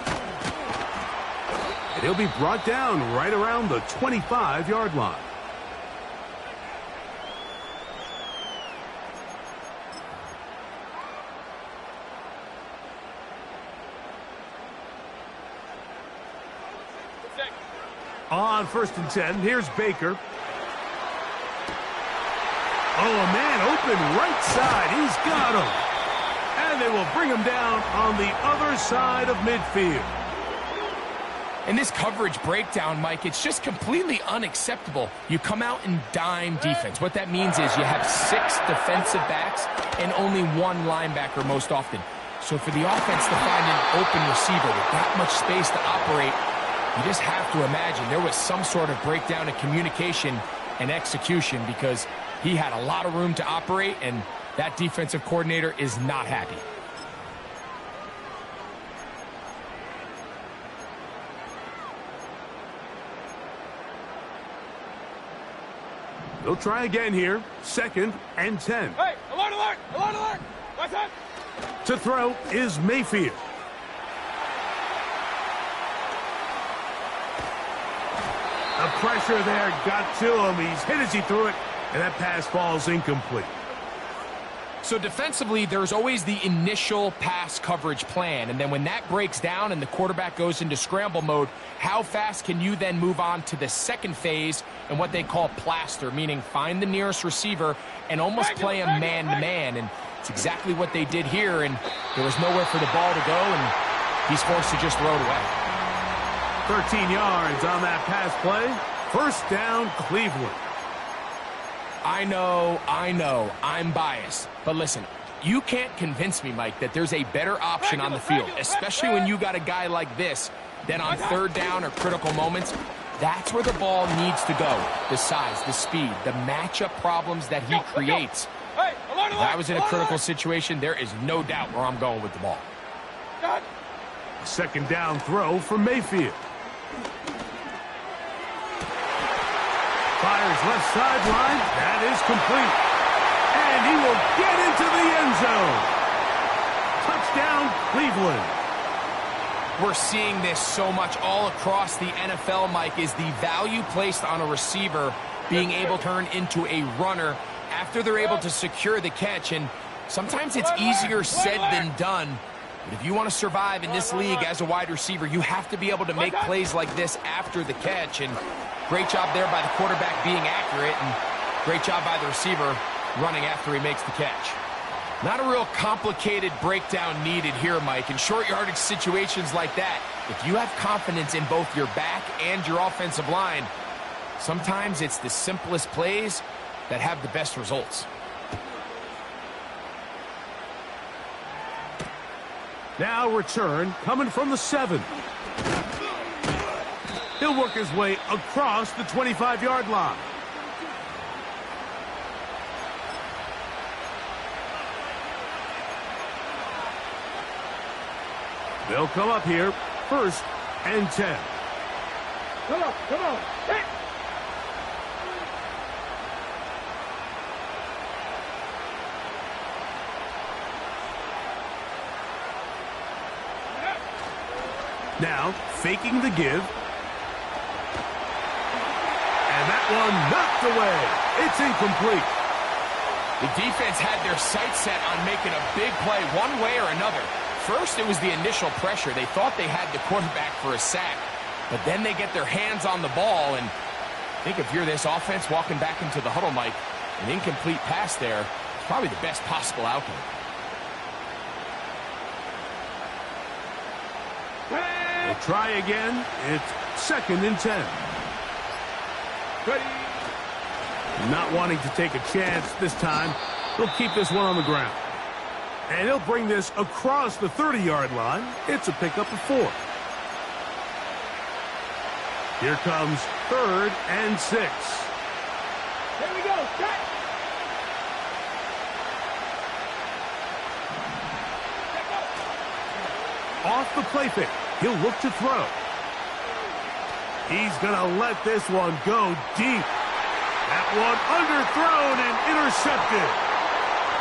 And he'll be brought down right around the 25-yard line. On 1st and 10, here's Baker. Oh, a man open right side. He's got him. And And they will bring him down on the other side of midfield. In this coverage breakdown, Mike, it's just completely unacceptable. You come out in dime defense. What that means is you have 6 defensive backs and only 1 linebacker most often. So for the offense to find an open receiver with that much space to operate, you just have to imagine there was some sort of breakdown in communication and execution, because he had a lot of room to operate, and that defensive coordinator is not happy. They'll try again here. 2nd and 10. Hey, alert, alert, alert, alert. That's it. To throw is Mayfield. The pressure there got to him. He's hit as he threw it, and that pass falls incomplete. So defensively, there's always the initial pass coverage plan, and then when that breaks down and the quarterback goes into scramble mode, how fast can you then move on to the second phase and what they call plaster, meaning find the nearest receiver and almost play him man-to-man, and it's exactly what they did here, and there was nowhere for the ball to go, and he's forced to just throw it away. 13 yards on that pass play. 1st down, Cleveland. I know, I'm biased. But listen, you can't convince me, Mike, that there's a better option on the field, especially when you got a guy like this, then on 3rd down or critical moments, that's where the ball needs to go. The size, the speed, the matchup problems that he creates. If I was in a critical situation, there is no doubt where I'm going with the ball. 2nd down throw for Mayfield. Fires left sideline. That is complete. And he will get into the end zone. Touchdown, Cleveland. We're seeing this so much all across the NFL, Mike, is the value placed on a receiver being able to turn into a runner after they're able to secure the catch. And sometimes it's easier said than done. But if you want to survive in this league as a wide receiver, you have to be able to make plays like this after the catch. And great job there by the quarterback being accurate, and great job by the receiver running after he makes the catch. Not a real complicated breakdown needed here, Mike. In short yardage situations like that, if you have confidence in both your back and your offensive line, sometimes it's the simplest plays that have the best results. Now return coming from the 7. He'll work his way across the 25-yard line. They'll come up here. 1st and 10. Come on, come on. Hit. Now, faking the give. And that one knocked away. It's incomplete. The defense had their sights set on making a big play one way or another. First, it was the initial pressure. They thought they had the quarterback for a sack. But then they get their hands on the ball, and I think if you're this offense walking back into the huddle, Mike, an incomplete pass there is probably the best possible outcome. We'll try again. It's 2nd and 10. Ready. Not wanting to take a chance this time, he'll keep this one on the ground. And he'll bring this across the 30-yard line. It's a pickup of 4. Here comes 3rd and 6. Here we go. Set. Off the play fake. He'll look to throw. He's going to let this one go deep. That one underthrown and intercepted.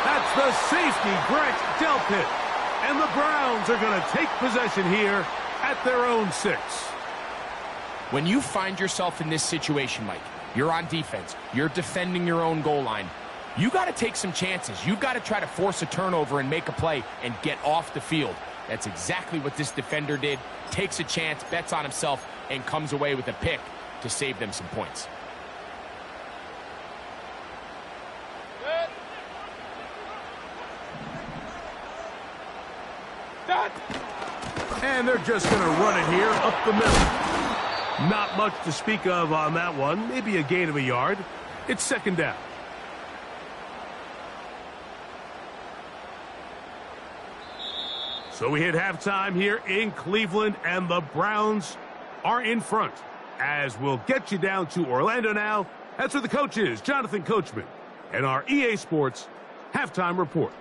That's the safety, Greg Delpit. And the Browns are going to take possession here at their own 6. When you find yourself in this situation, Mike, you're on defense, you're defending your own goal line, you got to take some chances. You've got to try to force a turnover and make a play and get off the field. That's exactly what this defender did. Takes a chance, bets on himself, and comes away with a pick to save them some points. And they're just going to run it here up the middle. Not much to speak of on that one. Maybe a gain of a yard. It's second down. So we hit halftime here in Cleveland, and the Browns are in front. As we'll get you down to Orlando now. That's where the coach is, Jonathan Coachman, and our EA Sports halftime report.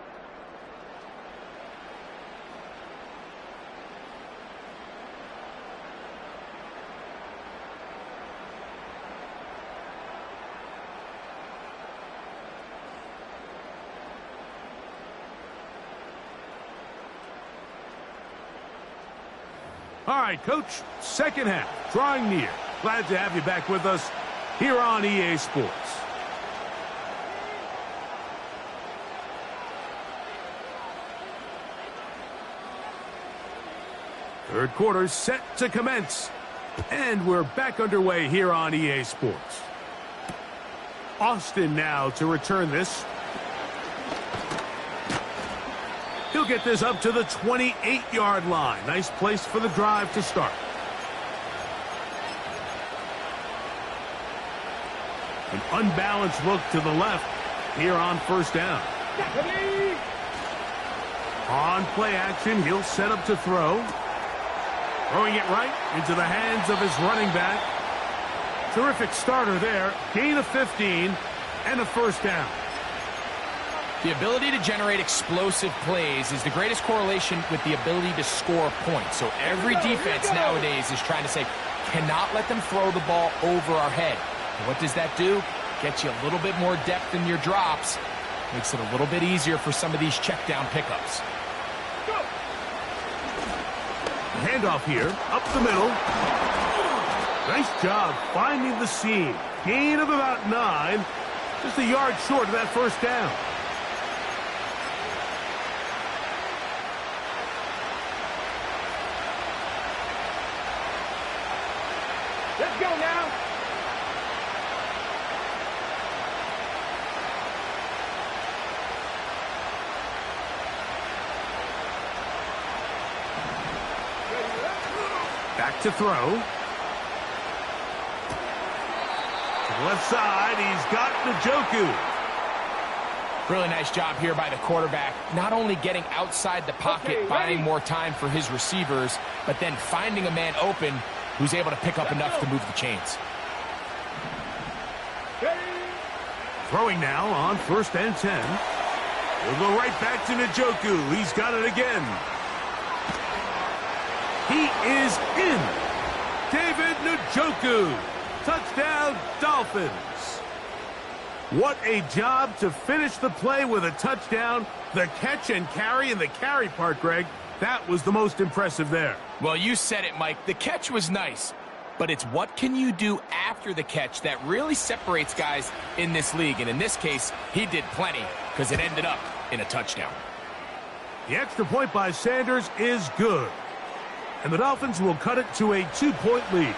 All right, Coach, second half, drawing near. Glad to have you back with us here on EA Sports. Third quarter set to commence. And we're back underway here on EA Sports. Austin now to return this. He'll get this up to the 28-yard line. Nice place for the drive to start. An unbalanced look to the left here on first down. On play action, he'll set up to throw. Throwing it right into the hands of his running back. Terrific starter there. Gain of 15 and a first down. The ability to generate explosive plays is the greatest correlation with the ability to score points. So every defense nowadays is trying to say, cannot let them throw the ball over our head. And what does that do? Gets you a little bit more depth in your drops. Makes it a little bit easier for some of these check down pickups. Handoff here, up the middle. Nice job finding the seam. Gain of about 9. Just a yard short of that first down. Let's go now. Back to throw. To the left side, he's got Njoku. Really nice job here by the quarterback. Not only getting outside the pocket, buying more time for his receivers, but then finding a man open who's able to pick up enough to move the chains. Throwing now on first and 10. We'll go right back to Njoku. He's got it again. He is in. David Njoku. Touchdown, Dolphins. What a job to finish the play with a touchdown. The catch and carry, and the carry part, Greg, that was the most impressive there. Well, you said it, Mike. The catch was nice, but it's what can you do after the catch that really separates guys in this league. And in this case, he did plenty because it ended up in a touchdown. The extra point by Sanders is good. And the Dolphins will cut it to a 2-point lead.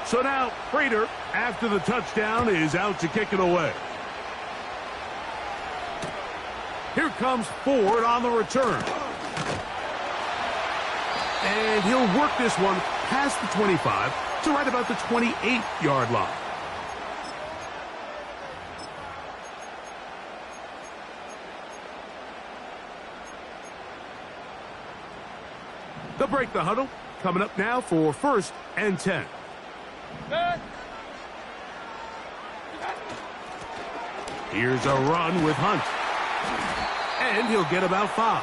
So now, Prater, after the touchdown, is out to kick it away. Here comes Ford on the return. And he'll work this one past the 25 to right about the 28-yard line. They'll break the huddle. Coming up now for first and 10. Here's a run with Hunt. And he'll get about 5.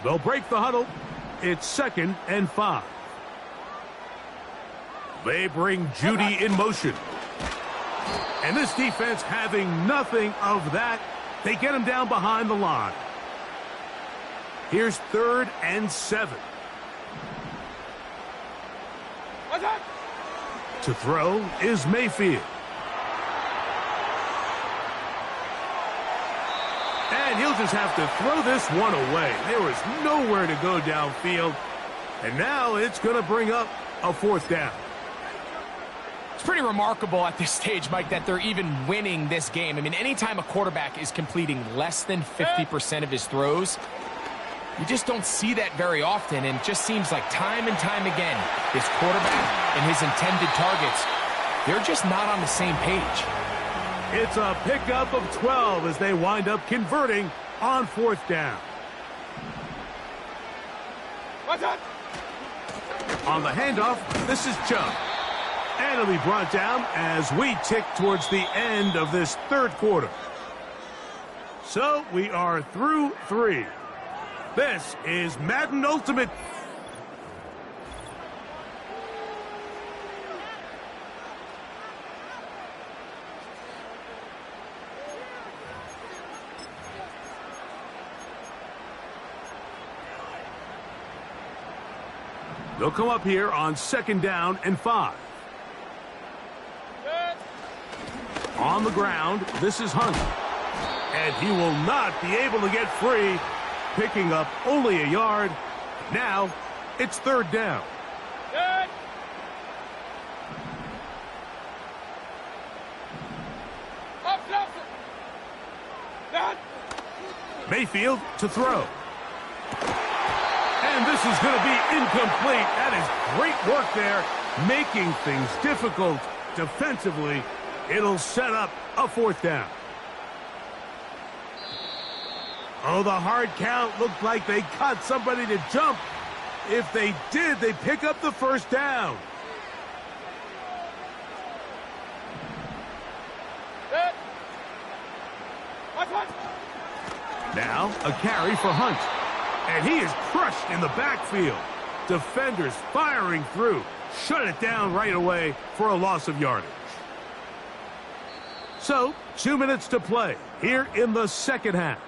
They'll break the huddle. It's second and 5. They bring Judy in motion. And this defense having nothing of that They get him down behind the line. Here's 3rd and 7. To throw is Mayfield. And he'll just have to throw this one away. There was nowhere to go downfield. And now it's going to bring up a 4th down. It's pretty remarkable at this stage, Mike, that they're even winning this game. I mean, anytime a quarterback is completing less than 50% of his throws, you just don't see that very often, and it just seems like time and time again, this quarterback and his intended targets, they're just not on the same page. It's a pickup of 12 as they wind up converting on 4th down. On the handoff, this is Chubb. And it'll be brought down as we tick towards the end of this 3rd quarter. So we are through 3. This is Madden Ultimate. They'll come up here on 2nd down and 5. On the ground, this is Hunt. And he will not be able to get free, picking up only a yard. Now, it's 3rd down. Mayfield to throw. And this is going to be incomplete. That is great work there, making things difficult defensively. It'll set up a 4th down. Oh, the hard count looked like they caught somebody to jump. If they did, they pick up the 1st down. Now, a carry for Hunt. And he is crushed in the backfield. Defenders firing through. Shut it down right away for a loss of yardage. So, 2 minutes to play here in the 2nd half.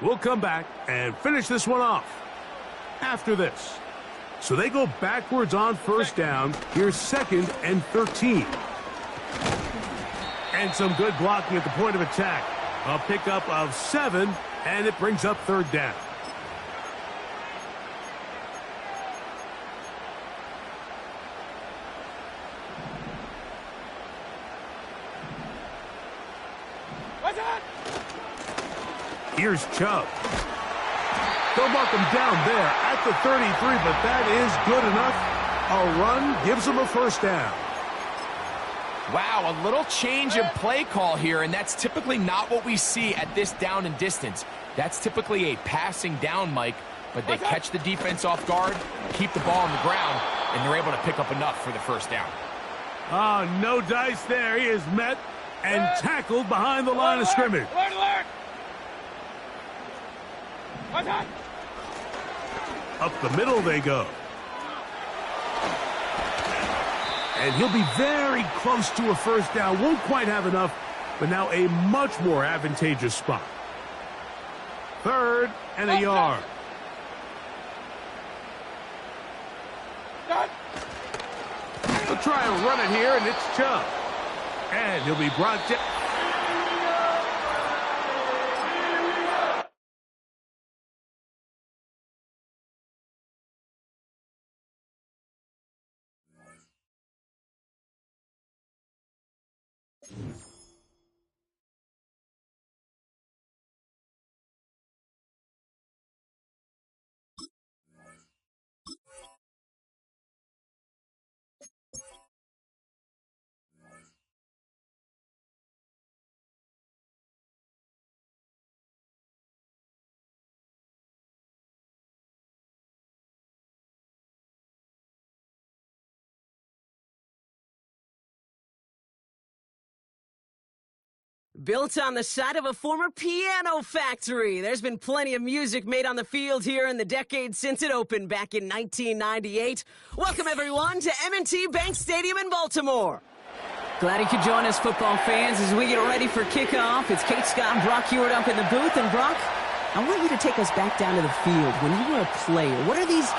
We'll come back and finish this one off after this. So they go backwards on 1st down. Here's 2nd and 13. And some good blocking at the point of attack. A pickup of 7, and it brings up 3rd down. Here's Chubb. They'll mark him down there at the 33, but that is good enough. A run gives him a 1st down. Wow, a little change of play call here, and that's typically not what we see at this down and distance. That's typically a passing down, Mike, but they catch the defense off guard, keep the ball on the ground, and they're able to pick up enough for the 1st down. Oh, no dice there. He is met and tackled behind the line of scrimmage. Up the middle they go. And he'll be very close to a 1st down. Won't quite have enough, but now a much more advantageous spot. 3rd and a yard. They'll try and run it here, and it's Chubb. And he'll be brought down. Built on the site of a former piano factory, there's been plenty of music made on the field here in the decade since it opened back in 1998. Welcome, everyone, to M&T Bank Stadium in Baltimore. Glad you could join us, football fans, as we get ready for kickoff. It's Kate Scott and Brock Hewitt up in the booth. And, Brock, I want you to take us back down to the field. When you were a player, what are these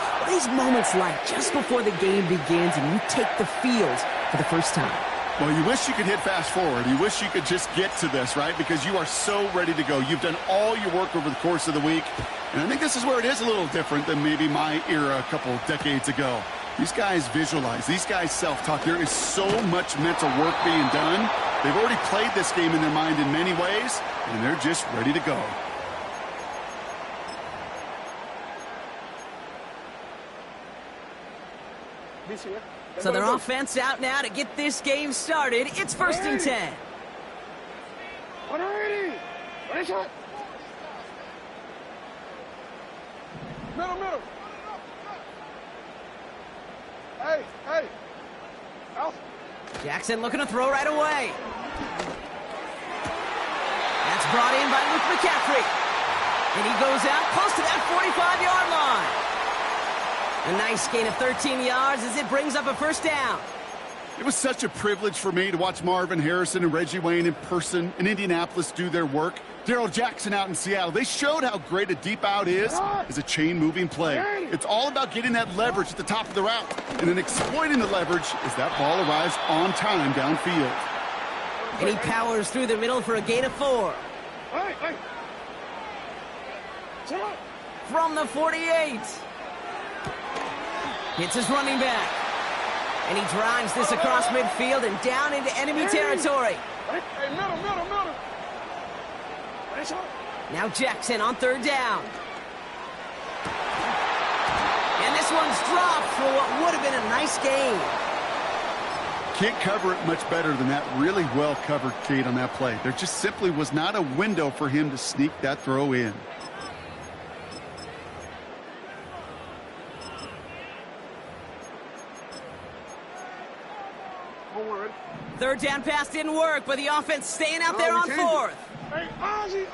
moments like just before the game begins and you take the field for the first time? Well, you wish you could hit fast forward. You wish you could just get to this, right? Because you are so ready to go. You've done all your work over the course of the week. And I think this is where it is a little different than maybe my era a couple decades ago. These guys visualize. These guys self-talk. There is so much mental work being done. They've already played this game in their mind in many ways, and they're just ready to go. So their offense out now to get this game started. It's 1st and 10. Middle. Hey. Out. Jackson looking to throw right away. That's brought in by Luke McCaffrey. And he goes out close to that 45-yard line. A nice gain of 13 yards as it brings up a 1st down. It was such a privilege for me to watch Marvin Harrison and Reggie Wayne in person in Indianapolis do their work. Darrell Jackson out in Seattle. They showed how great a deep out is as a chain-moving play. It's all about getting that leverage at the top of the route and then exploiting the leverage as that ball arrives on time downfield. And he powers through the middle for a gain of 4. From the 48. Hits his running back. And he drives this across midfield and down into enemy territory. Hey, middle. Now Jackson on 3rd down. And this one's dropped for what would have been a nice gain. Can't cover it much better than that really well covered Kate on that play. There just simply was not a window for him to sneak that throw in. Third down pass didn't work, but the offense staying out there on 4th. Hey, Ozzy,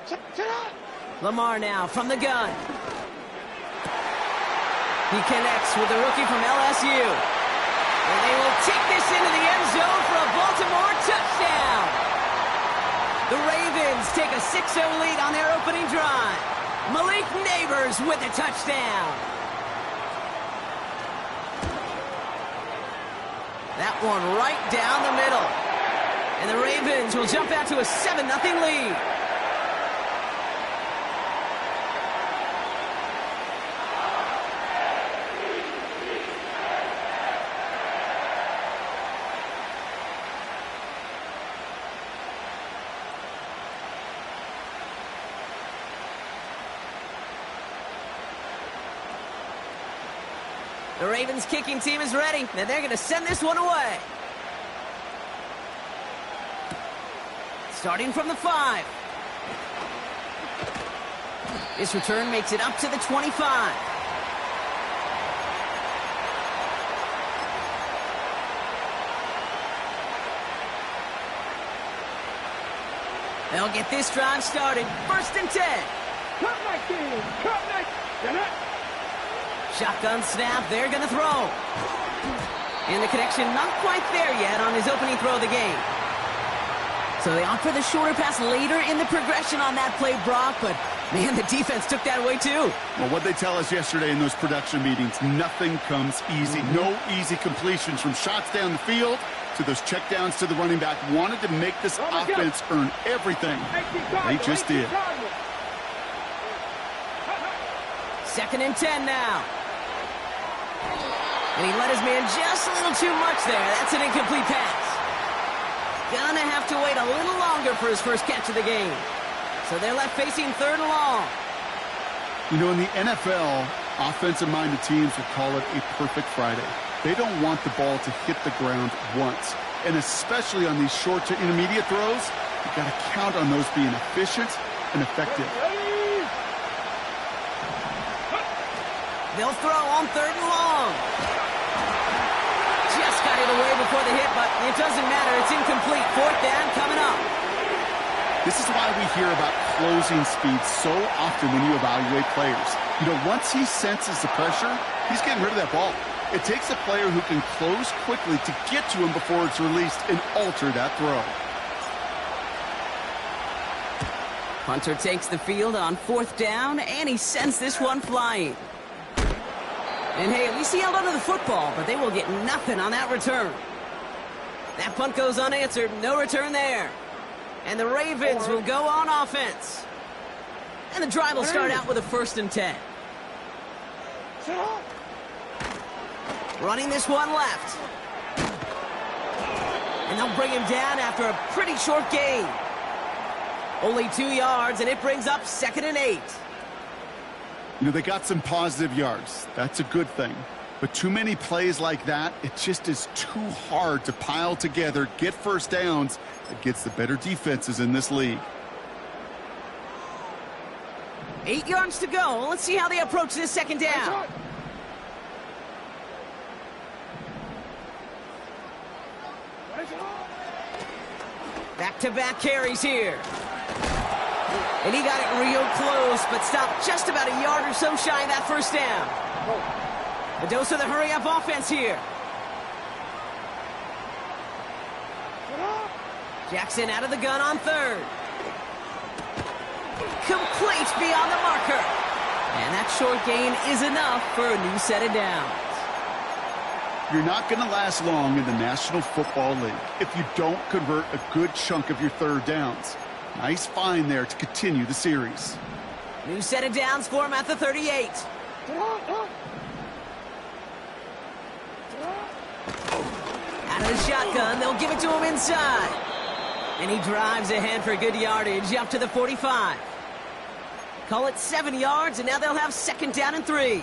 sit up. Lamar now from the gun. He connects with the rookie from LSU. And they will take this into the end zone for a Baltimore touchdown. The Ravens take a 6-0 lead on their opening drive. Malik Neighbors with the touchdown. That one right down the middle. And the Ravens will jump out to a 7-0 lead. The Ravens kicking team is ready, and they're going to send this one away. Starting from the 5. This return makes it up to the 25. They'll get this drive started. 1st and 10. Cut back in. Cut back. Shotgun snap, they're going to throw. And the connection not quite there yet on his opening throw of the game. So they opt for the shorter pass later in the progression on that play, Brock, but man, the defense took that away too. Well, what they tell us yesterday in those production meetings, nothing comes easy. No easy completions from shots down the field to those checkdowns to the running back. Wanted to make this offense earn everything. They just did. 2nd and 10 now. And he let his man just a little too much there. That's an incomplete pass. Gonna have to wait a little longer for his first catch of the game. So they're left facing 3rd and long. You know, in the NFL, offensive-minded teams will call it a perfect Friday. They don't want the ball to hit the ground once. And especially on these short to intermediate throws, you've got to count on those being efficient and effective. They'll throw on 3rd and long. Just got it away before the hit, but it doesn't matter. It's incomplete. 4th down coming up. This is why we hear about closing speed so often when you evaluate players. You know, once he senses the pressure, he's getting rid of that ball. It takes a player who can close quickly to get to him before it's released and alter that throw. Punter takes the field on 4th down, and he sends this one flying. And hey, at least he held onto the football, but they will get nothing on that return. That punt goes unanswered, no return there. And the Ravens will go on offense. And the drive will start out with a 1st and 10. Running this one left. And they'll bring him down after a pretty short gain. Only 2 yards, and it brings up 2nd and 8. You know, they got some positive yards. That's a good thing. But too many plays like that, it just is too hard to pile together, get 1st downs against the better defenses in this league. 8 yards to go. Let's see how they approach this 2nd down. Back-to-back carries here. And he got it real close, but stopped just about a yard or so shy of that 1st down. A dose of the hurry-up offense here. Jackson out of the gun on 3rd. Complete beyond the marker. And that short gain is enough for a new set of downs. You're not going to last long in the National Football League if you don't convert a good chunk of your 3rd downs. Nice find there to continue the series. New set of downs for him at the 38. Out of the shotgun, they'll give it to him inside. And he drives ahead for good yardage up to the 45. Call it 7 yards, and now they'll have 2nd down and 3.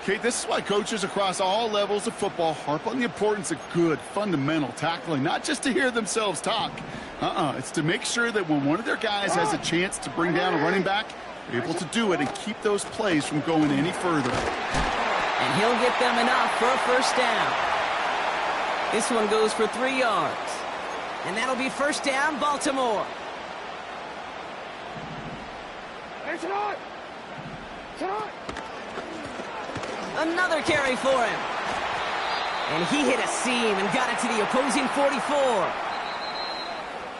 Okay, this is why coaches across all levels of football harp on the importance of good, fundamental tackling, not just to hear themselves talk. It's to make sure that when one of their guys has a chance to bring down a running back, they're able to do it and keep those plays from going any further. And he'll get them enough for a 1st down. This one goes for 3 yards. And that'll be 1st down, Baltimore. Another carry for him. And he hit a seam and got it to the opposing 44.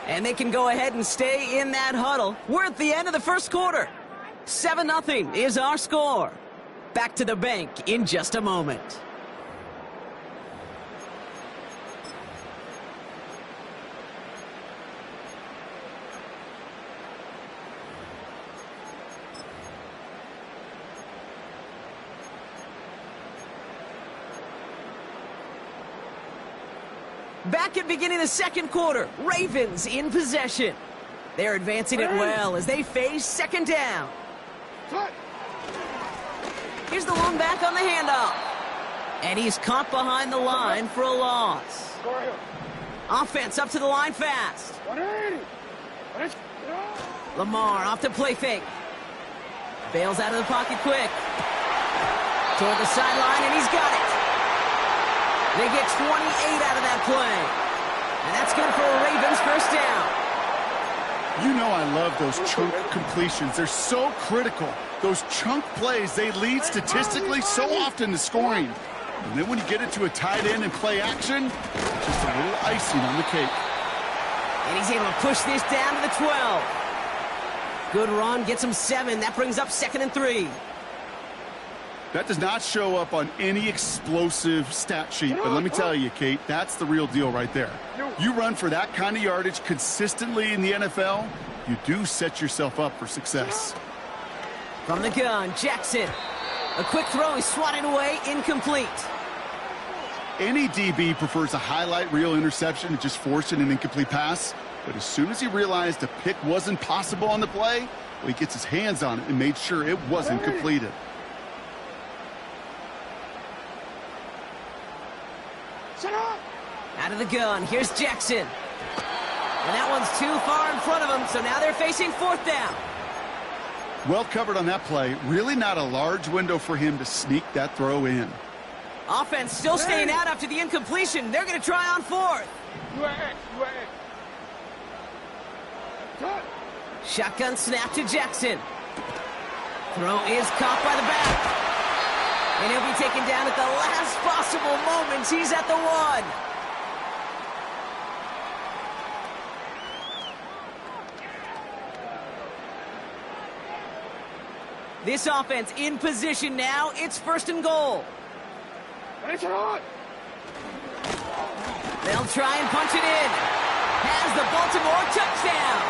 And they can go ahead and stay in that huddle. We're at the end of the 1st quarter. 7-0 is our score. Back to the bank in just a moment. Back at beginning of the 2nd quarter, Ravens in possession. They're advancing it well as they face 2nd down. Here's the long back on the handoff. And he's caught behind the line for a loss. Offense up to the line fast. Lamar off the play fake. Bails out of the pocket quick. Toward the sideline, and he's got it. They get 28 out of that play. And that's good for a Ravens 1st down. You know I love those chunk completions. They're so critical. Those chunk plays, they lead statistically so often to scoring. And then when you get it to a tight end and play action, just a little icing on the cake. And he's able to push this down to the 12. Good run, gets him 7. That brings up 2nd and 3. That does not show up on any explosive stat sheet, but let me tell you, Kate, that's the real deal right there. You run for that kind of yardage consistently in the NFL, you do set yourself up for success. From the gun, Jackson. A quick throw is swatted away, incomplete. Any DB prefers a highlight reel interception to just forcing an incomplete pass, but as soon as he realized a pick wasn't possible on the play, well, he gets his hands on it and made sure it wasn't completed. Out of the gun, here's Jackson. And that one's too far in front of him, so now they're facing 4th down. Well covered on that play. Really not a large window for him to sneak that throw in. Offense still staying out after the incompletion. They're going to try on 4th. Shotgun snap to Jackson. Throw is caught by the back. And he'll be taken down at the last possible moment. He's at the 1. This offense in position now. It's 1st and goal. They'll try and punch it in. Has the Baltimore touchdown.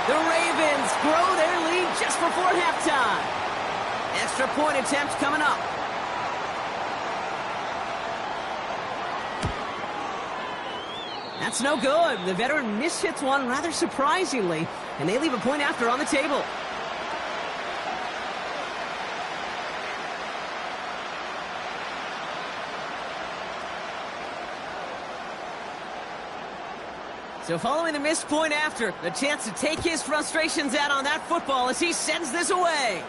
The Ravens grow their lead just before halftime. Extra point attempt coming up. That's no good. The veteran mishits one rather surprisingly, and they leave a point after on the table. So following the missed point after, the chance to take his frustrations out on that football as he sends this away.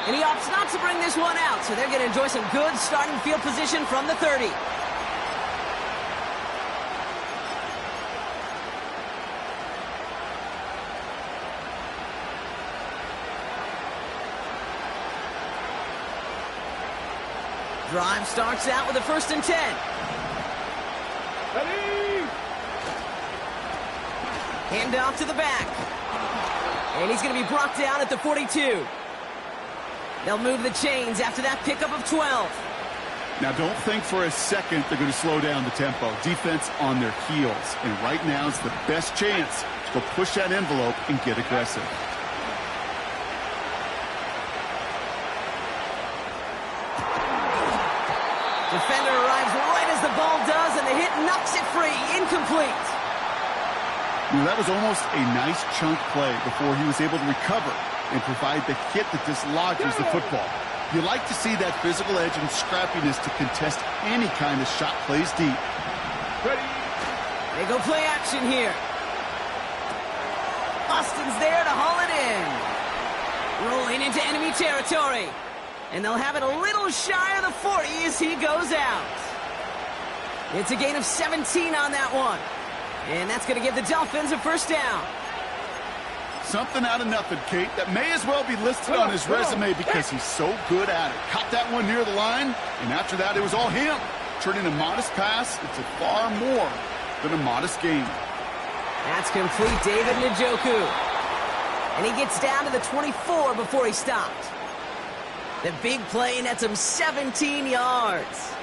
And he opts not to bring this one out, so they're going to enjoy some good starting field position from the 30. Drive starts out with a 1st and 10. Hand off to the back. And he's going to be brought down at the 42. They'll move the chains after that pickup of 12. Now, don't think for a second they're going to slow down the tempo. Defense on their heels. And right now is the best chance to go push that envelope and get aggressive. Defender arrives right as the ball does, and the hit knocks it free. Incomplete. You know, that was almost a nice chunk play before he was able to recover and provide the hit that dislodges the football. You like to see that physical edge and scrappiness to contest any kind of shot plays deep. They go play action here. Austin's there to haul it in. Rolling into enemy territory. And they'll have it a little shy of the 40 as he goes out. It's a gain of 17 on that one. And that's going to give the Dolphins a 1st down. Something out of nothing, Kate. That may as well be listed on his resume because he's so good at it. Caught that one near the line, and after that, it was all him. Turning a modest pass into far more than a modest game. That's complete, David Njoku. And he gets down to the 24 before he stopped. The big play nets him 17 yards.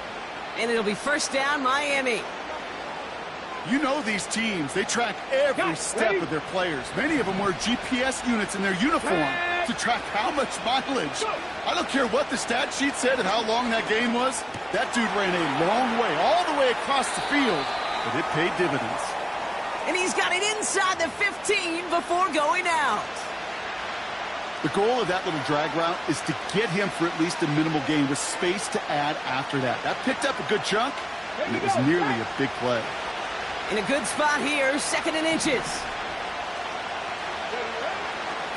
And it'll be 1st down, Miami. You know these teams, they track every step of their players. Many of them wear GPS units in their uniform to track how much mileage. I don't care what the stat sheet said and how long that game was. That dude ran a long way, all the way across the field, but it paid dividends. And he's got it inside the 15 before going out. The goal of that little drag route is to get him for at least a minimal gain with space to add after that. That picked up a good chunk, and it was nearly a big play. In a good spot here, 2nd and inches.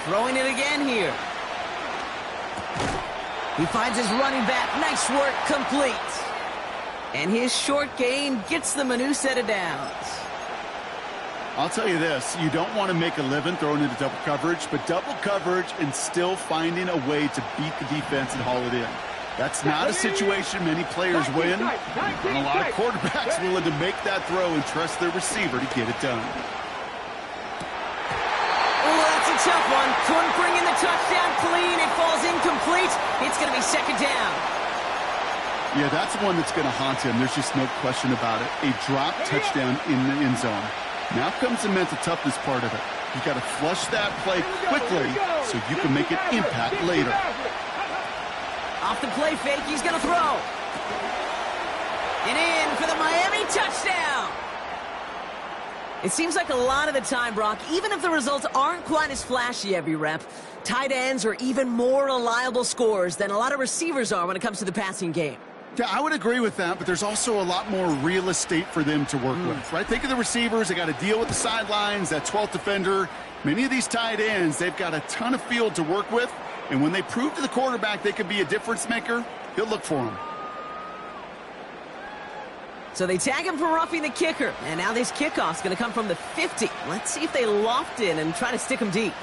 Throwing it again here. He finds his running back. Nice work, complete. And his short gain gets them a new set of downs. I'll tell you this, you don't want to make a living throwing into double coverage, but double coverage and still finding a way to beat the defense and haul it in. That's not a situation many players win. And a lot of quarterbacks willing to make that throw and trust their receiver to get it done. Oh, that's a tough one. Couldn't bring in the touchdown clean. It falls incomplete. It's going to be 2nd down. Yeah, that's one that's going to haunt him. There's just no question about it. A drop touchdown in the end zone. Now comes the mental toughness part of it. You've got to flush that play quickly so you can make an impact later. Off the play fake, he's going to throw. And in for the Miami touchdown. It seems like a lot of the time, Brock, even if the results aren't quite as flashy every rep, tight ends are even more reliable scorers than a lot of receivers are when it comes to the passing game. Yeah, I would agree with that, but there's also a lot more real estate for them to work with, right? Think of the receivers. They got to deal with the sidelines, that 12th defender. Many of these tight ends, they've got a ton of field to work with, and when they prove to the quarterback they can be a difference maker, he'll look for them. So they tag him for roughing the kicker, and now this kickoff's going to come from the 50. Let's see if they loft in and try to stick him deep.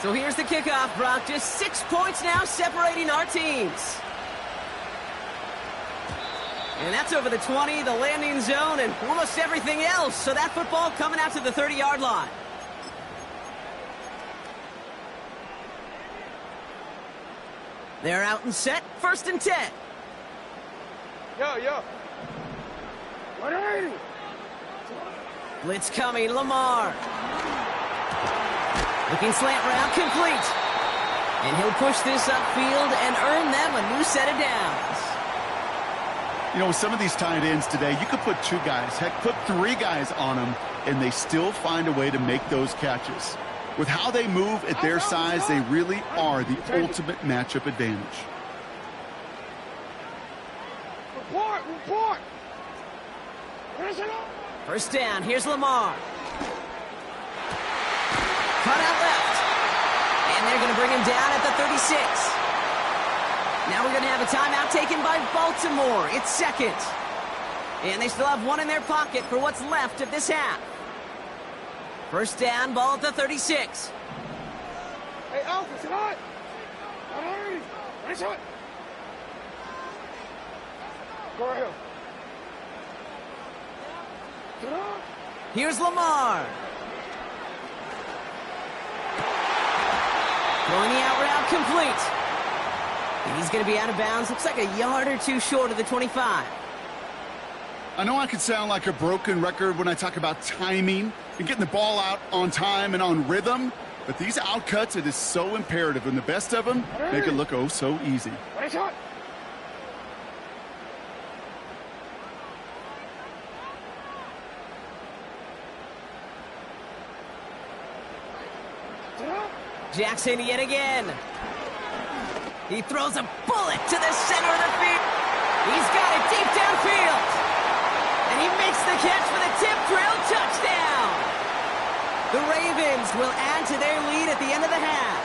So here's the kickoff, Brock. Just 6 points now separating our teams. And that's over the 20, the landing zone, and almost everything else. So that football coming out to the 30-yard line. They're out and set. 1st and 10. Yo. 180. Blitz coming, Lamar. Looking slant route, complete. And he'll push this upfield and earn them a new set of downs. You know, with some of these tight ends today, you could put 2 guys, heck, put 3 guys on them, and they still find a way to make those catches. With how they move at their size, they really are the ultimate matchup advantage. Report. 1st down, here's Lamar. Cut out left. And they're going to bring him down at the 36. Now we're going to have a timeout taken by Baltimore. It's 2nd. And they still have 1 in their pocket for what's left of this half. 1st down, ball at the 36. Hey, Alf, it's hot. 180. Nice hot. Go ahead. Here's Lamar. Throwing the out route, complete. And he's going to be out of bounds. Looks like a yard or 2 short of the 25. I know I could sound like a broken record when I talk about timing and getting the ball out on time and on rhythm, but these outcuts, it is so imperative, and the best of them make it look oh so easy. Jackson yet again. He throws a bullet to the center of the field. He's got it deep downfield. And he makes the catch for the tip drill touchdown. The Ravens will add to their lead at the end of the half.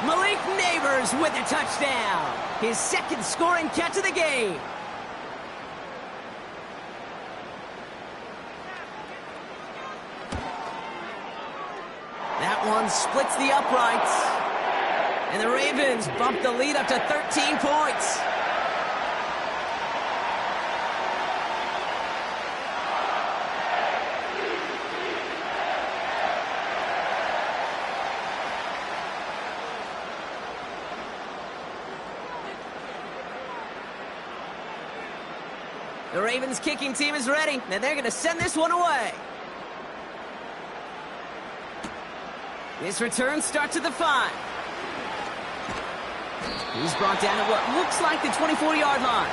Malik Neighbors with a touchdown. His 2nd scoring catch of the game. That one splits the uprights. And the Ravens bump the lead up to 13 points. The Ravens kicking team is ready, and they're going to send this one away. This return starts at the 5. He's brought down at what looks like the 24-yard line.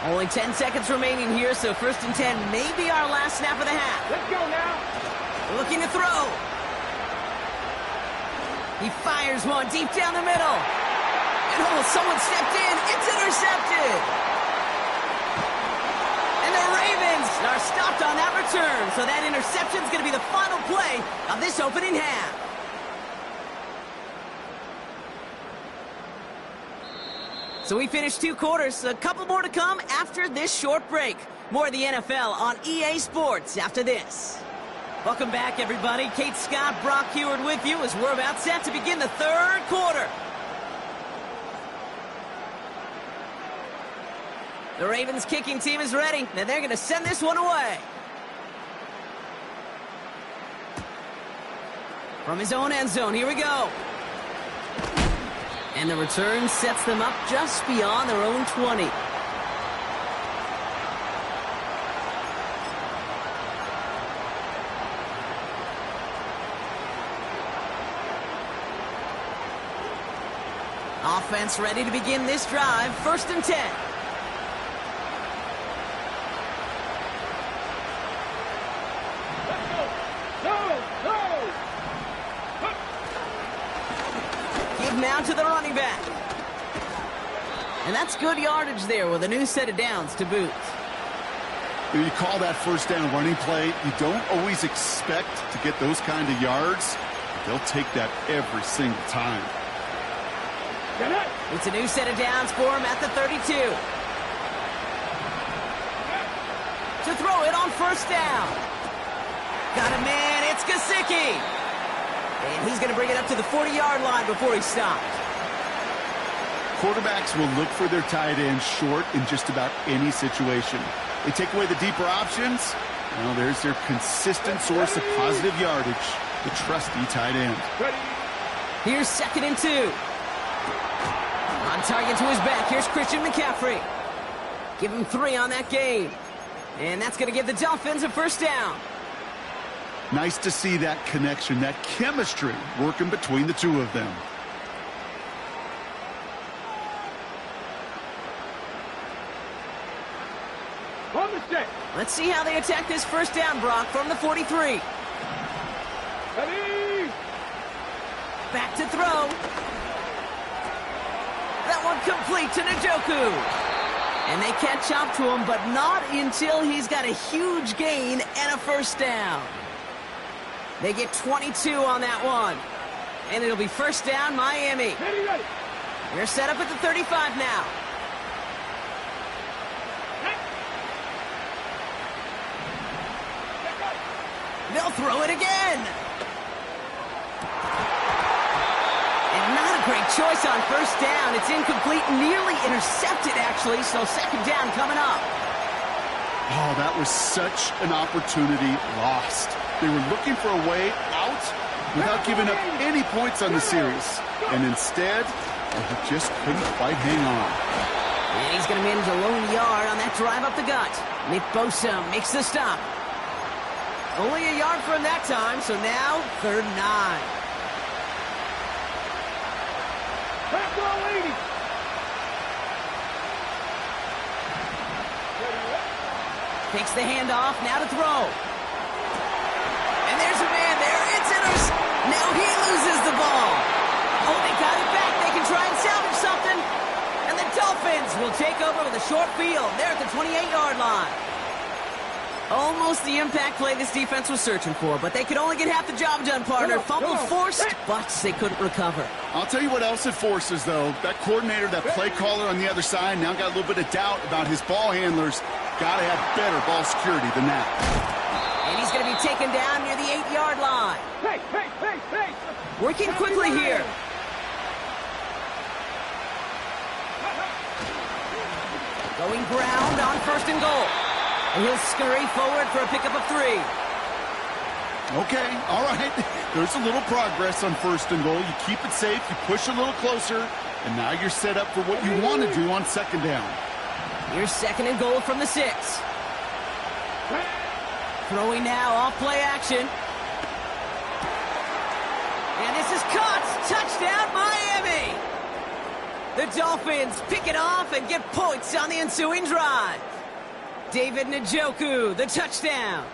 Only 10 seconds remaining here, so 1st and 10 may be our last snap of the half. Let's go now. Looking to throw. He fires one deep down the middle. And someone stepped in. It's intercepted. And the Ravens are stopped on that return. So that interception is going to be the final play of this opening half. So we finished 2 quarters. A couple more to come after this short break. More of the NFL on EA Sports after this. Welcome back, everybody. Kate Scott, Brock Heward with you as we're about set to begin the 3rd quarter. The Ravens kicking team is ready, and they're going to send this one away. From his own end zone, here we go. And the return sets them up just beyond their own 20. Offense ready to begin this drive. 1st and 10. Give now to the running back. And that's good yardage there with a new set of downs to boot. When you call that 1st down running play, you don't always expect to get those kind of yards. But they'll take that every single time. It's a new set of downs for him at the 32. to throw it on first down. Got a man, it's Gesicki. And he's going to bring it up to the 40-yard line before he stopped. Quarterbacks will look for their tight end short in just about any situation. They take away the deeper options. Well, there's their consistent source of positive yardage, the trusty tight end. Here's 2nd and 2. On target to his back, here's Christian McCaffrey. Give him 3 on that game. And that's going to give the Dolphins a first down. Nice to see that connection, that chemistry working between the two of them. Let's see how they attack this first down, Brock, from the 43. Back to throw. That one complete to Njoku. And they catch up to him, but not until he's got a huge gain and a first down. They get 22 on that one. And it'll be first down, Miami. They're set up at the 35 now. They'll throw it again. And not a great choice on first down. It's incomplete, nearly intercepted, actually, so second down coming up. Oh, that was such an opportunity lost. They were looking for a way out without giving up any points on the series. And instead, they just couldn't quite hang on. And he's going to manage a lone yard on that drive up the gut. Nick Bosa makes the stop. Only a yard from that time, so now 3rd and 9. Takes the handoff, now to throw. And there's a man there, it's intercepted. Now he loses the ball. Oh, they got it back, they can try and salvage something. And the Dolphins will take over with a short field. They're at the 28-yard line. Almost the impact play this defense was searching for, but they could only get half the job done, partner. Fumble forced, but they couldn't recover. I'll tell you what else it forces, though. That coordinator, that play caller on the other side, now got a little bit of doubt about his ball handlers. Got to have better ball security than that. And he's going to be taken down near the 8-yard line. Working quickly here. Going ground on 1st and goal. And he'll scurry forward for a pickup of 3. Okay, all right. There's a little progress on 1st and goal. You keep it safe, you push a little closer, and now you're set up for what you want to do on 2nd down. Here's 2nd and goal from the 6. Throwing now off play action. And this is caught. Touchdown, Miami. The Dolphins pick it off and get points on the ensuing drive. David Njoku, the touchdown.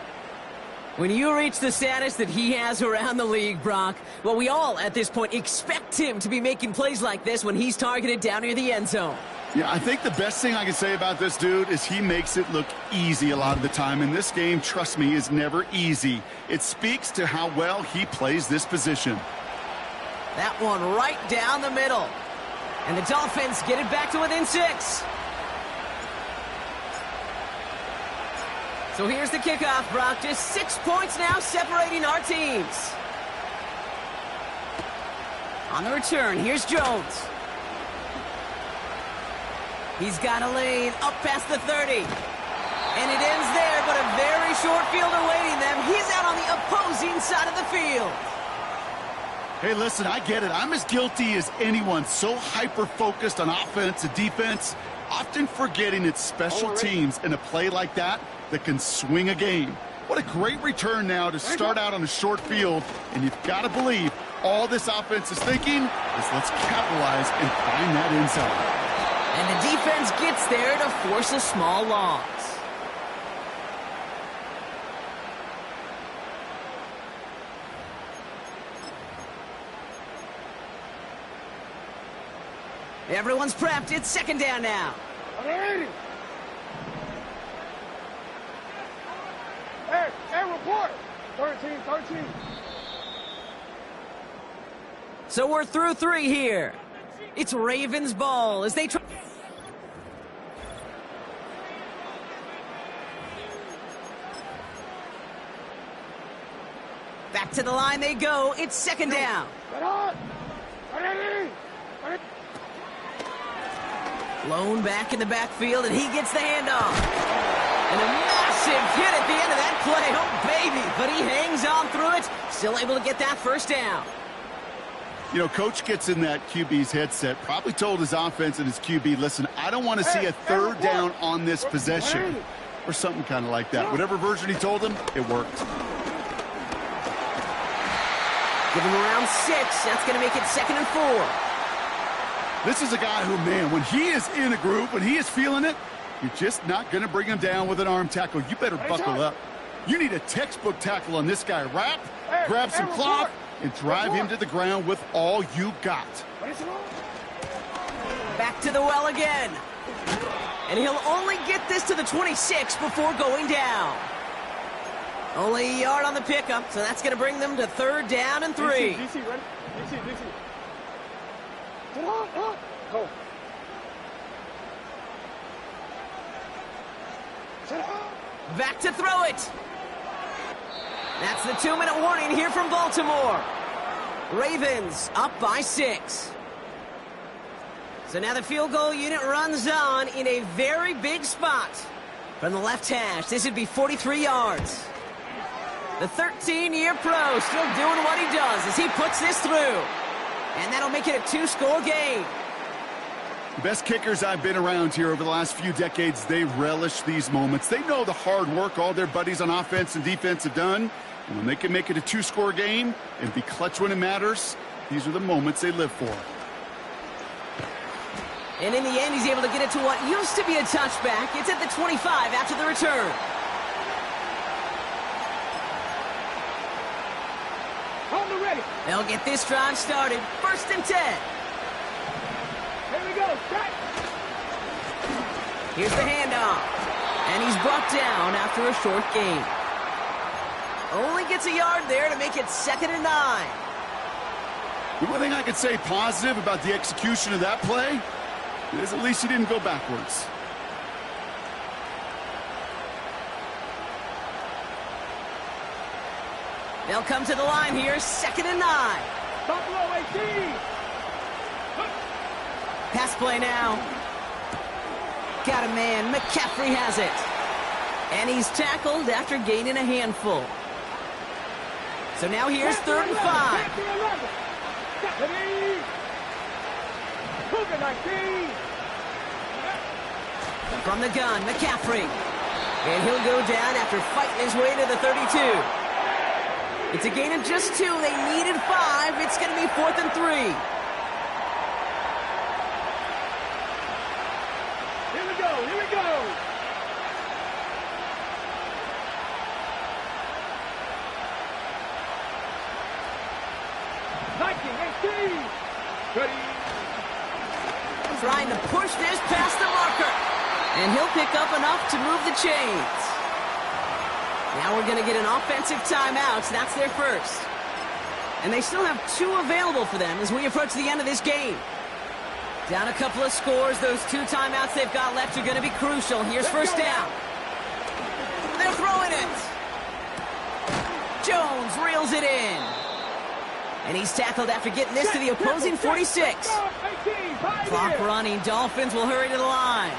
When you reach the status that he has around the league, Brock, well, we all at this point expect him to be making plays like this when he's targeted down near the end zone. Yeah, I think the best thing I can say about this dude is he makes it look easy a lot of the time. And this game, trust me, is never easy. It speaks to how well he plays this position. That one right down the middle. And the Dolphins get it back to within 6. So here's the kickoff, Brock. Just 6 points now separating our teams. On the return, here's Jones. He's got a lane up past the 30. And it ends there, but a very short field awaiting them. He's out on the opposing side of the field. Hey, listen, I get it. I'm as guilty as anyone. So hyper-focused on offense and defense, often forgetting it's special teams in a play like that can swing a game. What a great return now to start out on a short field, and you've got to believe all this offense is thinking is let's capitalize and find that inside. And the defense gets there to force a small loss. Everyone's prepped. It's 2nd down now. Hey, report. 13. So we're through 3 here. It's Ravens ball as they try. Back to the line they go. It's second down. Blown back in the backfield, and he gets the handoff. And a massive hit at the end of that play. Oh, baby. But he hangs on through it. Still able to get that first down. You know, Coach gets in that QB's headset, probably told his offense and his QB, listen, I don't want to see a third down on this possession. Or something kind of like that. Whatever version he told him, it worked. Give him around 6. That's going to make it 2nd and 4. This is a guy who, man, when he is in a group, when he is feeling it, you're just not going to bring him down with an arm tackle. You better buckle up. You need a textbook tackle on this guy. Wrap, grab some cloth, and drive him to the ground with all you got. Back to the well again. And he'll only get this to the 26 before going down. Only a yard on the pickup, so that's going to bring them to 3rd down and 3. DC, ready? DC. Go. Back to throw it. That's the 2-minute warning here from Baltimore. Ravens up by 6. So now the field goal unit runs on in a very big spot. From the left hash, this would be 43 yards. The 13-year pro still doing what he does as he puts this through. And that'll make it a 2-score game. The best kickers I've been around here over the last few decades, they relish these moments. They know the hard work all their buddies on offense and defense have done. And when they can make it a 2-score game and be clutch when it matters, these are the moments they live for. And in the end, he's able to get it to what used to be a touchback. It's at the 25 after the return. They'll get this drive started. 1st and 10. Here we go. Strike. Here's the handoff. And he's brought down after a short gain. Only gets a yard there to make it 2nd and 9. The one thing I could say positive about the execution of that play is at least he didn't go backwards. They'll come to the line here, 2nd and 9. Buffalo 18. Pass play now. Got a man. McCaffrey has it. And he's tackled after gaining a handful. So now here's 3rd and 5. From the gun, McCaffrey. And he'll go down after fighting his way to the 32. It's a gain of just 2. They needed 5. It's going to be 4th and 3. Here we go. Trying to push this past the marker. And he'll pick up enough to move the chains. Now we're going to get an offensive timeout. So that's their first. And they still have 2 available for them as we approach the end of this game. Down a couple of scores. Those 2 timeouts they've got left are going to be crucial. Here's 1st down. They're throwing it. Jones reels it in. And he's tackled after getting this to the opposing 46. Clock running. Dolphins will hurry to the line.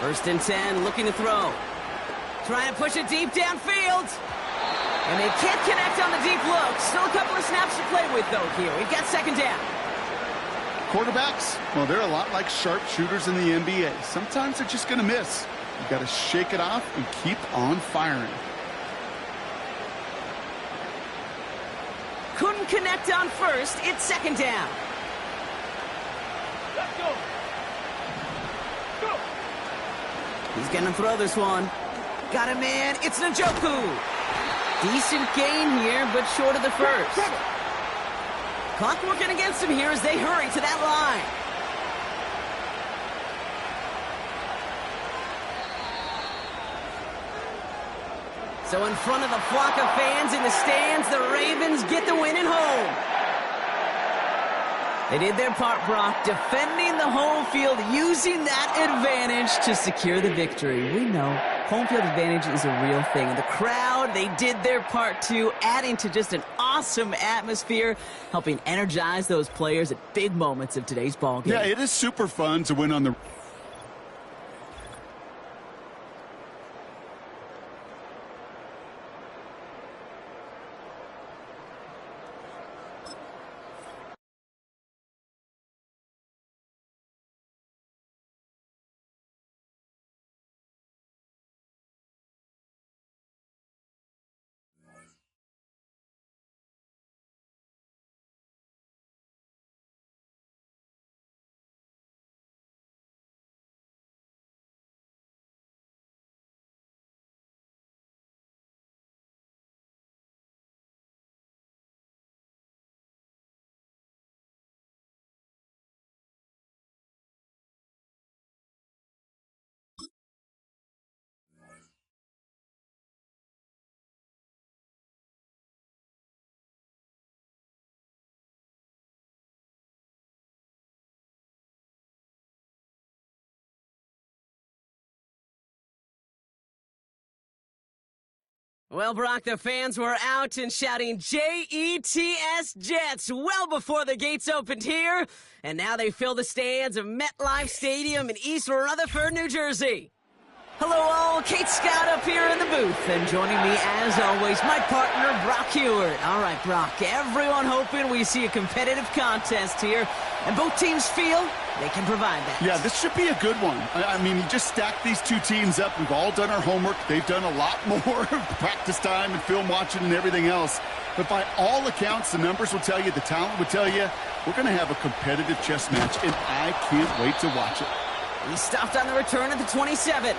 1st and 10, looking to throw. Trying to push it deep downfield. And they can't connect on the deep look. Still a couple of snaps to play with, though, here. We've got 2nd down. Quarterbacks, well, they're a lot like sharpshooters in the NBA. Sometimes they're just going to miss. You've got to shake it off and keep on firing. Couldn't connect on 1st. It's 2nd down. Let's go. Go. He's going to throw this one. Got a man. It's Njoku. Decent gain here, but short of the 1st. Clock working against him here as they hurry to that line. So in front of the flock of fans in the stands, the Ravens get the win at home. They did their part, Brock, defending the home field, using that advantage to secure the victory. We know home field advantage is a real thing. The crowd crowd, they did their part too, adding to just an awesome atmosphere, helping energize those players at big moments of today's ball game. Yeah, it is super fun to win on the... Well, Brock, the fans were out and shouting J-E-T-S Jets well before the gates opened here, and now they fill the stands of MetLife Stadium in East Rutherford, New Jersey. Hello all, Kate Scott up here in the booth, and joining me as always, my partner, Brock Heward. All right, Brock, everyone hoping we see a competitive contest here, and both teams feel they can provide that. Yeah, this should be a good one. I mean, you just stack these two teams up. We've all done our homework. They've done a lot more practice time and film watching and everything else. But by all accounts, the numbers will tell you, the talent will tell you, we're going to have a competitive chess match, and I can't wait to watch it. He stopped on the return at the 27.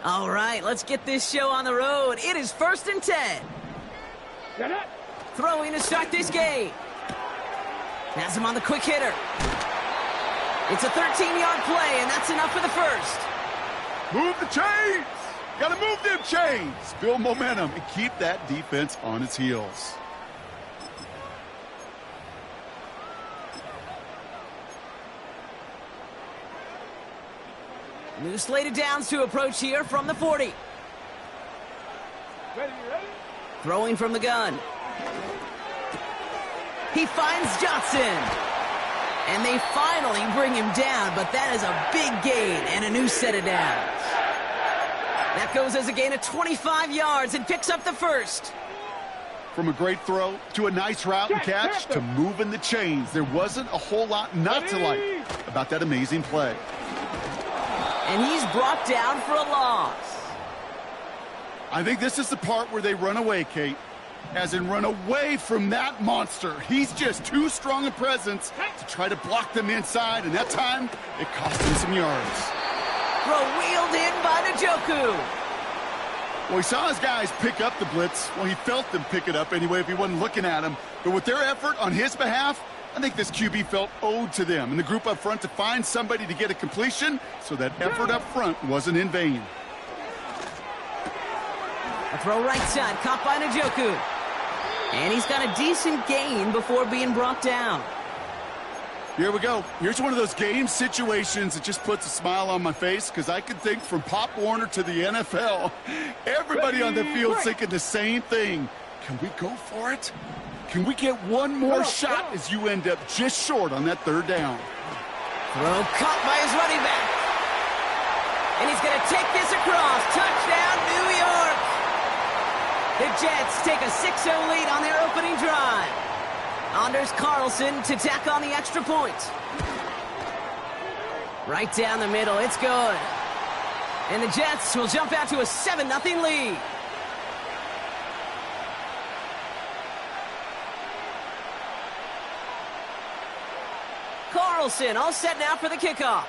All right, let's get this show on the road. It is 1st and 10. Throwing to start this game. Has him on the quick hitter. It's a 13-yard play, and that's enough for the first. Move the chains! Gotta move them chains! Build momentum and keep that defense on its heels. New slate of downs to approach here from the 40. Ready? Throwing from the gun. He finds Johnson. And they finally bring him down, but that is a big gain and a new set of downs. That goes as a gain of 25 yards and picks up the first. From a great throw to a nice route and catch to moving the chains, there wasn't a whole lot not to like about that amazing play. And he's brought down for a loss. I think this is the part where they run away, Kate. As in run away from that monster. He's just too strong a presence to try to block them inside, and that time, it cost him some yards. Throw wheeled in by Njoku. Well, he saw his guys pick up the blitz. Well, he felt them pick it up anyway if he wasn't looking at him. But with their effort on his behalf, I think this QB felt owed to them and the group up front to find somebody to get a completion, so that effort up front wasn't in vain. A throw right side, caught by Njoku. And he's got a decent gain before being brought down. Here we go. Here's one of those game situations that just puts a smile on my face, because I can think from Pop Warner to the NFL, everybody on the field thinking the same thing. Can we go for it? Can we get one more shot as you end up just short on that third down? Throw caught by his running back. And he's going to take this across. Touchdown, New York. The Jets take a 6-0 lead on their opening drive. Anders Carlson to tack on the extra point. Right down the middle, it's good. And the Jets will jump out to a 7-0 lead. Carlson all set now for the kickoff.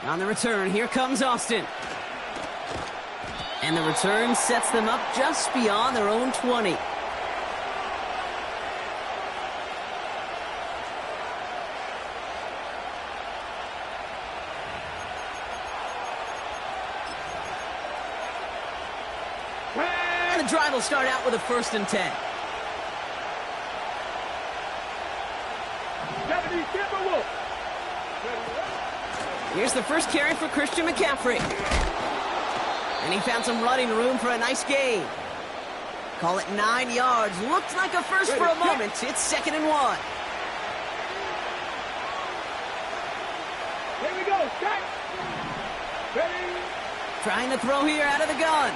On the return, here comes Austin. And the return sets them up just beyond their own 20. drive will start out with a 1st and 10. Here's the first carry for Christian McCaffrey. And he found some running room for a nice gain. Call it 9 yards. Looked like a first for a moment. It's 2nd and 1. Here we go. Set. Ready. Trying to throw here out of the gun.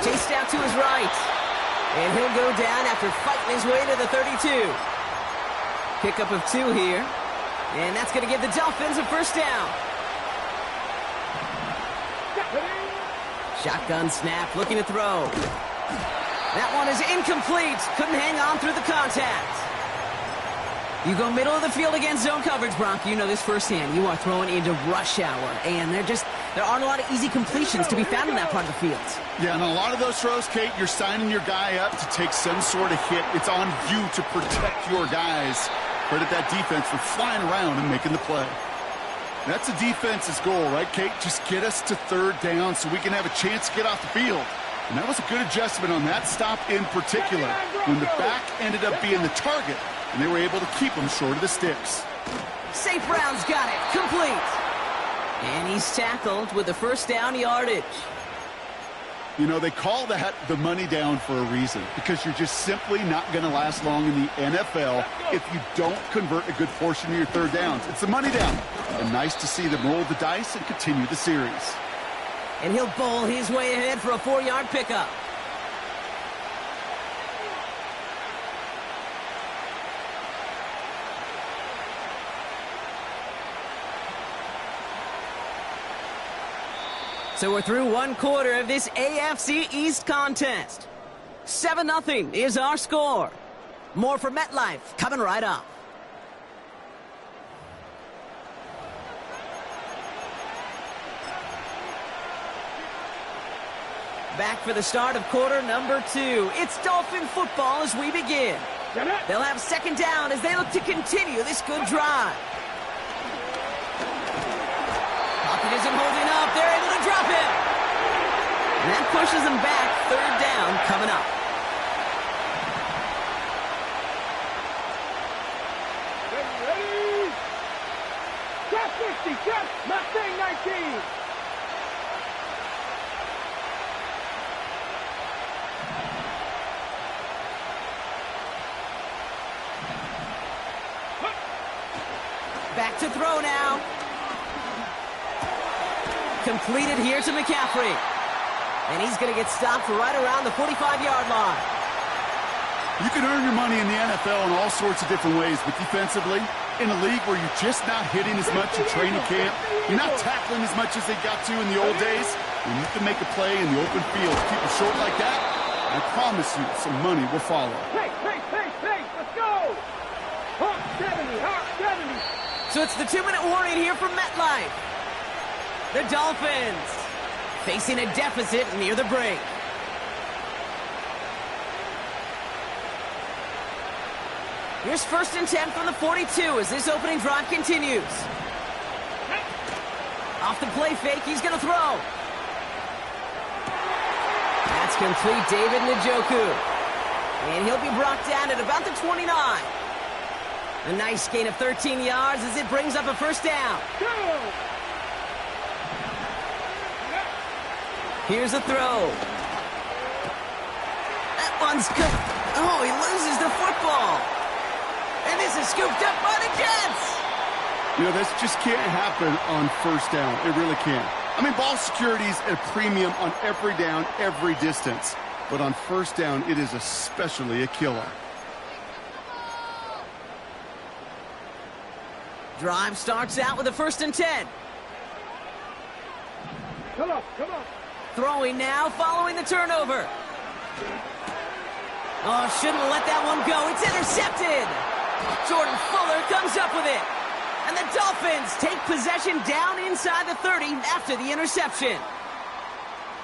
Chased out to his right. And he'll go down after fighting his way to the 32. Pickup of 2 here. And that's going to give the Dolphins a 1st down. Shotgun snap, looking to throw. That one is incomplete. Couldn't hang on through the contact. You go middle of the field against zone coverage, Bronk. You know this firsthand. You are throwing into rush hour, and there aren't a lot of easy completions to be found in that part of the field. Yeah, and a lot of those throws, Kate, you're signing your guy up to take some sort of hit. It's on you to protect your guys. Credit that defense for flying around and making the play. That's the defense's goal, right, Kate? Just get us to 3rd down so we can have a chance to get off the field. And that was a good adjustment on that stop in particular, when the back ended up being the target, and they were able to keep him short of the sticks. St. Brown's got it. Complete. And he's tackled with the 1st down yardage. You know, they call that the money down for a reason, because you're just simply not going to last long in the NFL if you don't convert a good portion of your 3rd downs. It's the money down. And nice to see them roll the dice and continue the series. And he'll bowl his way ahead for a 4-yard pickup. So we're through 1 quarter of this AFC East contest. 7-0 is our score. More for MetLife coming right up. Back for the start of quarter number 2. It's Dolphin football as we begin. They'll have 2nd down as they look to continue this good drive. Pocket isn't holding up. They're able to drop him. And that pushes them back. 3rd down coming up. Ready. Drop 50. Drop. Mustang 19. Back to throw now. Completed here to McCaffrey. And he's going to get stopped right around the 45-yard line. You can earn your money in the NFL in all sorts of different ways, but defensively, in a league where you're just not hitting as much in training camp, you're not tackling as much as they got to in the old days, and you can make a play in the open field. Keep it short like that, I promise you some money will follow. Pace, let's go! Hawk 70. So it's the 2-minute warning here from MetLife. The Dolphins facing a deficit near the break. Here's 1st and 10 from the 42 as this opening drive continues. Off the play fake, he's going to throw. That's complete, David Njoku. And he'll be brought down at about the 29. A nice gain of 13 yards as it brings up a 1st down. Here's a throw. That one's good. Oh, he loses the football. And this is scooped up by the Jets. You know, this just can't happen on 1st down. It really can't. I mean, ball security is a premium on every down, every distance. But on 1st down, it is especially a killer. Drive starts out with a 1st and 10. Come on. Throwing now, following the turnover. Oh, shouldn't let that one go. It's intercepted. Jordan Fuller comes up with it. And the Dolphins take possession down inside the 30 after the interception.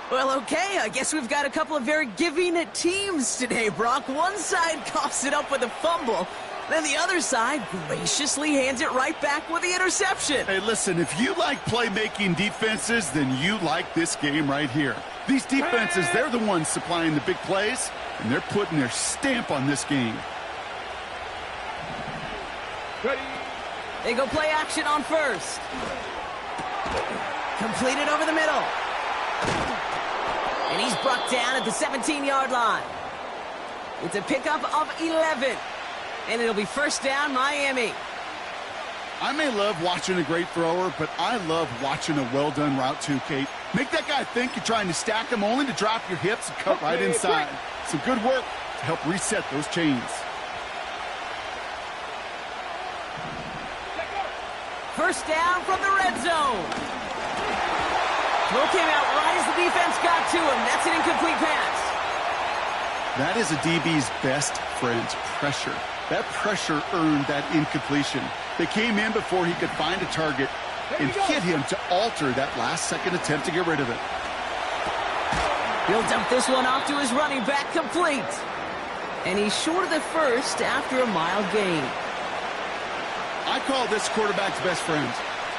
Well, okay, I guess we've got a couple of very giving teams today, Brock. One side coughs it up with a fumble, Then the other side graciously hands it right back with the interception. Hey, listen, if you like playmaking defenses, then you like this game right here. These defenses, they're the ones supplying the big plays, and they're putting their stamp on this game. They go play action on first. Completed over the middle. And he's brought down at the 17-yard line. It's a pickup of 11. And it'll be first down, Miami. I may love watching a great thrower, but I love watching a well-done route too, Kate. Make that guy think you're trying to stack him only to drop your hips and cut right inside. Some good work to help reset those chains. First down from the red zone. Throw came out right as the defense got to him. That's an incomplete pass. That is a DB's best friend, pressure. That pressure earned that incompletion. They came in before he could find a target and hit him to alter that last-second attempt to get rid of it. He'll dump this one off to his running back, complete. And he's short of the first after a mild gain. I call this quarterback's best friend.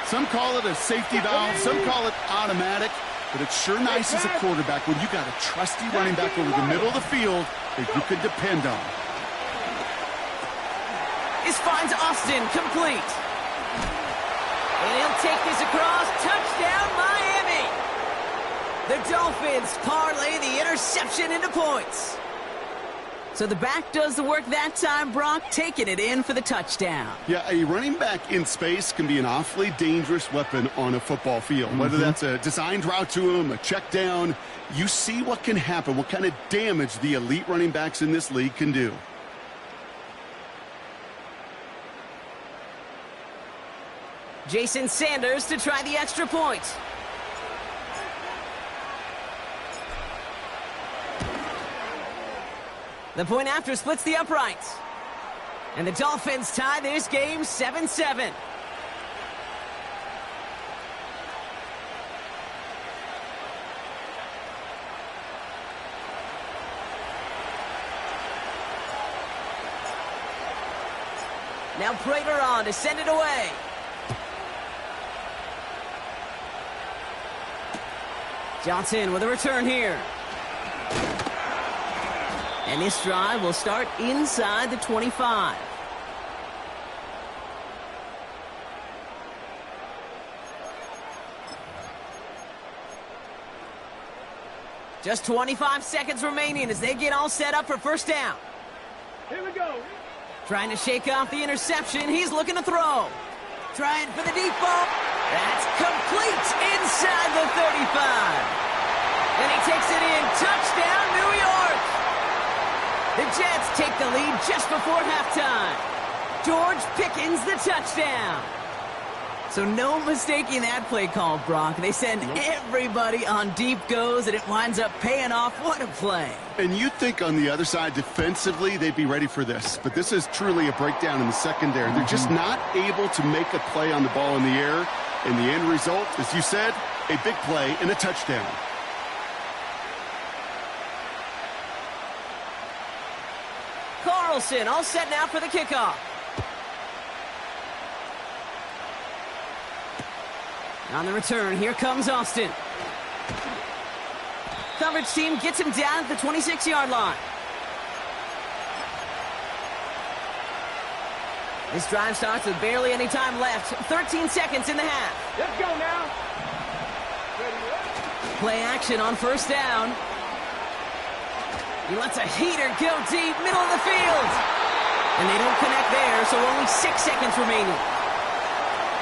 Some call it a safety valve, some call it automatic, but it's sure nice as a quarterback when you got a trusty running back over the middle of the field that you could depend on. This finds Austin, complete. And he'll take this across, touchdown Miami. The Dolphins parlay the interception into points. So the back does the work that time, Brock, taking it in for the touchdown. Yeah, a running back in space can be an awfully dangerous weapon on a football field. Whether that's a designed route to him, a check down, you see what can happen, what kind of damage the elite running backs in this league can do. Jason Sanders to try the extra point. The point after splits the uprights. And the Dolphins tie this game 7-7. Now Prater on to send it away. Johnson with a return here. And this drive will start inside the 25. Just 25 seconds remaining as they get all set up for first down. Here we go. Trying to shake off the interception. He's looking to throw. Trying for the deep ball. That's complete inside the 35. And he takes it in. Touchdown, New York. The Jets take the lead just before halftime. George Pickens the touchdown. So no mistaking that play call, Brock. They send everybody on deep goes, and it winds up paying off. What a play. And you'd think on the other side, defensively, they'd be ready for this. But this is truly a breakdown in the secondary. They're just not able to make a play on the ball in the air. And the end result, as you said, a big play and a touchdown. Carlson all set now for the kickoff. On the return, here comes Austin. Coverage team gets him down at the 26-yard line. This drive starts with barely any time left. 13 seconds in the half. Let's go now. Play action on first down. He lets a heater go deep, middle of the field. And they don't connect there, so only 6 seconds remaining.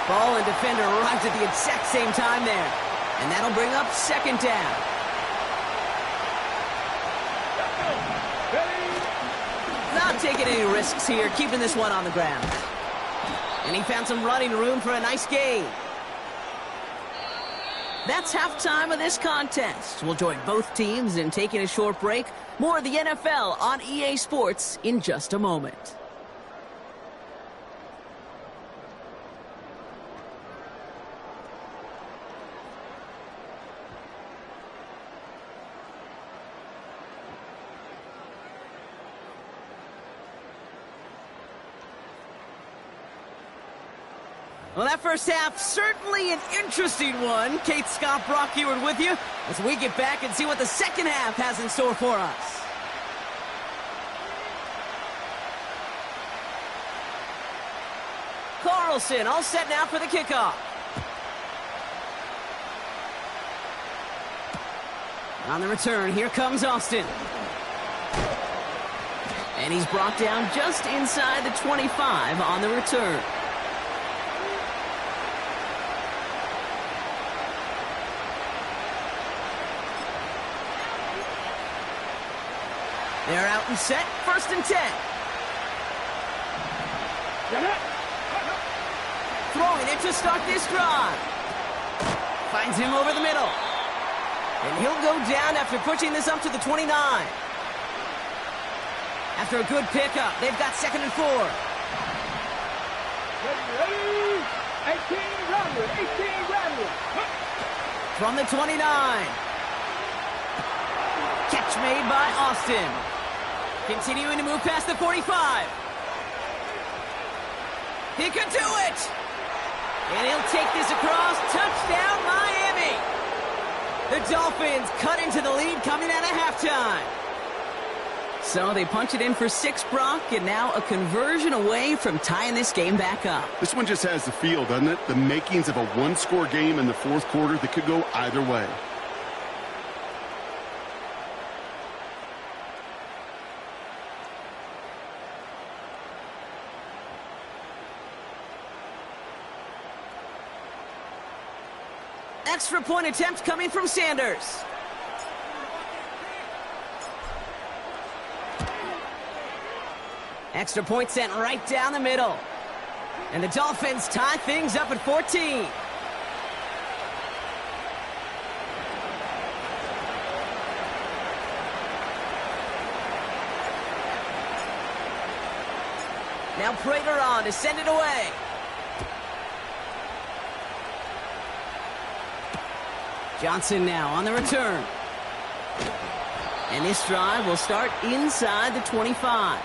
Ball and defender arrives at the exact same time there. And that'll bring up second down. Not taking any risks here, keeping this one on the ground. And he found some running room for a nice gain. That's halftime of this contest. We'll join both teams in taking a short break. More of the NFL on EA Sports in just a moment. Well, that first half, certainly an interesting one. Kate, Scott, Brock Eward with you as we get back and see what the second half has in store for us. Carlson all set now for the kickoff. On the return, here comes Austin. And he's brought down just inside the 25 on the return. They're out and set, 1st and 10. Throwing it to start this drive. Finds him over the middle. And he'll go down after pushing this up to the 29. After a good pickup, they've got 2nd and 4. Ready? 18 Ramler, 18 Ramler. From the 29. Catch made by Austin. Continuing to move past the 45. He could do it! And he'll take this across. Touchdown, Miami! The Dolphins cut into the lead coming out of halftime. So they punch it in for 6, Brock, and now a conversion away from tying this game back up. This one just has the feel, doesn't it? The makings of a one-score game in the 4th quarter that could go either way. Extra point attempt coming from Sanders. Extra point sent right down the middle. And the Dolphins tie things up at 14. Now Prater on to send it away. Johnson now on the return. And this drive will start inside the 25.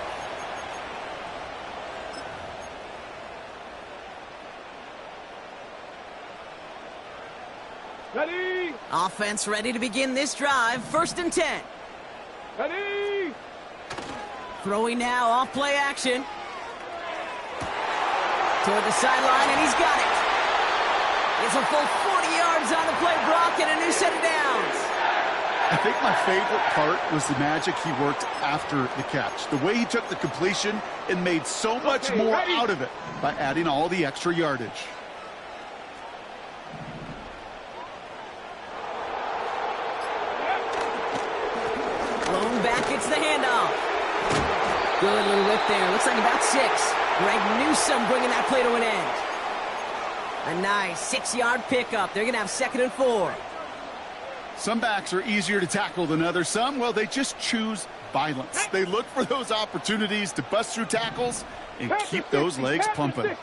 Ready? Offense ready to begin this drive. 1st and 10. Ready? Throwing now off play action. Toward the sideline, and he's got it. It's a full 40 yards on the play, Brock, and a new set of downs. I think my favorite part was the magic he worked after the catch. The way he took the completion and made so much more out of it by adding all the extra yardage. Blown back, it's the handoff. Good little whip there. Looks like about 6. Greg Newsome bringing that play to an end. A nice 6-yard pickup. They're going to have 2nd and 4. Some backs are easier to tackle than others. Some, well, they just choose violence. They look for those opportunities to bust through tackles and keep those legs pumping.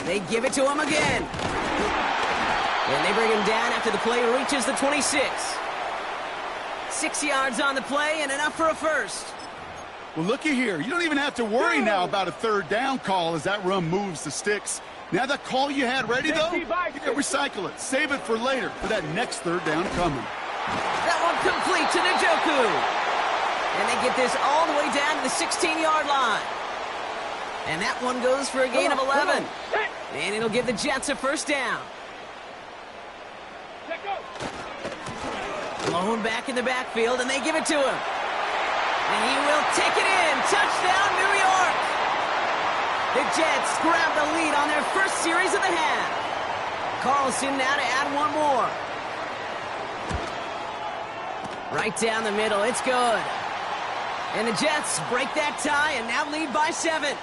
They give it to him again. And they bring him down after the play reaches the 26. 6 yards on the play and enough for a first. Well, looky here. You don't even have to worry now about a 3rd down call as that run moves the sticks. Now that call you had ready, though, you can recycle it. Save it for later for that next 3rd down coming. That one complete to Njoku. And they get this all the way down to the 16-yard line. And that one goes for a gain of 11. And it'll give the Jets a 1st down. Blown back in the backfield, and they give it to him. And he will take it in. Touchdown, New York. The Jets grab the lead on their first series of the half. Carlson now to add one more. Right down the middle. It's good. And the Jets break that tie and now lead by 7.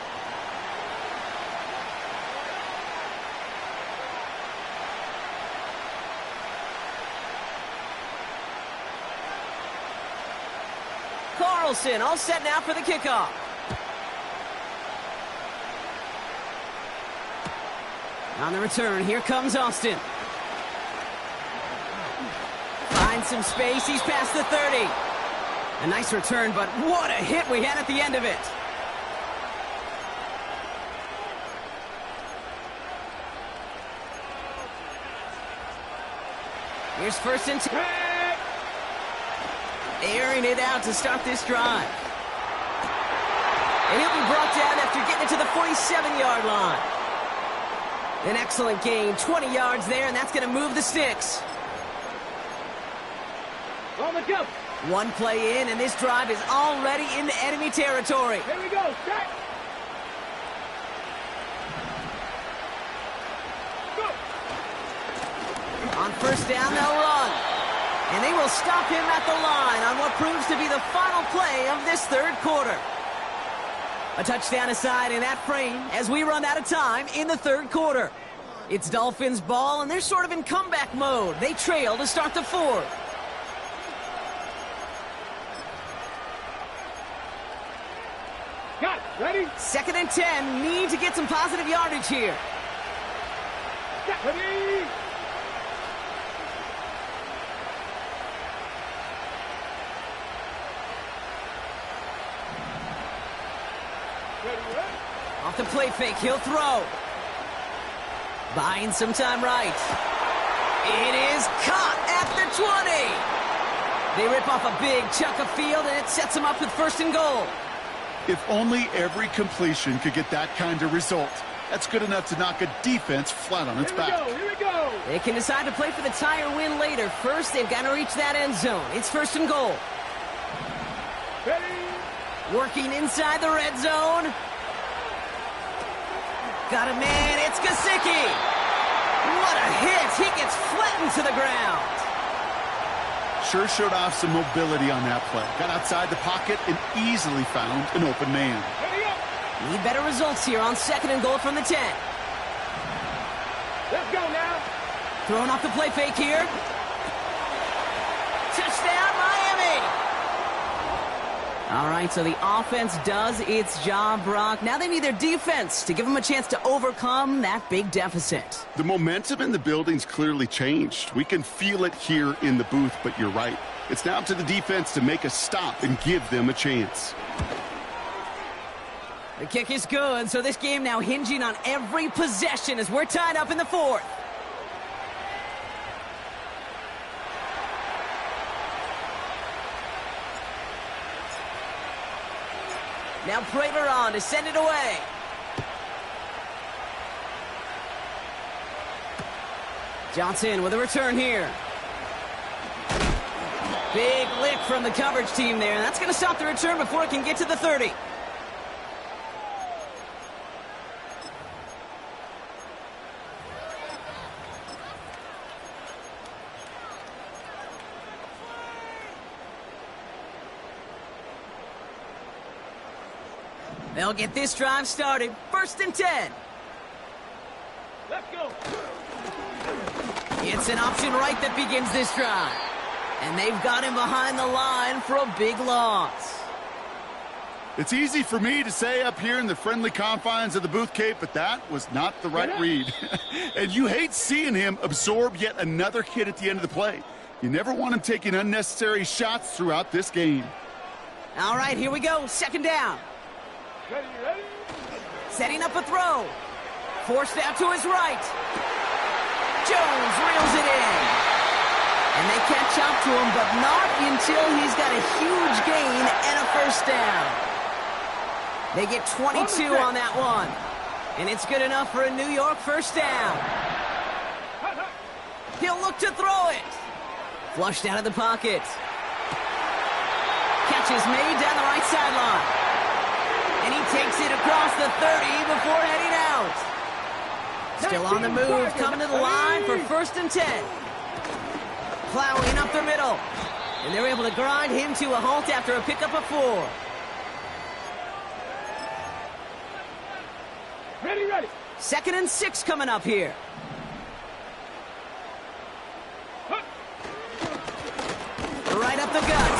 Carlson all set now for the kickoff. On the return, here comes Austin. Finds some space, he's past the 30. A nice return, but what a hit we had at the end of it. Here's first and 10. Airing it out to start this drive. And he'll be brought down after getting it to the 47-yard line. An excellent gain, 20 yards there, and that's going to move the sticks. On the go. One play in, and this drive is already into enemy territory. Here we go. Set. Go. On first down, they'll run. And they will stop him at the line on what proves to be the final play of this third quarter. A touchdown aside in that frame as we run out of time in the third quarter. It's Dolphins ball, and they're sort of in comeback mode. They trail to start the fourth. Got it. Ready? Second and 10. Need to get some positive yardage here. Ready? Off the play fake, he'll throw. Buying some time right. It is caught at the 20. They rip off a big chunk of field, and it sets them up with first and goal. If only every completion could get that kind of result. That's good enough to knock a defense flat on its back. Here we go. They can decide to play for the tie or win later. First, they've got to reach that end zone. It's first and goal. Ready? Working inside the red zone. Got a man, it's Gesicki. What a hit. He gets flattened to the ground. Sure showed off some mobility on that play. Got outside the pocket and easily found an open man. Ready up. Need better results here on second and goal from the 10. Let's go now. Throwing off the play fake here. Touchdown, Miami. All right, so the offense does its job, Brock. Now they need their defense to give them a chance to overcome that big deficit. The momentum in the building's clearly changed. We can feel it here in the booth, but you're right. It's now up to the defense to make a stop and give them a chance. The kick is good, so this game now hinging on every possession as we're tied up in the fourth. Now Prater on to send it away. Johnson with a return here. Big lick from the coverage team there. That's going to stop the return before it can get to the 30. They'll get this drive started. First and 10. Let's go. It's an option right that begins this drive. And they've got him behind the line for a big loss. It's easy for me to say up here in the friendly confines of the booth, Cape, but that was not the right read. And you hate seeing him absorb yet another hit at the end of the play. You never want him taking unnecessary shots throughout this game. All right, here we go. Second down. Ready, ready? Setting up a throw. Forced out to his right. Jones reels it in. And they catch up to him, but not until he's got a huge gain and a first down. They get 22 on that one. And it's good enough for a New York first down. He'll look to throw it. Flushed out of the pocket. Catch is made down the right sideline. And he takes it across the 30 before heading out. Still on the move, coming to the line for first and 10. Plowing up the middle. And they're able to grind him to a halt after a pickup of 4. Ready, ready. Second and 6 coming up here. Right up the gut.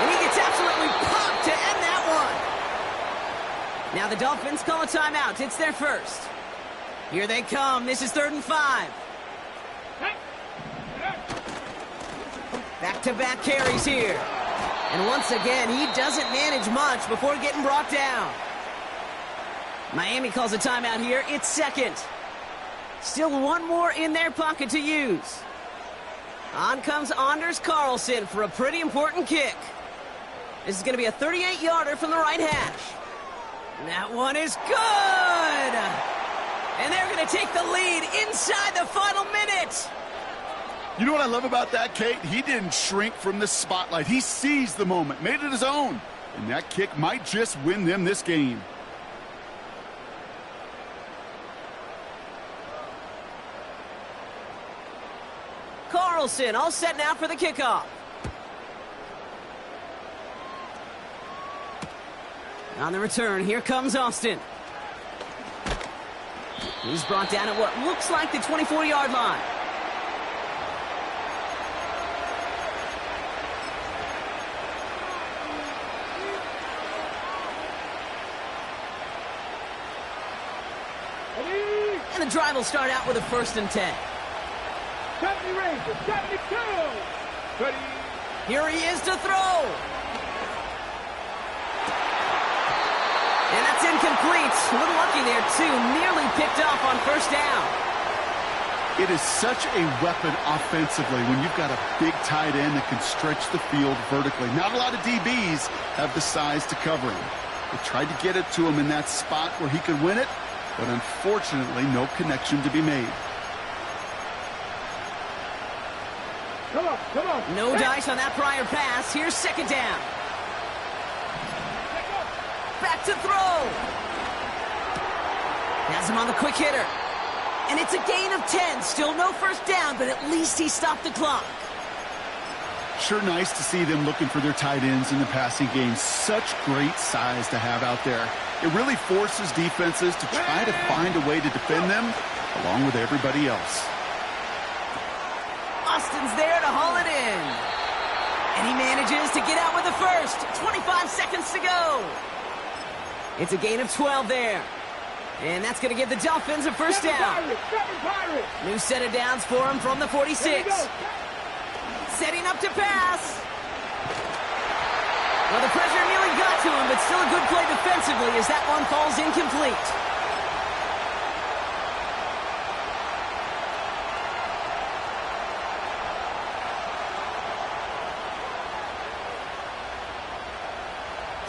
And he gets absolutely popped to end that one. Now the Dolphins call a timeout. It's their first. Here they come. This is 3rd and 5. Back-to-back carries here. And once again, he doesn't manage much before getting brought down. Miami calls a timeout here. It's second. Still one more in their pocket to use. On comes Anders Carlson for a pretty important kick. This is going to be a 38-yarder from the right hash. And that one is good! And they're going to take the lead inside the final minute. You know what I love about that, Kate? He didn't shrink from the spotlight. He seized the moment, made it his own. And that kick might just win them this game. Carlson all set now for the kickoff. On the return, here comes Austin. He's brought down at what looks like the 24-yard line. And the drive will start out with a 1st and 10. 70 Rangers, 72. Ready. Here he is to throw. And that's incomplete. A little lucky there, too. Nearly picked off on 1st down. It is such a weapon offensively when you've got a big tight end that can stretch the field vertically. Not a lot of DBs have the size to cover him. They tried to get it to him in that spot where he could win it, but unfortunately, no connection to be made. Come on. No dice on that prior pass. Here's 2nd down. Back to throw. Has him on the quick hitter. And it's a gain of 10. Still no 1st down, but at least he stopped the clock. Sure nice to see them looking for their tight ends in the passing game. Such great size to have out there. It really forces defenses to try to find a way to defend them along with everybody else. Austin's there to haul it in. And he manages to get out with the 1st. 25 seconds to go. It's a gain of 12 there. And that's going to give the Dolphins a 1st down. New set of downs for him from the 46. Setting up to pass. Well, the pressure nearly got to him, but still a good play defensively as that one falls incomplete.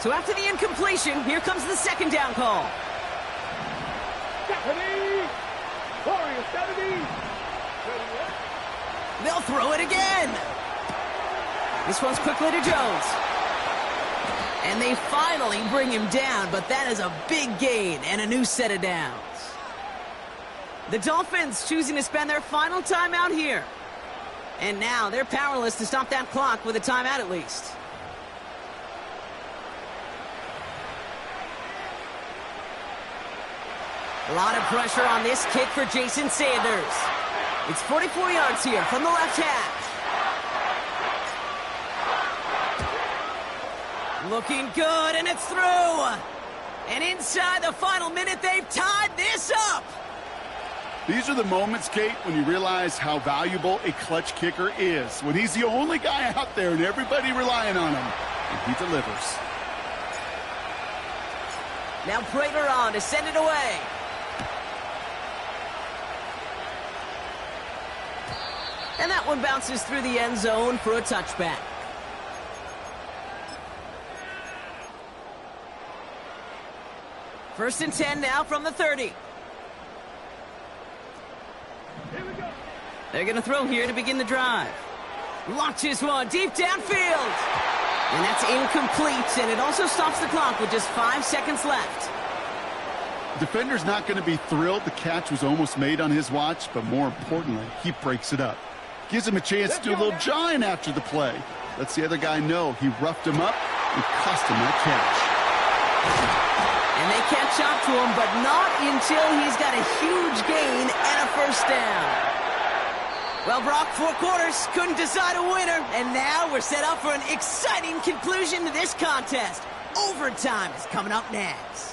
So after the incompletion, here comes the 2nd down call. 70. Warrior 70. They'll throw it again. This one's quickly to Jones. And they finally bring him down, but that is a big gain and a new set of downs. The Dolphins choosing to spend their final timeout here. And now they're powerless to stop that clock with a timeout at least. A lot of pressure on this kick for Jason Sanders. It's 44 yards here from the left hash. Looking good, and it's through. And inside the final minute, they've tied this up. These are the moments, Kate, when you realize how valuable a clutch kicker is. When he's the only guy out there and everybody relying on him, and he delivers. Now Prater on to send it away. And that one bounces through the end zone for a touchback. First and 10 now from the 30. They're going to throw here to begin the drive. Launches one deep downfield. And that's incomplete, and it also stops the clock with just 5 seconds left. Defender's not going to be thrilled the catch was almost made on his watch, but more importantly, he breaks it up. Gives him a chance to do a little jawing after the play. Lets the other guy know he roughed him up and cost him that catch. And they catch up to him, but not until he's got a huge gain and a 1st down. Well, Brock, 4 quarters couldn't decide a winner, and now we're set up for an exciting conclusion to this contest. Overtime is coming up next.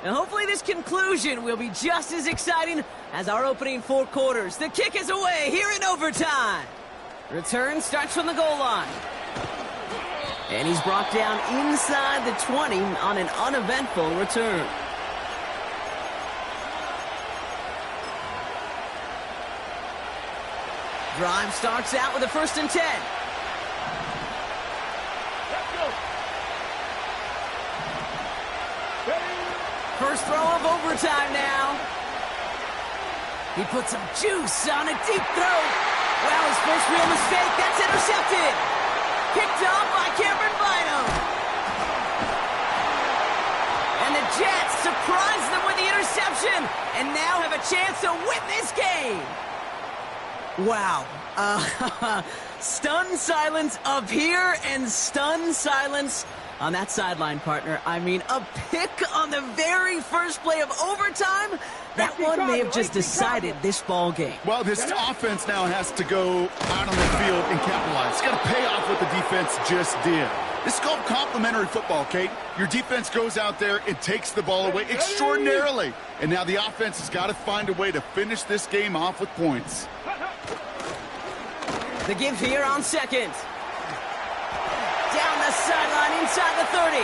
And hopefully this conclusion will be just as exciting as our opening 4 quarters. The kick is away here in overtime. Return starts from the goal line. And he's brought down inside the 20 on an uneventful return. Drive starts out with a 1st and 10. First throw of overtime now. He puts some juice on a deep throw. Well, his first real mistake. That's intercepted. Picked off by Cameron Bynum. And the Jets surprise them with the interception and now have a chance to win this game. Wow. Stunned silence up here and stunned silence on that sideline, partner. I mean, a pick on the very first play of overtime. That one may have just decided this ball game. Well, this offense now has to go out on the field and capitalize. It's got to pay off what the defense just did. This is called complementary football, Kate. Your defense goes out there and takes the ball away extraordinarily. And now the offense has got to find a way to finish this game off with points. The give here on 2nd. Down the sideline inside the 30.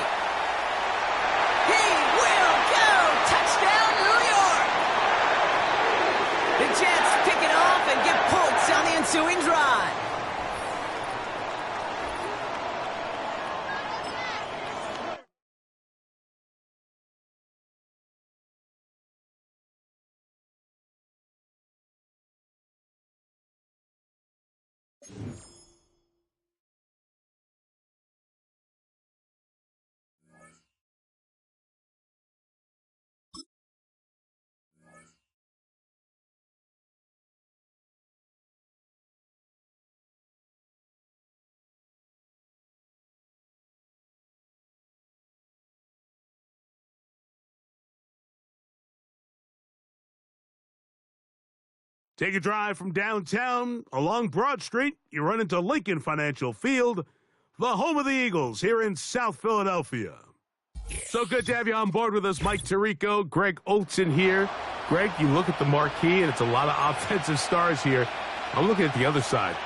He will go! Touchdown, New York! The Jets pick it off and get points on the ensuing drive. Take a drive from downtown along Broad Street. You run into Lincoln Financial Field, the home of the Eagles here in South Philadelphia. So good to have you on board with us, Mike Tirico, Greg Olson here. Greg, you look at the marquee, and it's a lot of offensive stars here. I'm looking at the other side.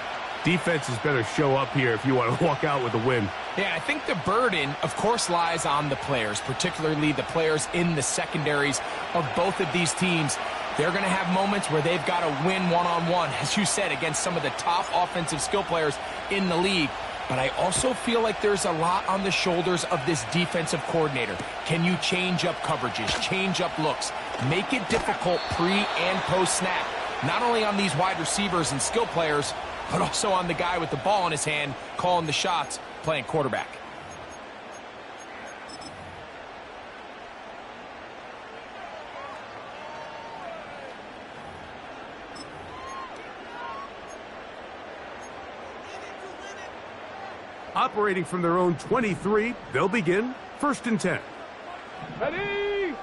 Defenses better show up here if you want to walk out with a win. Yeah, I think the burden, of course, lies on the players, particularly the players in the secondaries of both of these teams. They're going to have moments where they've got to win one-on-one, as you said, against some of the top offensive skill players in the league. But I also feel like there's a lot on the shoulders of this defensive coordinator. Can you change up coverages, change up looks, make it difficult pre- and post-snap, not only on these wide receivers and skill players, but also on the guy with the ball in his hand, calling the shots, playing quarterback. Operating from their own 23, they'll begin 1st and 10. Ready?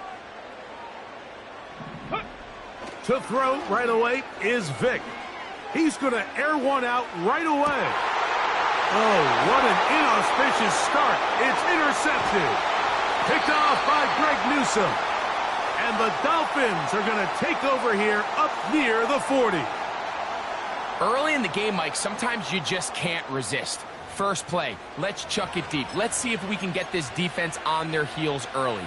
To throw right away is Vic. He's going to air one out right away. Oh, what an inauspicious start. It's intercepted. Picked off by Greg Newsome. And the Dolphins are going to take over here up near the 40. Early in the game, Mike, sometimes you just can't resist. First play, let's chuck it deep. Let's see if we can get this defense on their heels early.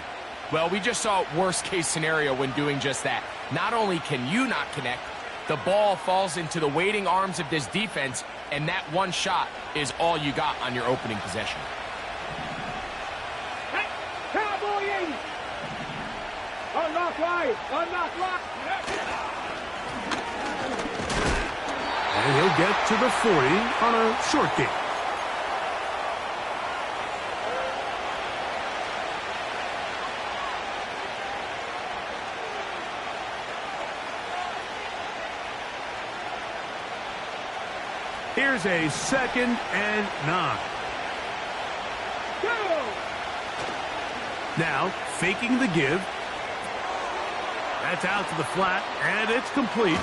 Well, we just saw worst case scenario when doing just that. Not only can you not connect, the ball falls into the waiting arms of this defense, and that one shot is all you got on your opening possession. Hey, cowboy 80. Unlock right. Unlock right. And he'll get to the 40 on a short game. Here's a 2nd and 9. Go! Now, faking the give. That's out to the flat, and it's complete.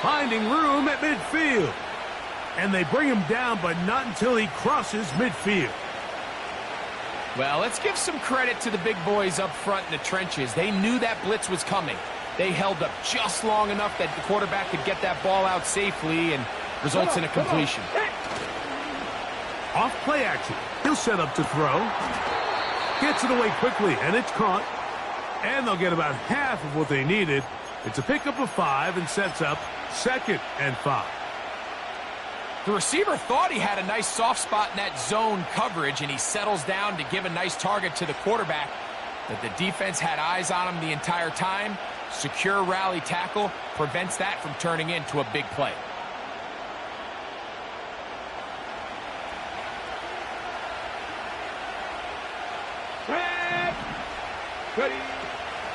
Finding room at midfield. And they bring him down, but not until he crosses midfield. Well, let's give some credit to the big boys up front in the trenches. They knew that blitz was coming. They held up just long enough that the quarterback could get that ball out safely and results in a completion. Off play action. He'll set up to throw. Gets it away quickly, and it's caught. And they'll get about half of what they needed. It's a pickup of 5 and sets up 2nd and 5. The receiver thought he had a nice soft spot in that zone coverage, and he settles down to give a nice target to the quarterback. But the defense had eyes on him the entire time. Secure rally tackle prevents that from turning into a big play.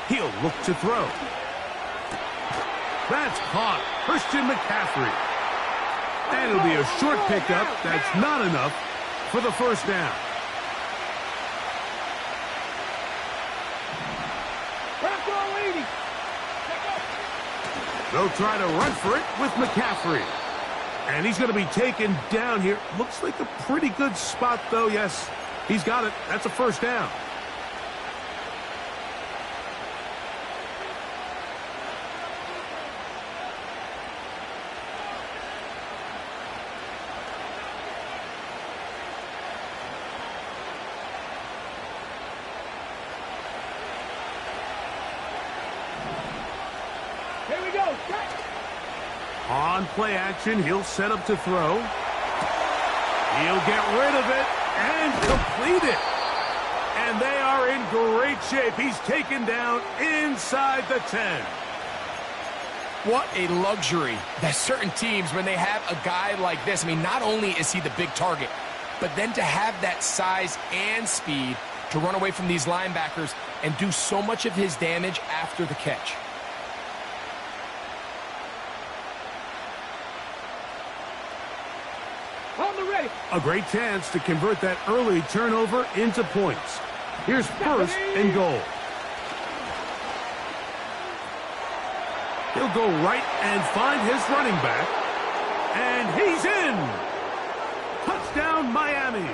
He'll look to throw. That's caught. Christian McCaffrey. And it'll be a short pickup. That's not enough for the first down. They'll try to run for it with McCaffrey. And he's going to be taken down here. Looks like a pretty good spot, though. Yes, he's got it. That's a first down. On play action, he'll set up to throw. He'll get rid of it and complete it. And they are in great shape. He's taken down inside the 10. What a luxury that certain teams, when they have a guy like this, I mean, not only is he the big target, but then to have that size and speed to run away from these linebackers and do so much of his damage after the catch. A great chance to convert that early turnover into points. Here's 1st and goal. He'll go right and find his running back. And he's in. Touchdown, Miami.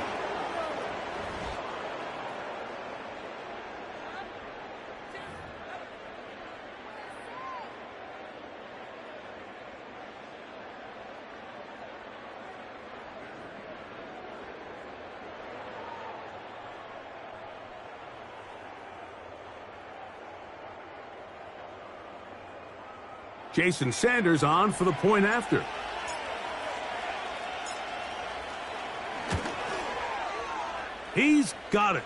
Jason Sanders on for the point after. He's got it.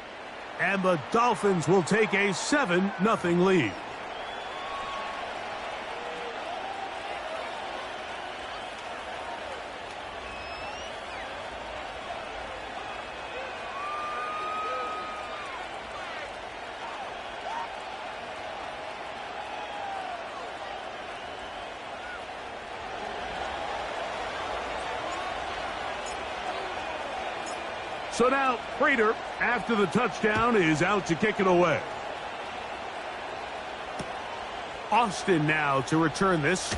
And the Dolphins will take a 7-0 lead. So now, Prater, after the touchdown, is out to kick it away. Austin now to return this.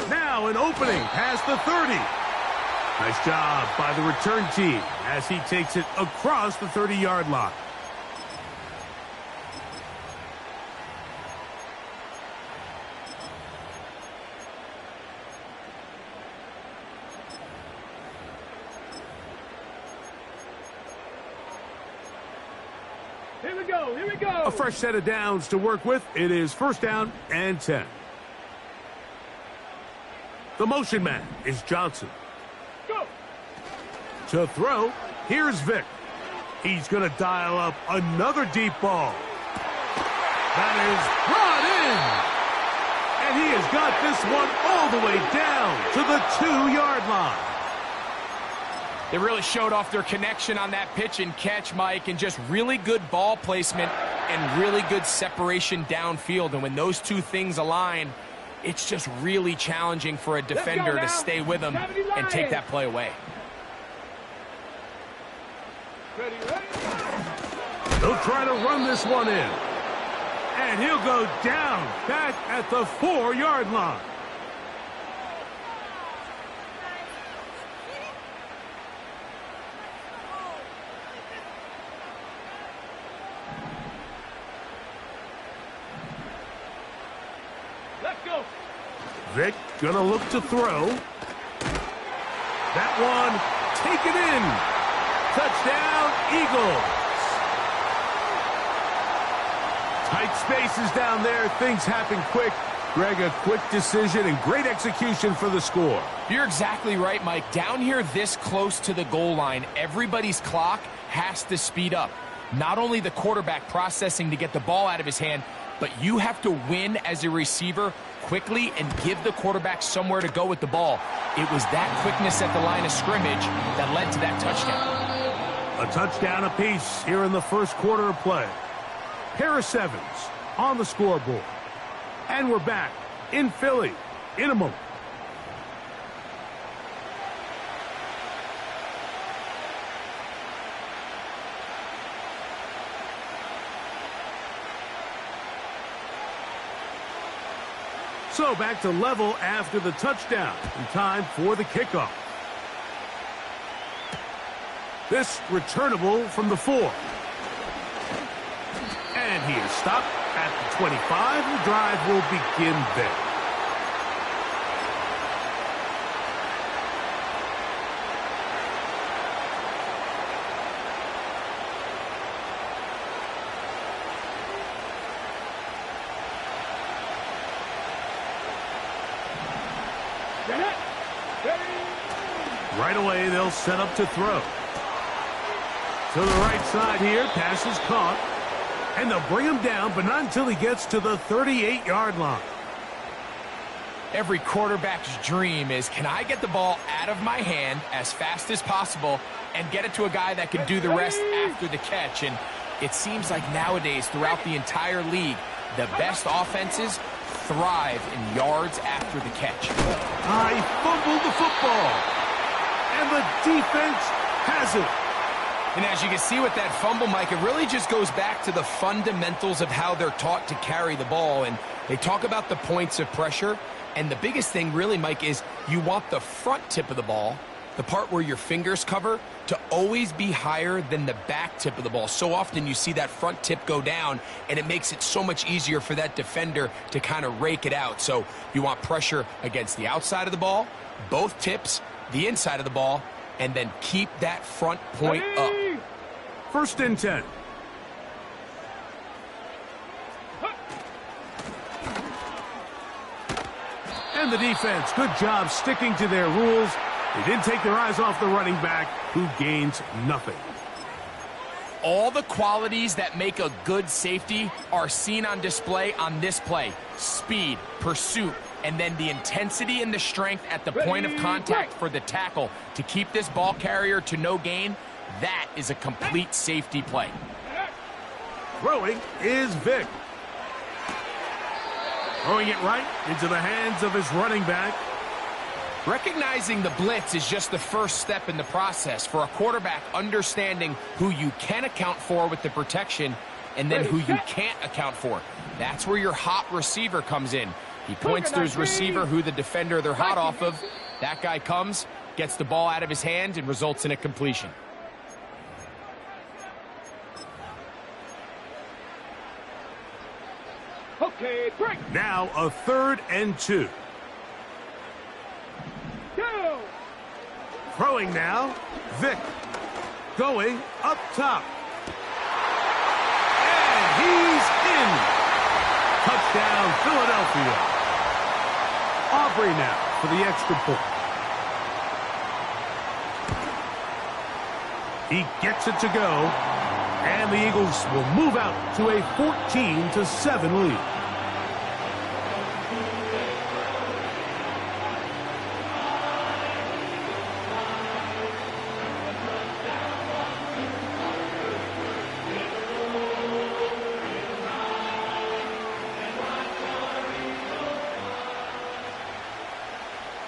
Now an opening past the 30. Nice job by the return team as he takes it across the 30-yard line. Here we go. A fresh set of downs to work with. It is 1st down and 10. The motion man is Johnson. Go. To throw, here's Vick. He's going to dial up another deep ball. That is brought in. And he has got this one all the way down to the 2-yard line. They really showed off their connection on that pitch and catch, Mike, and just really good ball placement and really good separation downfield. And when those two things align, it's just really challenging for a defender to stay with them and take that play away. Ready. They'll try to run this one in. And he'll go down back at the 4-yard line. Vic gonna look to throw. That one, taken in. Touchdown, Eagles. Tight spaces down there. Things happen quick. Greg, a quick decision and great execution for the score. You're exactly right, Mike. Down here this close to the goal line, everybody's clock has to speed up. Not only the quarterback processing to get the ball out of his hand, but you have to win as a receiver quickly and give the quarterback somewhere to go with the ball. It was that quickness at the line of scrimmage that led to that touchdown. A touchdown apiece here in the first quarter of play. Pair of sevens on the scoreboard. And we're back in Philly in a moment. So back to level after the touchdown. In time for the kickoff. This returnable from the 4. And he is stopped at the 25. The drive will begin there. Right away, they'll set up to throw. To the right side here, pass is caught. And they'll bring him down, but not until he gets to the 38-yard line. Every quarterback's dream is, can I get the ball out of my hand as fast as possible and get it to a guy that can do the rest after the catch? And it seems like nowadays, throughout the entire league, the best offenses thrive in yards after the catch. I fumbled the football, and the defense has it. And as you can see with that fumble, Mike, it really just goes back to the fundamentals of how they're taught to carry the ball. And they talk about the points of pressure. And the biggest thing really, Mike, is you want the front tip of the ball, the part where your fingers cover, to always be higher than the back tip of the ball. So often you see that front tip go down, and it makes it so much easier for that defender to kind of rake it out. So you want pressure against the outside of the ball, both tips, the inside of the ball, and then keep that front point up. First and 10. And the defense, good job sticking to their rules. They didn't take their eyes off the running back, who gains nothing. All the qualities that make a good safety are seen on display on this play. Speed, pursuit, and then the intensity and the strength at the point of contact for the tackle to keep this ball carrier to no gain. That is a complete safety play. Throwing is Vic. Throwing it right into the hands of his running back. Recognizing the blitz is just the first step in the process for a quarterback, understanding who you can account for with the protection and then who you can't account for. That's where your hot receiver comes in. He points to his receiver, who the defender they're hot off of. That guy comes, gets the ball out of his hand, and results in a completion. Okay, break. Now a 3rd and 2. Go. Throwing now, Vic. Going up top. And he's in. Touchdown, Philadelphia. Aubrey now for the extra point. He gets it to go. And the Eagles will move out to a 14-7 lead.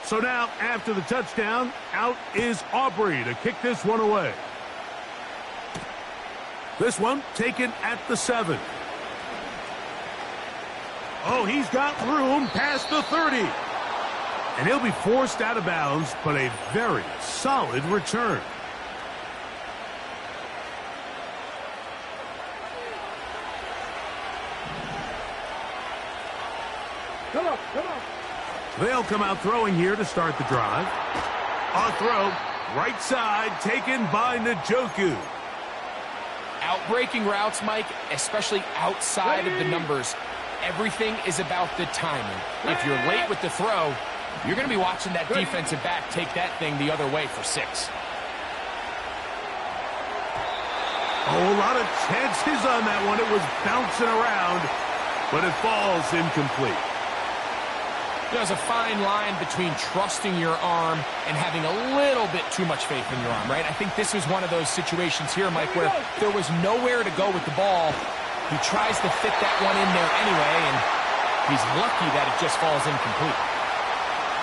So now, after the touchdown, out is Aubrey to kick this one away. This one taken at the 7. Oh, he's got room past the 30. And he'll be forced out of bounds, but a very solid return. Come on, come on. They'll come out throwing here to start the drive. A throw, right side, taken by Njoku. Outbreaking routes, Mike, especially outside of the numbers, everything is about the timing. If you're late with the throw, you're going to be watching that defensive back take that thing the other way for 6. Oh, a lot of chances on that one. It was bouncing around, but it falls incomplete. There's a fine line between trusting your arm and having a little bit too much faith in your arm, right? I think this is one of those situations here, Mike, where there was nowhere to go with the ball. He tries to fit that one in there anyway, and he's lucky that it just falls incomplete.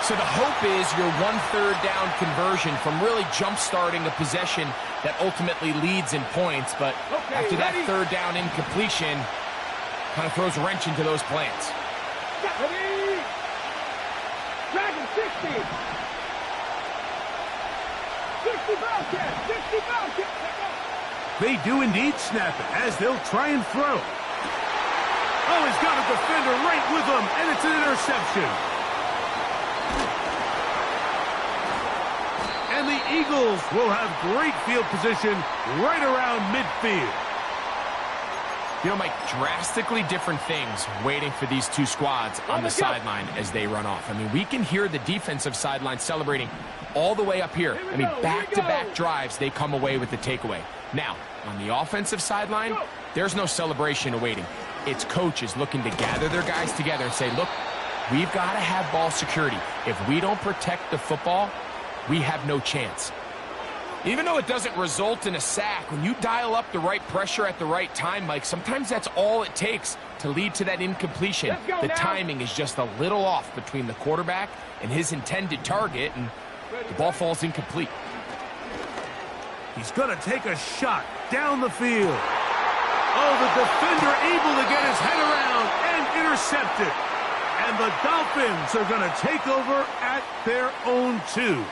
So the hope is your 1/3 down conversion from really jump-starting a possession that ultimately leads in points, but after that 3rd down incompletion, kind of throws a wrench into those plans. Dragon 60. 60 Bobcat. 60 Bobcat. They do indeed snap it as they'll try and throw. Oh, he's got a defender right with him, and it's an interception. And the Eagles will have great field position right around midfield. You know, Mike, drastically different things waiting for these two squads on the sideline as they run off. I mean, we can hear the defensive sideline celebrating all the way up here. I mean, back-to-back drives, they come away with the takeaway. Now, on the offensive sideline, there's no celebration awaiting. It's coaches looking to gather their guys together and say, look, we've got to have ball security. If we don't protect the football, we have no chance. Even though it doesn't result in a sack, when you dial up the right pressure at the right time, Mike, sometimes that's all it takes to lead to that incompletion. The timing is just a little off between the quarterback and his intended target, and the ball falls incomplete. He's going to take a shot down the field. Oh, the defender able to get his head around and intercept it. And the Dolphins are going to take over at their own 2.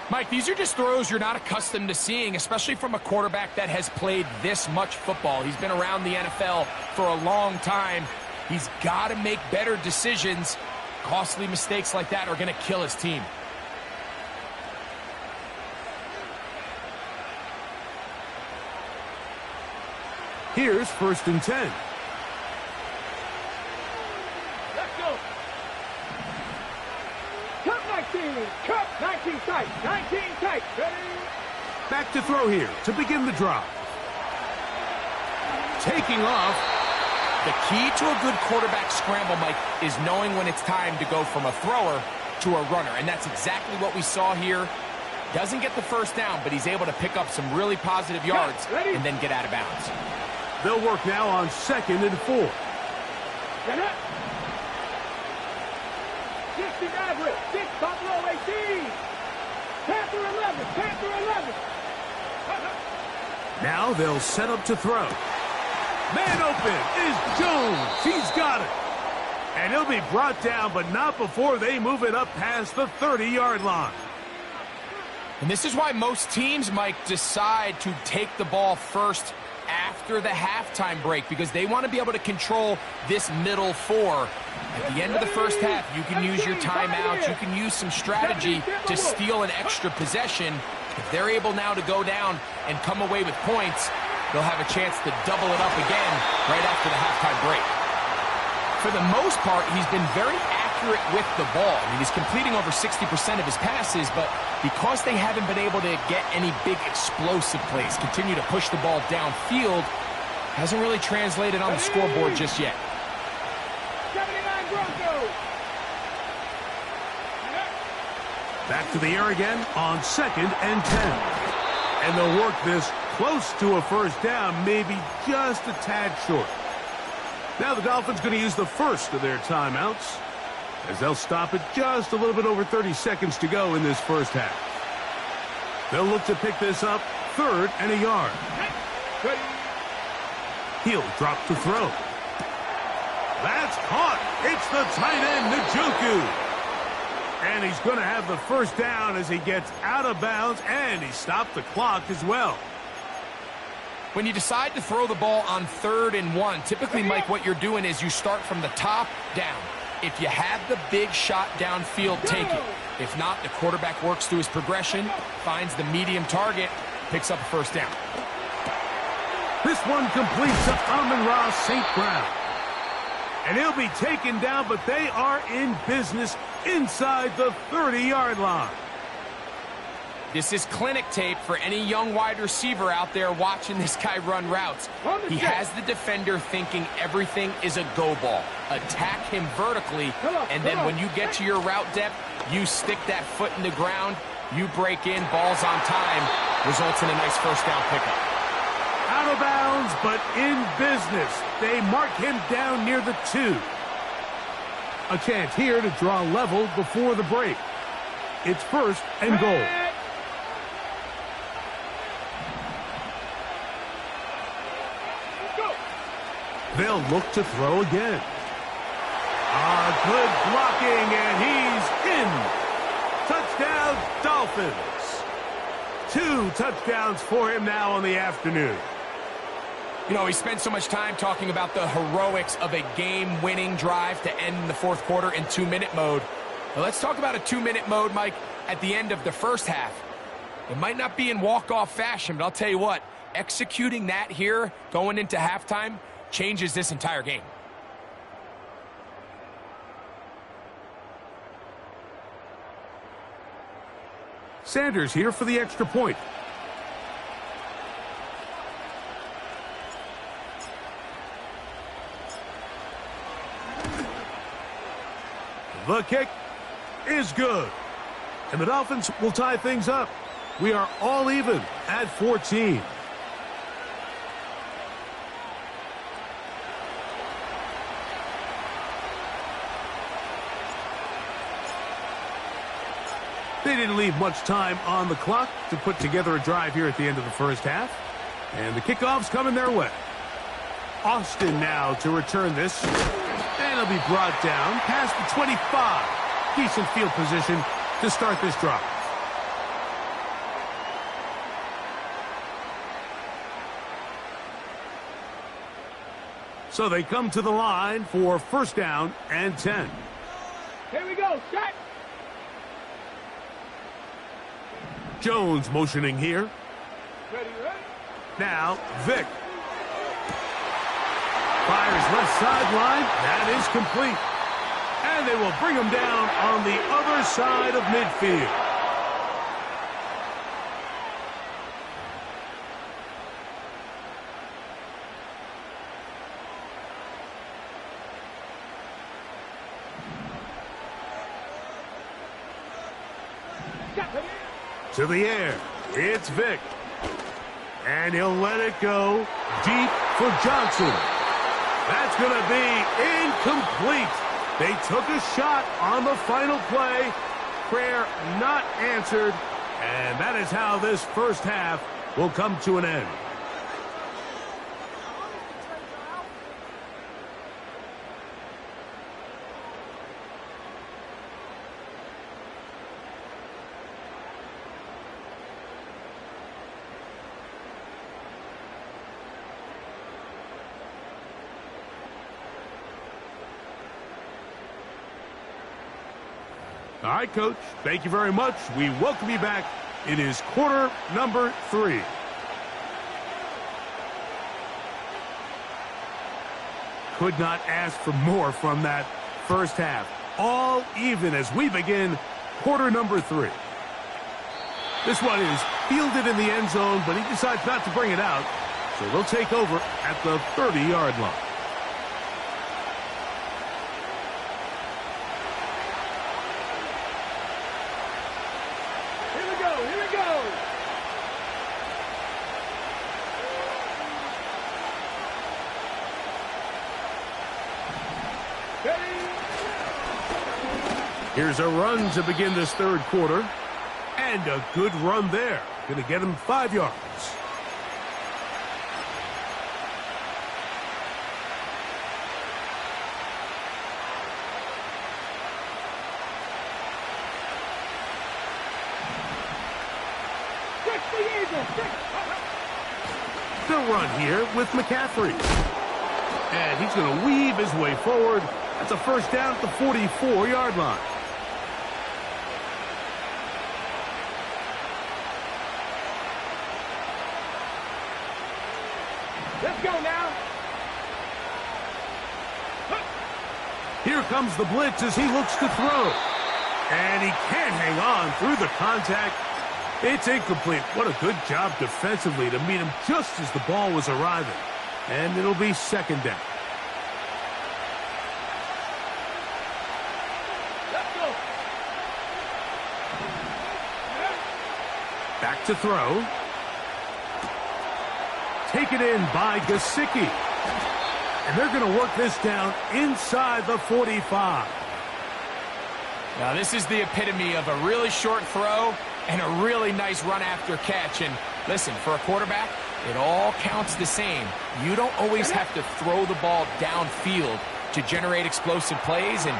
Mike, these are just throws you're not accustomed to seeing, especially from a quarterback that has played this much football. He's been around the NFL for a long time. He's got to make better decisions. Costly mistakes like that are going to kill his team. Here's 1st and 10. Let's go. Cut 19. Cut 19 tight. 19 tight. Ready? Back to throw here to begin the drive. Taking off. The key to a good quarterback scramble, Mike, is knowing when it's time to go from a thrower to a runner. And that's exactly what we saw here. Doesn't get the 1st down, but he's able to pick up some really positive yards and then get out of bounds. They'll work now on 2nd and 4. Get up. 60 Maverick. 6 Buffalo 18. Panther 11. Panther 11. Now they'll set up to throw. Man open is Jones. He's got it. And he'll be brought down, but not before they move it up past the 30-yard line. And this is why most teams, Mike, decide to take the ball first after the halftime break, because they want to be able to control this middle 4. At the end of the 1st half, you can use your timeouts, you can use some strategy to steal an extra possession. If they're able now to go down and come away with points, they'll have a chance to double it up again right after the halftime break. For the most part, he's been very accurate with the ball. I mean, he's completing over 60% of his passes, but because they haven't been able to get any big explosive plays, continue to push the ball downfield, hasn't really translated on the scoreboard just yet. 79 Broncos. Back to the air again on 2nd and 10. And they'll work this close to a 1st down, maybe just a tad short. Now the Dolphins going to use the 1st of their timeouts, as they'll stop it just a little bit over 30 seconds to go in this 1st half. They'll look to pick this up 3rd and a yard. He'll drop to throw. That's caught. It's the tight end, Njoku. And he's going to have the 1st down as he gets out of bounds, and he stopped the clock as well. When you decide to throw the ball on 3rd and 1, typically, Mike, what you're doing is you start from the top down. If you have the big shot downfield, take it. If not, the quarterback works through his progression, finds the medium target, picks up a first down. This one completes to Amon-Ra St. Brown. And he'll be taken down, but they are in business inside the 30-yard line. This is clinic tape for any young wide receiver out there watching this guy run routes. He has the defender thinking everything is a go ball. Attack him vertically, and then when you get to your route depth, you stick that foot in the ground, you break in, ball's on time, results in a nice first down pickup. Out of bounds, but in business. They mark him down near the 2. A chance here to draw level before the break. It's first and goal. They'll look to throw again. Good blocking, and he's in. Touchdown, Dolphins. 2 touchdowns for him now on the afternoon. You know, he spent so much time talking about the heroics of a game-winning drive to end the fourth quarter in 2-minute mode. Now, let's talk about a 2-minute mode, Mike, at the end of the first half. It might not be in walk-off fashion, but I'll tell you what, executing that here going into halftime changes this entire game. Sanders here for the extra point. The kick is good. And the Dolphins will tie things up. We are all even at 14. They didn't leave much time on the clock to put together a drive here at the end of the first half. And the kickoff's coming their way. Austin now to return this. And he'll be brought down past the 25. Decent field position to start this drive. So they come to the line for first down and 10. Here we go, set. Jones motioning here. Ready. Now, Vick. Fires left sideline. That is complete. And they will bring him down on the other side of midfield. To the air, it's Vick. And he'll let it go deep for Johnson. That's going to be incomplete. They took a shot on the final play. Prayer not answered. And that is how this first half will come to an end. All right, Coach, thank you very much. We welcome you back. It is quarter number 3. Could not ask for more from that first half. All even as we begin quarter number 3. This one is fielded in the end zone, but he decides not to bring it out. So they'll take over at the 30-yard line. Here's a run to begin this third quarter. And a good run there. Going to get him 5 yards. The run here with McCaffrey. And he's going to weave his way forward That's a first down at the 44-yard line. Let's go now. Here comes the blitz as he looks to throw. And he can't hang on through the contact. It's incomplete. What a good job defensively to meet him just as the ball was arriving. And it'll be second down. Let's go. Back to throw. Taken in by Gesicki. And they're going to work this down inside the 45. Now, this is the epitome of a really short throw and a really nice run after catch. And listen, for a quarterback, it all counts the same. You don't always have to throw the ball downfield to generate explosive plays, and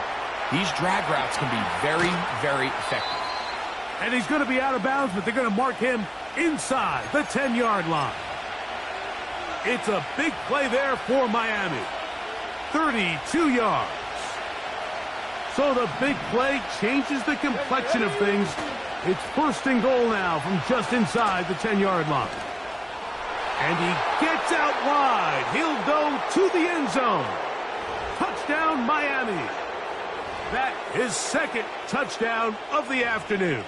these drag routes can be very, very effective. And he's going to be out of bounds, but they're going to mark him inside the 10-yard line. It's a big play there for Miami. 32 yards. So the big play changes the complexion of things. It's first and goal now from just inside the 10-yard line. And he gets out wide. He'll go to the end zone. Touchdown, Miami. That is second touchdown of the afternoon.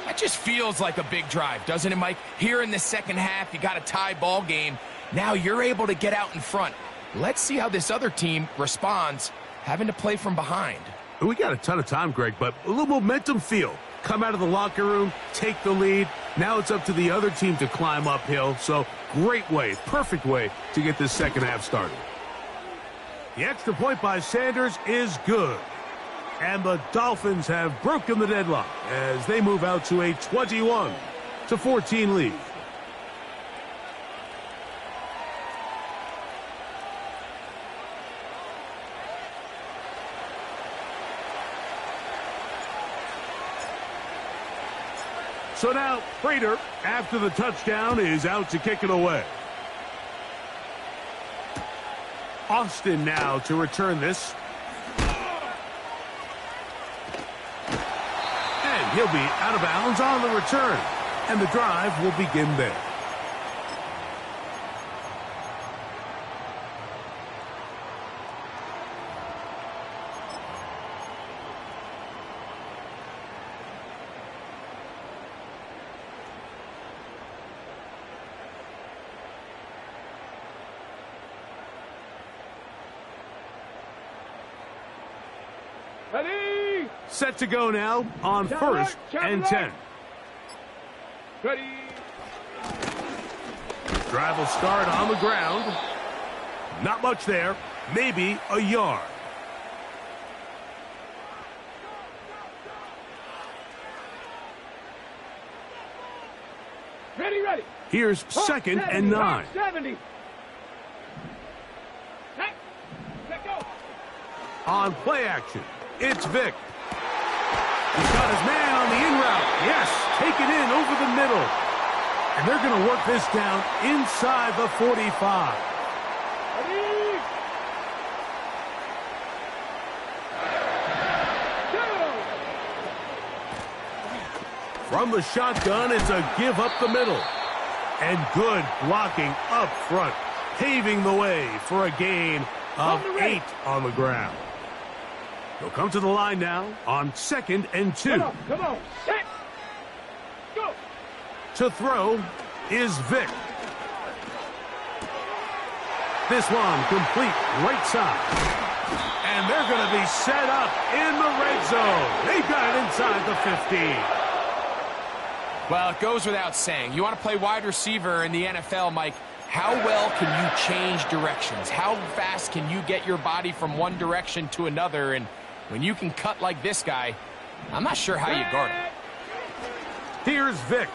That just feels like a big drive, doesn't it, Mike? Here in the second half, you got a tie ball game. Now you're able to get out in front. Let's see how this other team responds, having to play from behind. We got a ton of time, Greg, but a little momentum feel. Come out of the locker room, take the lead. Now it's up to the other team to climb uphill. So great way, perfect way to get this second half started. The extra point by Sanders is good. And the Dolphins have broken the deadlock as they move out to a 21-14 lead. So now Prater, after the touchdown, is out to kick it away. Austin now to return this. He'll be out of bounds on the return, and the drive will begin there. Ready? Set to go now on first and 10. Ready? Drive will start on the ground. Not much there. Maybe a yard. Ready, ready. Here's second and 9. 70. Let go. On play action, it's Vic. He's got his man on the in route. Yes, take it in over the middle. And they're going to work this down inside the 45. Ready? Go. From the shotgun, it's a give up the middle. And good blocking up front, paving the way for a gain of 8 on the ground. They'll come to the line now on second and 2. Come on. Set. Go. To throw is Vic. This one complete right side. And they're going to be set up in the red zone. They've got it inside the 15. Well, it goes without saying. You want to play wide receiver in the NFL, Mike. How well can you change directions? How fast can you get your body from one direction to another? And when you can cut like this guy, I'm not sure how you guard him. Here's Vic.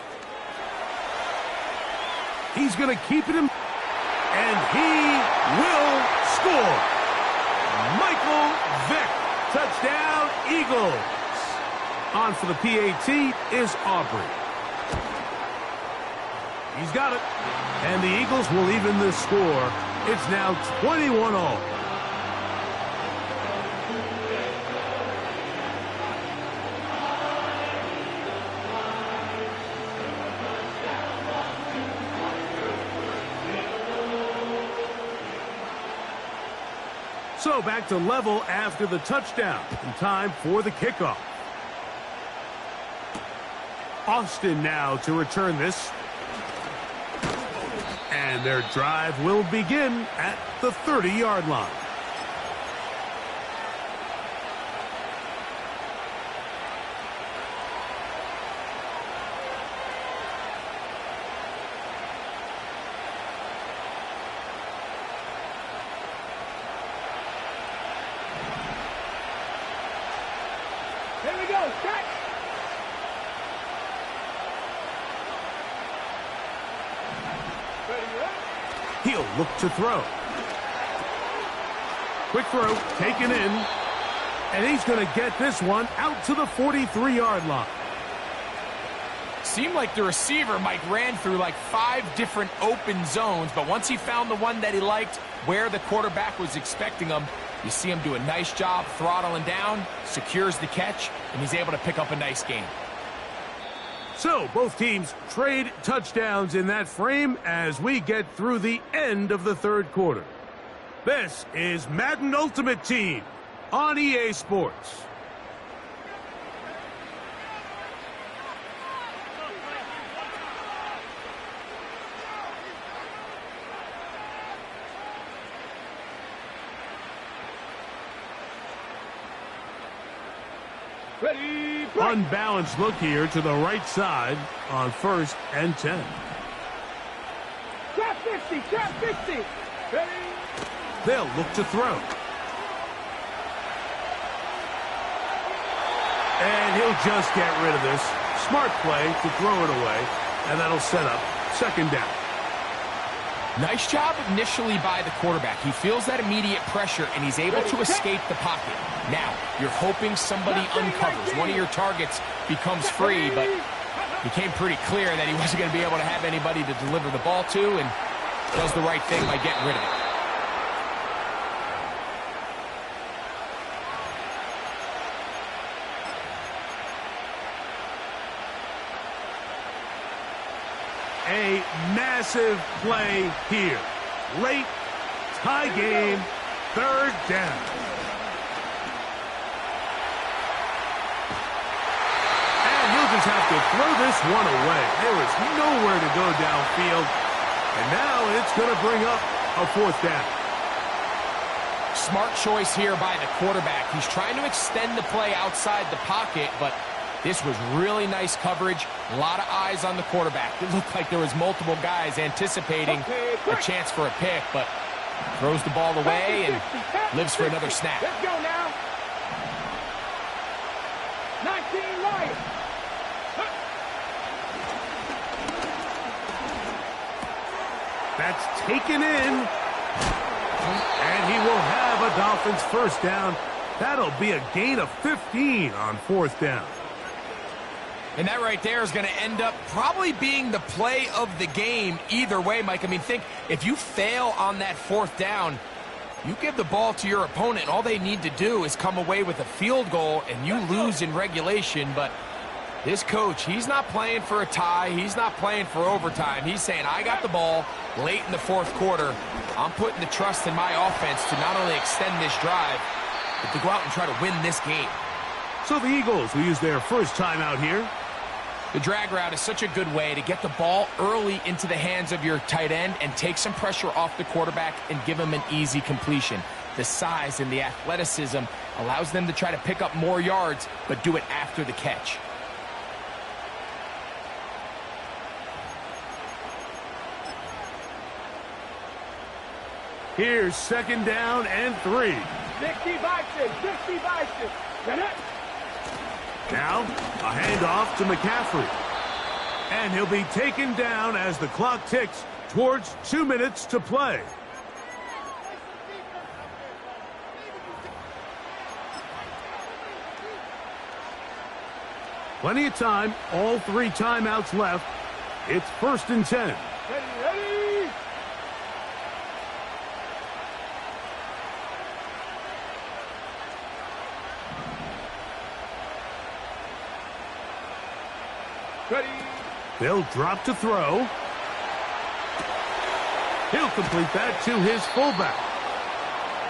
He's going to keep it in, and he will score. Michael Vick, touchdown, Eagles. On for the PAT is Aubrey. He's got it, and the Eagles will even the score. It's now 21-all. So back to level after the touchdown. And time for the kickoff. Austin now to return this. And their drive will begin at the 30-yard line. Here we go, set. He'll look to throw. Quick throw, taken in. And he's going to get this one out to the 43-yard line. Seemed like the receiver, Mike, ran through like 5 different open zones, but once he found the one that he liked, where the quarterback was expecting him, you see him do a nice job throttling down, secures the catch, and he's able to pick up a nice gain. So both teams trade touchdowns in that frame as we get through the end of the third quarter. This is Madden Ultimate Team on EA Sports. Ready, break. Unbalanced look here to the right side on 1st and 10. Trap 50, trap 50. Ready. They'll look to throw. And he'll just get rid of this. Smart play to throw it away, and that'll set up 2nd down. Nice job initially by the quarterback. He feels that immediate pressure, and he's able to escape the pocket. Now, you're hoping somebody uncovers. One of your targets becomes free, but it became pretty clear that he wasn't going to be able to have anybody to deliver the ball to, and does the right thing by getting rid of it. A massive play here. Late, tie game, 3rd down. And he'll just have to throw this one away. There is nowhere to go downfield. And now it's going to bring up a 4th down. Smart choice here by the quarterback. He's trying to extend the play outside the pocket, but this was really nice coverage. A lot of eyes on the quarterback. It looked like there was multiple guys anticipating a chance for a pick, but throws the ball away and lives for another snap. Let's go now. 19 Lions. That's taken in. And he will have a Dolphins 1st down. That'll be a gain of 15 on 4th down. And that right there is going to end up probably being the play of the game either way, Mike. I mean, think, if you fail on that 4th down, you give the ball to your opponent. All they need to do is come away with a field goal, and you lose in regulation. But this coach, he's not playing for a tie. He's not playing for overtime. He's saying, I got the ball late in the 4th quarter. I'm putting the trust in my offense to not only extend this drive, but to go out and try to win this game. So the Eagles will use their 1st timeout here. The drag route is such a good way to get the ball early into the hands of your tight end and take some pressure off the quarterback and give him an easy completion. The size and the athleticism allows them to try to pick up more yards, but do it after the catch. Here's 2nd down and 3. 60 by 6, 60 by 6. Now, a handoff to McCaffrey. And he'll be taken down as the clock ticks towards 2 minutes to play. Plenty of time, all 3 timeouts left. It's 1st and 10. Ready. Ready. They'll drop to throw. He'll complete that to his fullback.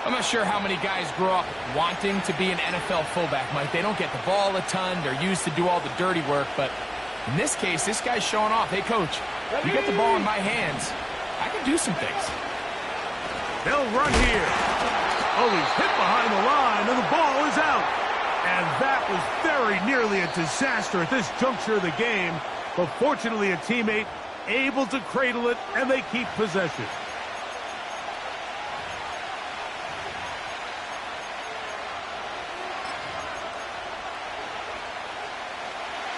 I'm not sure how many guys grow up wanting to be an NFL fullback, Mike. They don't get the ball a ton. They're used to do all the dirty work. But in this case, this guy's showing off. Hey, Coach, you get the ball in my hands, I can do some things. They'll run here. Oh, he's hit behind the line, and the ball is out. And that was very nearly a disaster at this juncture of the game. But fortunately, a teammate able to cradle it, and they keep possession.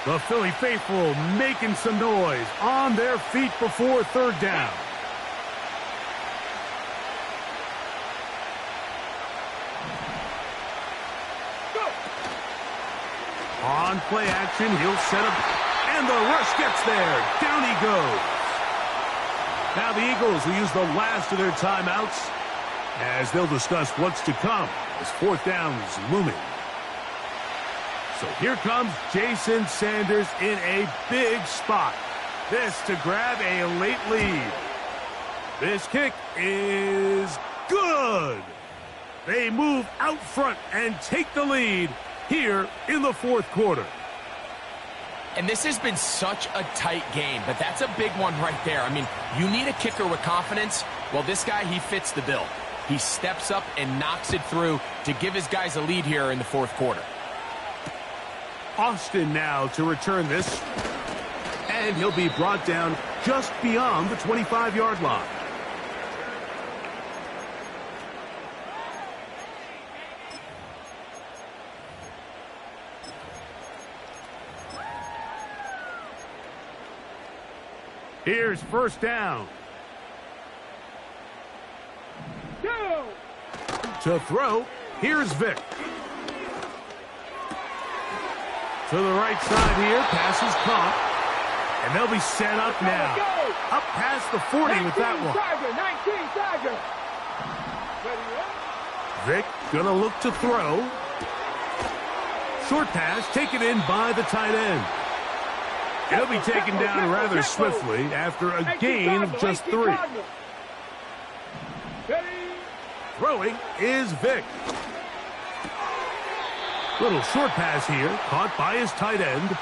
The Philly faithful making some noise on their feet before third down. On play action, he'll set up, and the rush gets there. Down he goes. Now the Eagles will use the last of their timeouts as they'll discuss what's to come as fourth down is looming. So here comes Jason Sanders in a big spot. This to grab a late lead. This kick is good. They move out front and take the lead here in the fourth quarter. And this has been such a tight game, but that's a big one right there. I mean, you need a kicker with confidence. Well, this guy, he fits the bill. He steps up and knocks it through to give his guys a lead here in the fourth quarter. Austin now to return this, and he'll be brought down just beyond the 25-yard line. Here's first down. Go! To throw, here's Vic. To the right side here, pass is caught. And they'll be set up now. Up past the 40 with that one. 19 Tiger. Vic gonna look to throw. Short pass taken in by the tight end. He'll be taken down rather swiftly after a gain of just 3. Throwing is Vic. Little short pass here, caught by his tight end.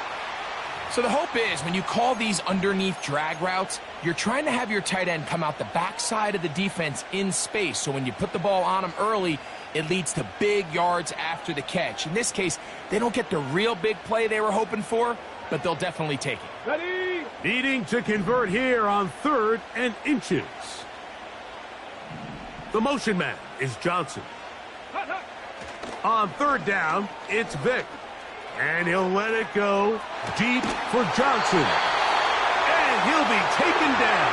So the hope is when you call these underneath drag routes, you're trying to have your tight end come out the backside of the defense in space. So when you put the ball on him early, it leads to big yards after the catch. In this case, they don't get the real big play they were hoping for, but they'll definitely take it. Ready? Needing to convert here on 3rd and inches. The motion man is Johnson. On 3rd down, it's Vic. And he'll let it go deep for Johnson. And he'll be taken down.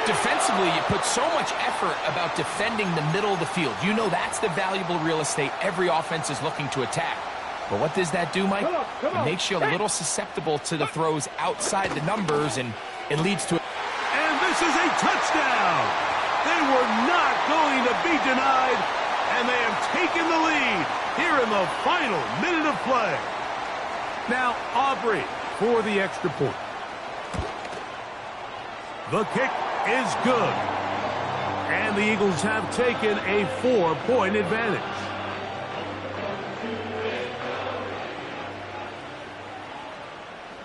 Defensively, you put so much effort about defending the middle of the field. You know that's the valuable real estate every offense is looking to attack. But what does that do, Mike? Come on. It makes you a little susceptible to the throws outside the numbers, and it leads to... And this is a touchdown. They were not going to be denied, and they have taken the lead here in the final minute of play. Now Aubrey for the extra point. The kick is good. And the Eagles have taken a 4-point advantage.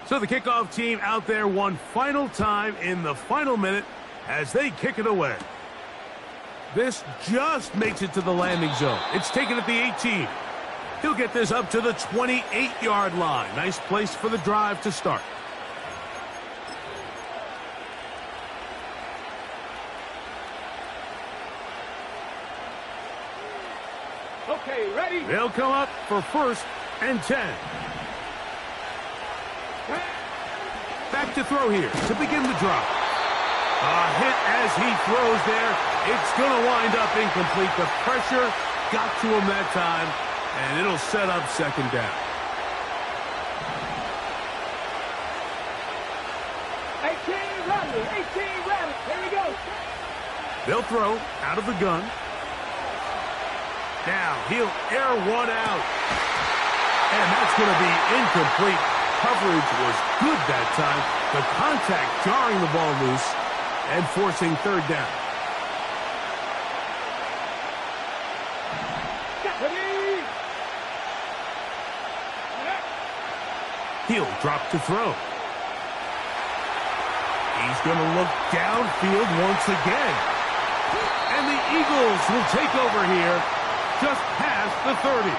So the kickoff team out there one final time in the final minute as they kick it away. This just makes it to the landing zone. It's taken at the 18. He'll get this up to the 28-yard line. Nice place for the drive to start. Okay, ready? They'll come up for 1st and 10. Back to throw here to begin the drop. A hit as he throws there. It's going to wind up incomplete. The pressure got to him that time, and it'll set up 2nd down. 18 running. Here we go. They'll throw out of the gun. Now he'll air one out. And that's going to be incomplete. Coverage was good that time. The contact jarring the ball loose and forcing 3rd down. He'll drop to throw. He's going to look downfield once again. And the Eagles will take over here just past the 30.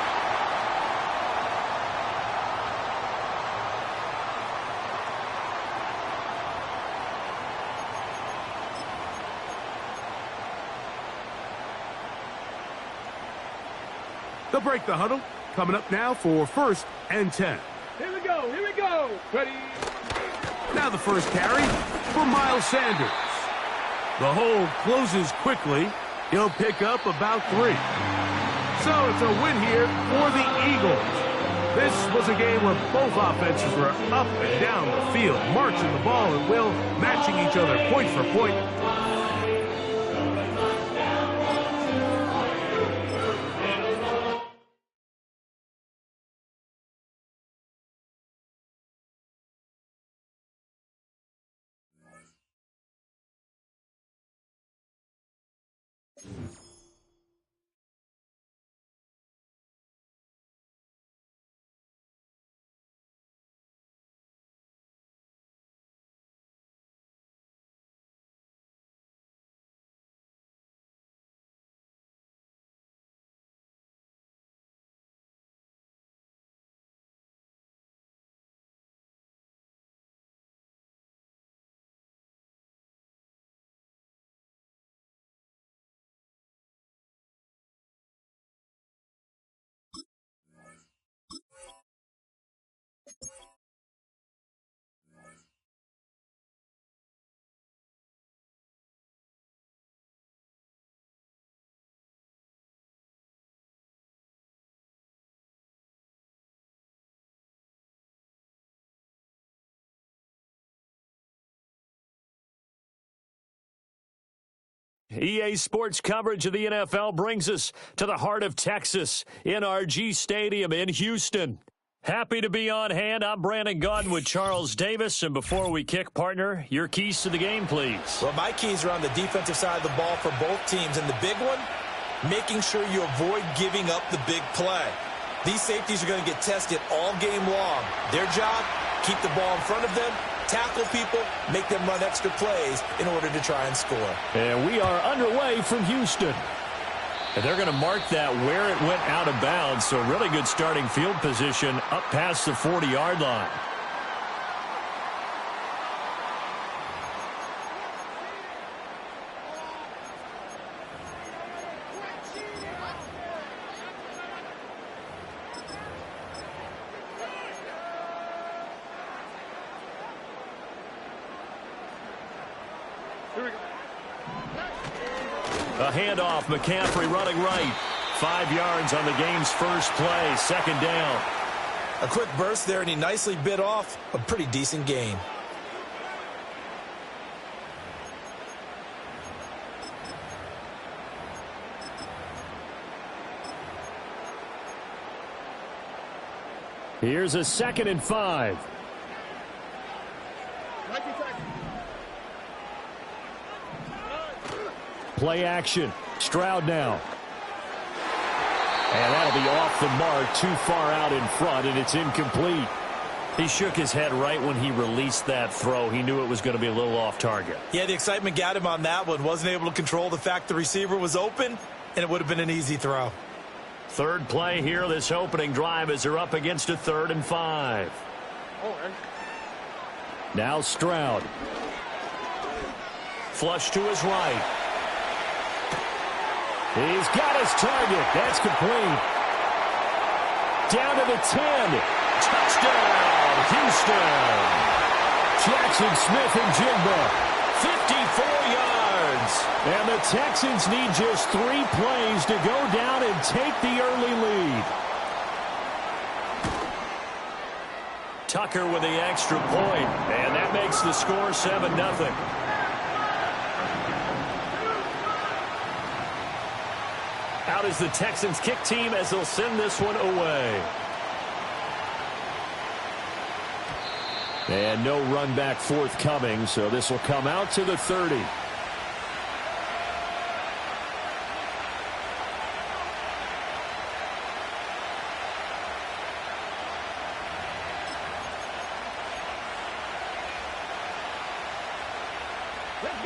They'll break the huddle. Coming up now for 1st and 10. Here we go. Here we go. Ready. Now the first carry for Miles Sanders. The hole closes quickly. He'll pick up about 3. So it's a win here for the Eagles. This was a game where both offenses were up and down the field, marching the ball at will, matching each other point for point. EA Sports coverage of the NFL brings us to the heart of Texas, NRG Stadium in Houston. Happy to be on hand. I'm Brandon Gaudin with Charles Davis. And before we kick, partner, your keys to the game, please. Well, my keys are on the defensive side of the ball for both teams. And the big one, making sure you avoid giving up the big play. These safeties are going to get tested all game long. Their job, keep the ball in front of them, tackle people, make them run extra plays in order to try and score. And we are underway from Houston. And they're going to mark that where it went out of bounds. So really good starting field position up past the 40-yard line. A handoff, McCaffrey running right. 5 yards on the game's first play, 2nd down. A quick burst there, and he nicely bit off a pretty decent gain. Here's a 2nd and 5. Play action. Stroud now. And that'll be off the mark, too far out in front, and it's incomplete. He shook his head right when he released that throw. He knew it was going to be a little off target. Yeah, the excitement got him on that one. Wasn't able to control the fact the receiver was open, and it would have been an easy throw. 3rd play here, this opening drive, as they're up against a 3rd and 5. Now Stroud. Flush to his right. He's got his target. That's complete. Down to the 10. Touchdown, Houston. Jackson Smith-Njigba, 54 yards. And the Texans need just 3 plays to go down and take the early lead. Tucker with the extra point, and that makes the score 7-0. Out is the Texans kick team as they'll send this one away. And no run back forthcoming, so this will come out to the 30.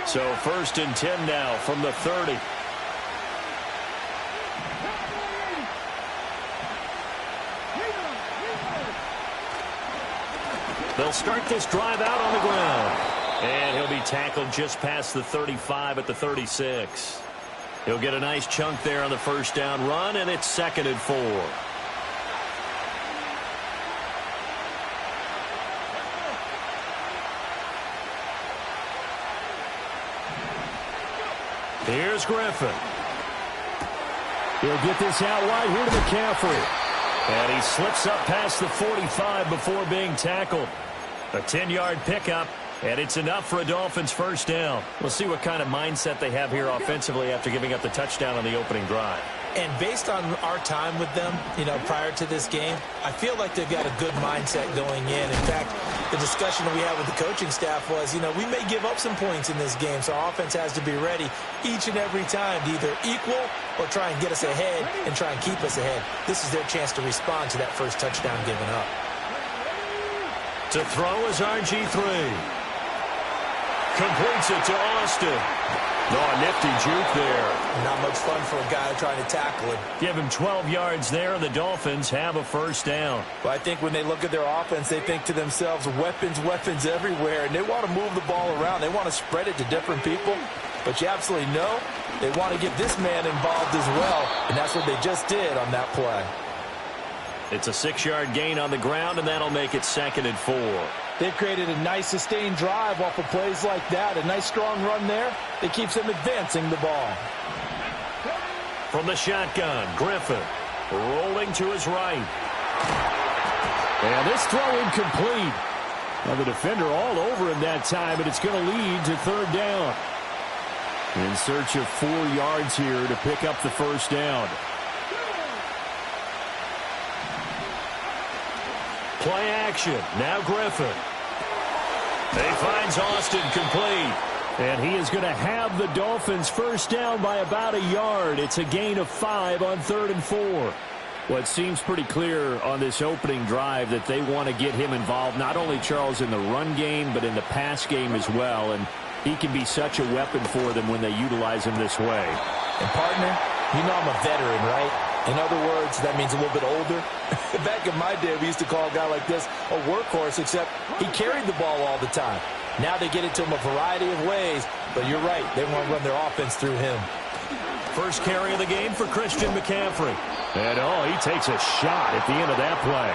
So 1st and 10 now from the 30. They'll start this drive out on the ground. And he'll be tackled just past the 35 at the 36. He'll get a nice chunk there on the first down run, and it's 2nd and 4. Here's Griffin. He'll get this out wide here to McCaffrey. And he slips up past the 45 before being tackled. A 10-yard pickup, and it's enough for a Dolphins first down. We'll see what kind of mindset they have here offensively after giving up the touchdown on the opening drive. And based on our time with them, prior to this game, I feel like they've got a good mindset going in. In fact, the discussion that we had with the coaching staff was, we may give up some points in this game, so our offense has to be ready each and every time to either equal or try and get us ahead and try and keep us ahead. This is their chance to respond to that first touchdown given up. To throw is RG3. Completes it to Austin. Oh, nifty juke there. Not much fun for a guy trying to tackle him. Give him 12 yards there, and the Dolphins have a first down. Well, I think when they look at their offense, they think to themselves, weapons everywhere, and they want to move the ball around. They want to spread it to different people, but you absolutely know they want to get this man involved as well, and that's what they just did on that play. It's a 6-yard gain on the ground, and that'll make it 2nd and 4. They've created a nice sustained drive off of plays like that. A nice strong run there. It keeps them advancing the ball. From the shotgun, Griffin rolling to his right. And this throw incomplete. Now the defender all over him that time, and it's going to lead to 3rd down. In search of 4 yards here to pick up the first down. Play action. Now Griffin. He finds Austin complete. And he is going to have the Dolphins first down by about a yard. It's a gain of 5 on 3rd and 4. Well, it seems pretty clear on this opening drive that they want to get him involved, not only, Charles, in the run game, but in the pass game as well. And he can be such a weapon for them when they utilize him this way. And, partner, I'm a veteran, right? In other words, that means a little bit older. Back in my day, we used to call a guy like this a workhorse, except he carried the ball all the time. Now they get it to him a variety of ways, but you're right. They want to run their offense through him. First carry of the game for Christian McCaffrey. And, he takes a shot at the end of that play.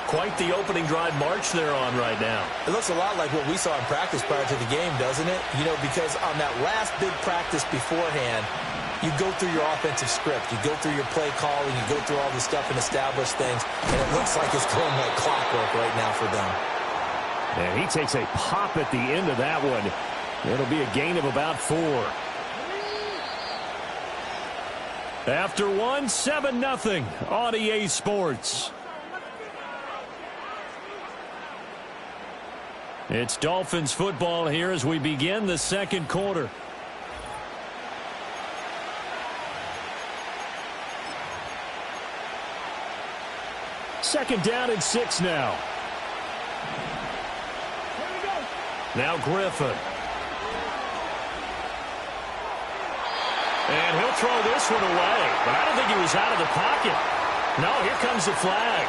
Quite the opening drive march they're on right now. It looks a lot like what we saw in practice prior to the game, doesn't it? Because on that last big practice beforehand, you go through your offensive script. You go through your play calling. You go through all the stuff and establish things. And it looks like it's going like clockwork right now for them. And he takes a pop at the end of that one. It'll be a gain of about 4. After 1, 7-0 on EA Sports. It's Dolphins football here as we begin the second quarter. Second down and 6 now. Now Griffin. And he'll throw this one away. But I don't think he was out of the pocket. No, here comes the flag.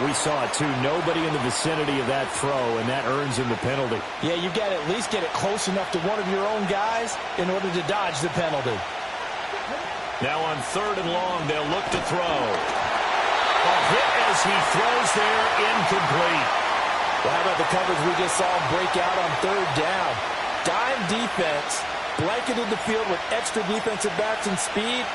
We saw it, too. Nobody in the vicinity of that throw, and that earns him the penalty. Yeah, you got to at least get it close enough to one of your own guys in order to dodge the penalty. Now on 3rd and long, they'll look to throw. A hit as he throws there, incomplete. Well, how about the coverage we just saw break out on 3rd down? Dime defense, blanketed the field with extra defensive backs and speed,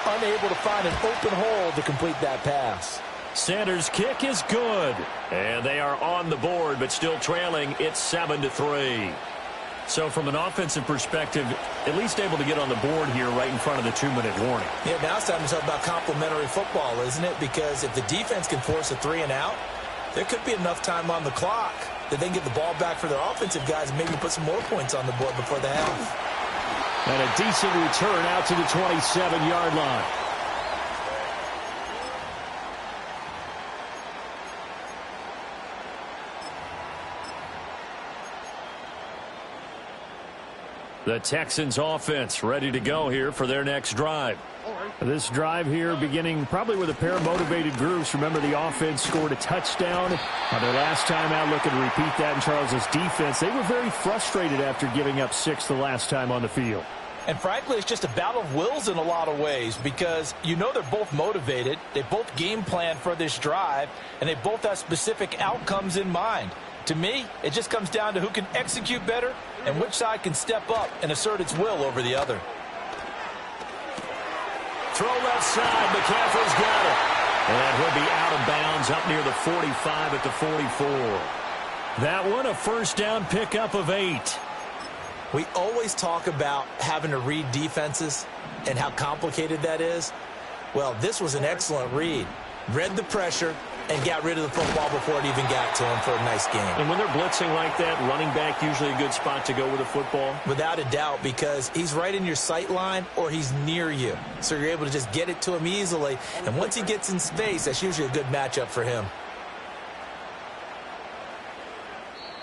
unable to find an open hole to complete that pass. Sanders' kick is good. And they are on the board, but still trailing. It's 7-3. So from an offensive perspective, at least able to get on the board here right in front of the 2-minute warning. Yeah, now it's time to talk about complementary football, isn't it? Because if the defense can force a 3-and-out, there could be enough time on the clock that they can get the ball back for their offensive guys and maybe put some more points on the board before the half. And a decent return out to the 27-yard line. The Texans offense ready to go here for their next drive. This drive here beginning probably with a pair of motivated groups. Remember, the offense scored a touchdown on their last time out. Looking to repeat that in Charles's defense. They were very frustrated after giving up 6 the last time on the field. And frankly, it's just a battle of wills in a lot of ways because you know they're both motivated. They both game plan for this drive, and they both have specific outcomes in mind. To me, it just comes down to who can execute better and which side can step up and assert its will over the other. Throw left side. McCaffrey's got it. And he'll be out of bounds up near the 45 at the 44. That one a first down pickup of 8. We always talk about having to read defenses and how complicated that is. Well, this was an excellent read. Read the pressure and got rid of the football before it even got to him for a nice game. And when they're blitzing like that, running back usually a good spot to go with the football? Without a doubt, because he's right in your sight line or he's near you. So you're able to just get it to him easily. And once he gets in space, that's usually a good matchup for him.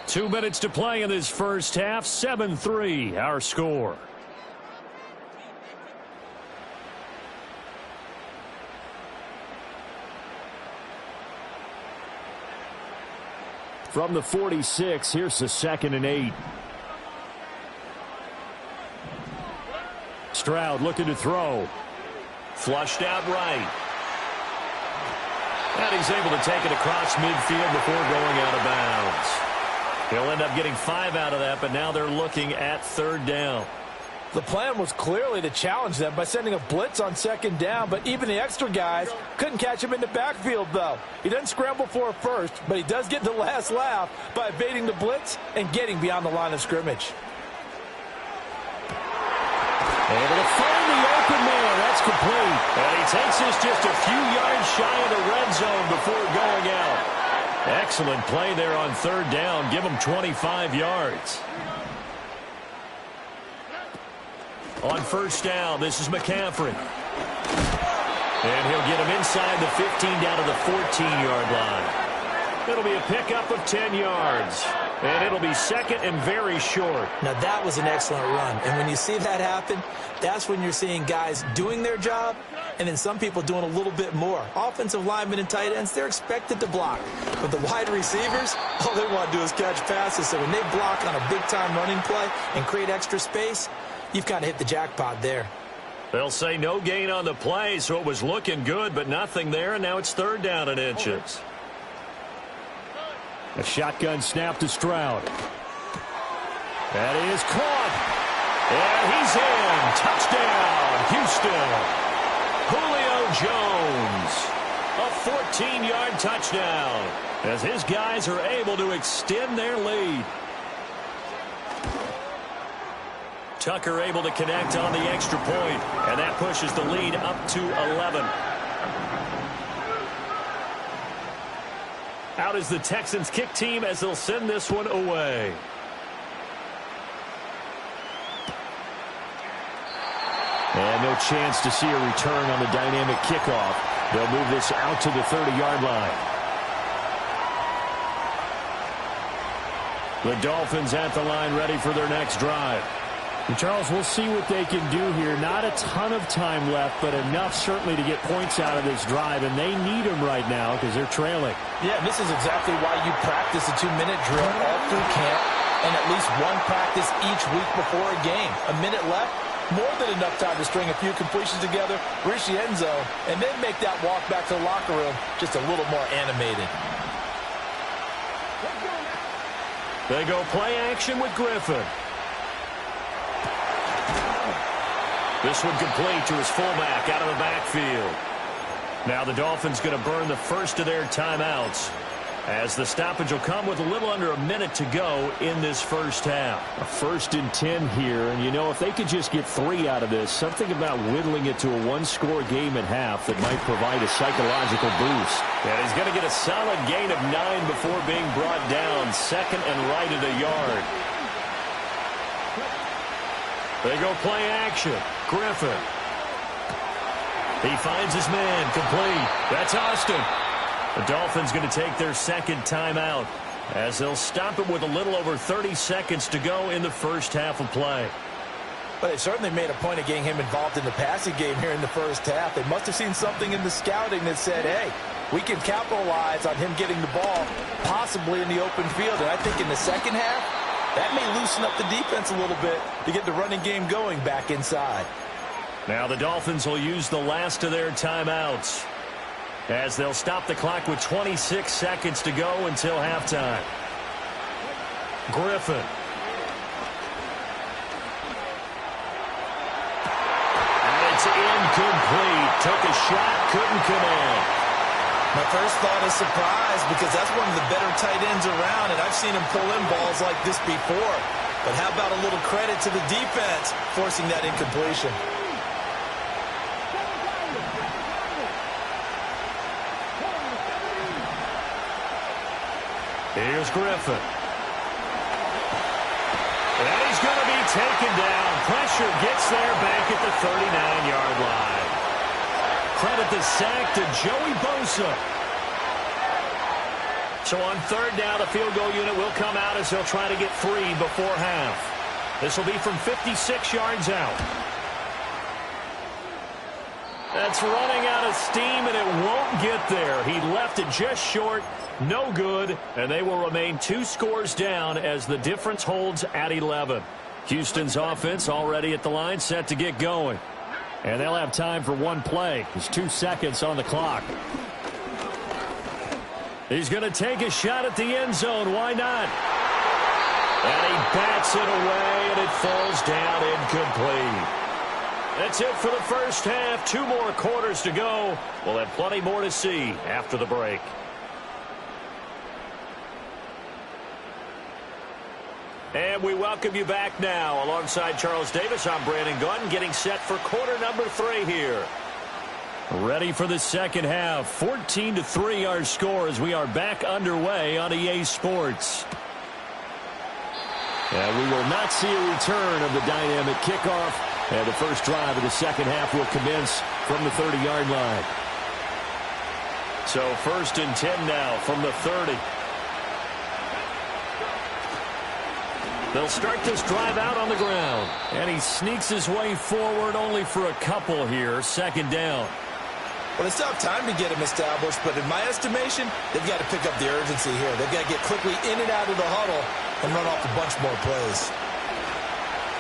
2 minutes to play in this first half. 7-3 our score. From the 46, here's the 2nd and 8. Stroud looking to throw. Flushed out right. And he's able to take it across midfield before going out of bounds. He'll end up getting 5 out of that, but now they're looking at 3rd down. The plan was clearly to challenge them by sending a blitz on 2nd down, but even the extra guys couldn't catch him in the backfield, though. He doesn't scramble for a first, but he does get the last laugh by evading the blitz and getting beyond the line of scrimmage. Able to find the open man. That's complete. And he takes this just a few yards shy of the red zone before going out. Excellent play there on 3rd down. Give him 25 yards. On 1st down, this is McCaffrey. And he'll get him inside the 15 down to the 14-yard line. It'll be a pickup of 10 yards. And it'll be 2nd and very short. Now, that was an excellent run. And when you see that happen, that's when you're seeing guys doing their job and then some people doing a little bit more. Offensive linemen and tight ends, they're expected to block. But the wide receivers, all they want to do is catch passes. So when they block on a big-time running play and create extra space, you've kind of hit the jackpot there. They'll say no gain on the play, so it was looking good, but nothing there, and now it's 3rd down and inches. A shotgun snap to Stroud. That is caught. And he's in. Touchdown, Houston. Julio Jones. A 14-yard touchdown as his guys are able to extend their lead. Tucker able to connect on the extra point, and that pushes the lead up to 11. Out is the Texans kick team as they'll send this one away. And no chance to see a return on the dynamic kickoff. They'll move this out to the 30-yard line. The Dolphins at the line ready for their next drive. And Charles, we'll see what they can do here. Not a ton of time left, but enough certainly to get points out of this drive, and they need them right now because they're trailing. Yeah, this is exactly why you practice a 2-minute drill all through camp and at least one practice each week before a game. A minute left, more than enough time to string a few completions together, reach the end zone, and then make that walk back to the locker room just a little more animated. They go play action with Griffin. This one complete to his fullback out of the backfield. Now the Dolphins going to burn the first of their timeouts as the stoppage will come with a little under a minute to go in this first half. A 1st and 10 here, and you know, if they could just get 3 out of this, something about whittling it to a 1-score game at half that might provide a psychological boost. And he's going to get a solid gain of 9 before being brought down, 2nd and right at a yard. They go play action. Griffin. He finds his man. Complete. That's Austin. The Dolphins going to take their 2nd timeout as they'll stop it with a little over 30 seconds to go in the first half of play. But they certainly made a point of getting him involved in the passing game here in the first half. They must have seen something in the scouting that said, hey, we can capitalize on him getting the ball possibly in the open field. And I think in the second half, that may loosen up the defense a little bit to get the running game going back inside. Now the Dolphins will use the last of their timeouts as they'll stop the clock with 26 seconds to go until halftime. Griffin. It's incomplete. Took a shot, couldn't come in. My first thought is surprise because that's one of the better tight ends around, and I've seen him pull in balls like this before. But how about a little credit to the defense forcing that incompletion? Here's Griffin. And he's going to be taken down. Pressure gets there back at the 39-yard line. Credit the sack to Joey Bosa. So on third down, the field goal unit will come out as they'll try to get 3 before half. This will be from 56 yards out. That's running out of steam, and it won't get there. He left it just short. No good, and they will remain 2 scores down as the difference holds at 11. Houston's offense already at the line, set to get going. And they'll have time for one play. There's 2 seconds on the clock. He's going to take a shot at the end zone. Why not? And he bats it away, and it falls down incomplete. That's it for the first half. 2 more quarters to go. We'll have plenty more to see after the break. And we welcome you back now. Alongside Charles Davis, I'm Brandon Gunn, getting set for quarter number 3 here. Ready for the second half. 14-3 our score as we are back underway on EA Sports. And we will not see a return of the dynamic kickoff. And the first drive of the second half will commence from the 30-yard line. So 1st and 10 now from the 30. They'll start this drive out on the ground. And he sneaks his way forward only for a couple here. 2nd down. Well, they still have time to get him established, but in my estimation, they've got to pick up the urgency here. They've got to get quickly in and out of the huddle and run off a bunch more plays.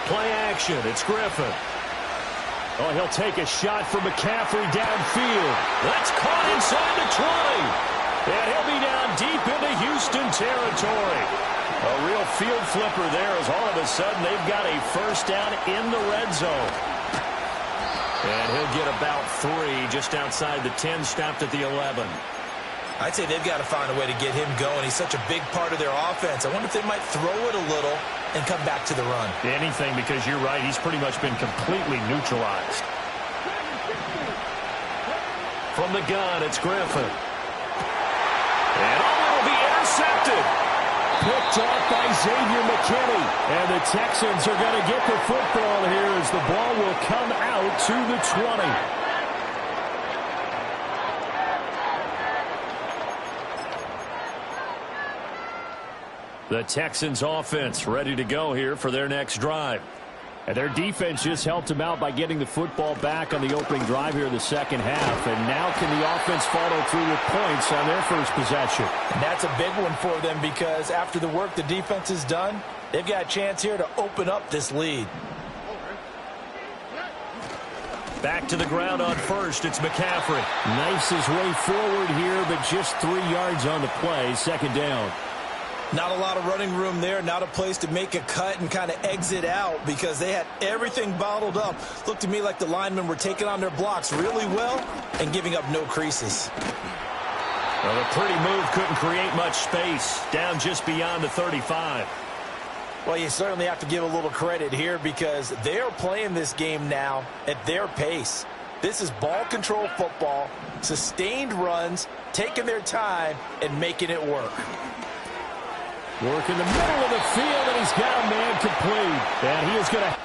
Play action. It's Griffin. Oh, he'll take a shot from McCaffrey downfield. That's caught inside the 20. And he'll be down deep into Houston territory. A real field flipper there as all of a sudden they've got a first down in the red zone. And he'll get about 3 just outside the 10, stopped at the 11. I'd say they've got to find a way to get him going. He's such a big part of their offense. I wonder if they might throw it a little and come back to the run. Anything, because you're right. He's pretty much been completely neutralized. From the gun, it's Griffin. And it'll be intercepted. Picked off by Xavier McKinney. And the Texans are going to get the football here as the ball will come out to the 20. The Texans offense ready to go here for their next drive. And their defense just helped them out by getting the football back on the opening drive here in the second half. And now can the offense follow through with points on their first possession? And that's a big one for them because after the work the defense has done, they've got a chance here to open up this lead. Back to the ground on first. It's McCaffrey. Knifes his way forward here, but just 3 yards on the play. 2nd down. Not a lot of running room there, not a place to make a cut and kind of exit out because they had everything bottled up. Looked to me like the linemen were taking on their blocks really well and giving up no creases. Well, a pretty move couldn't create much space. Down just beyond the 35. Well, you certainly have to give a little credit here because they are playing this game now at their pace. This is ball control football, sustained runs, taking their time and making it work. Work in the middle of the field, and he's got a man complete. And he is going to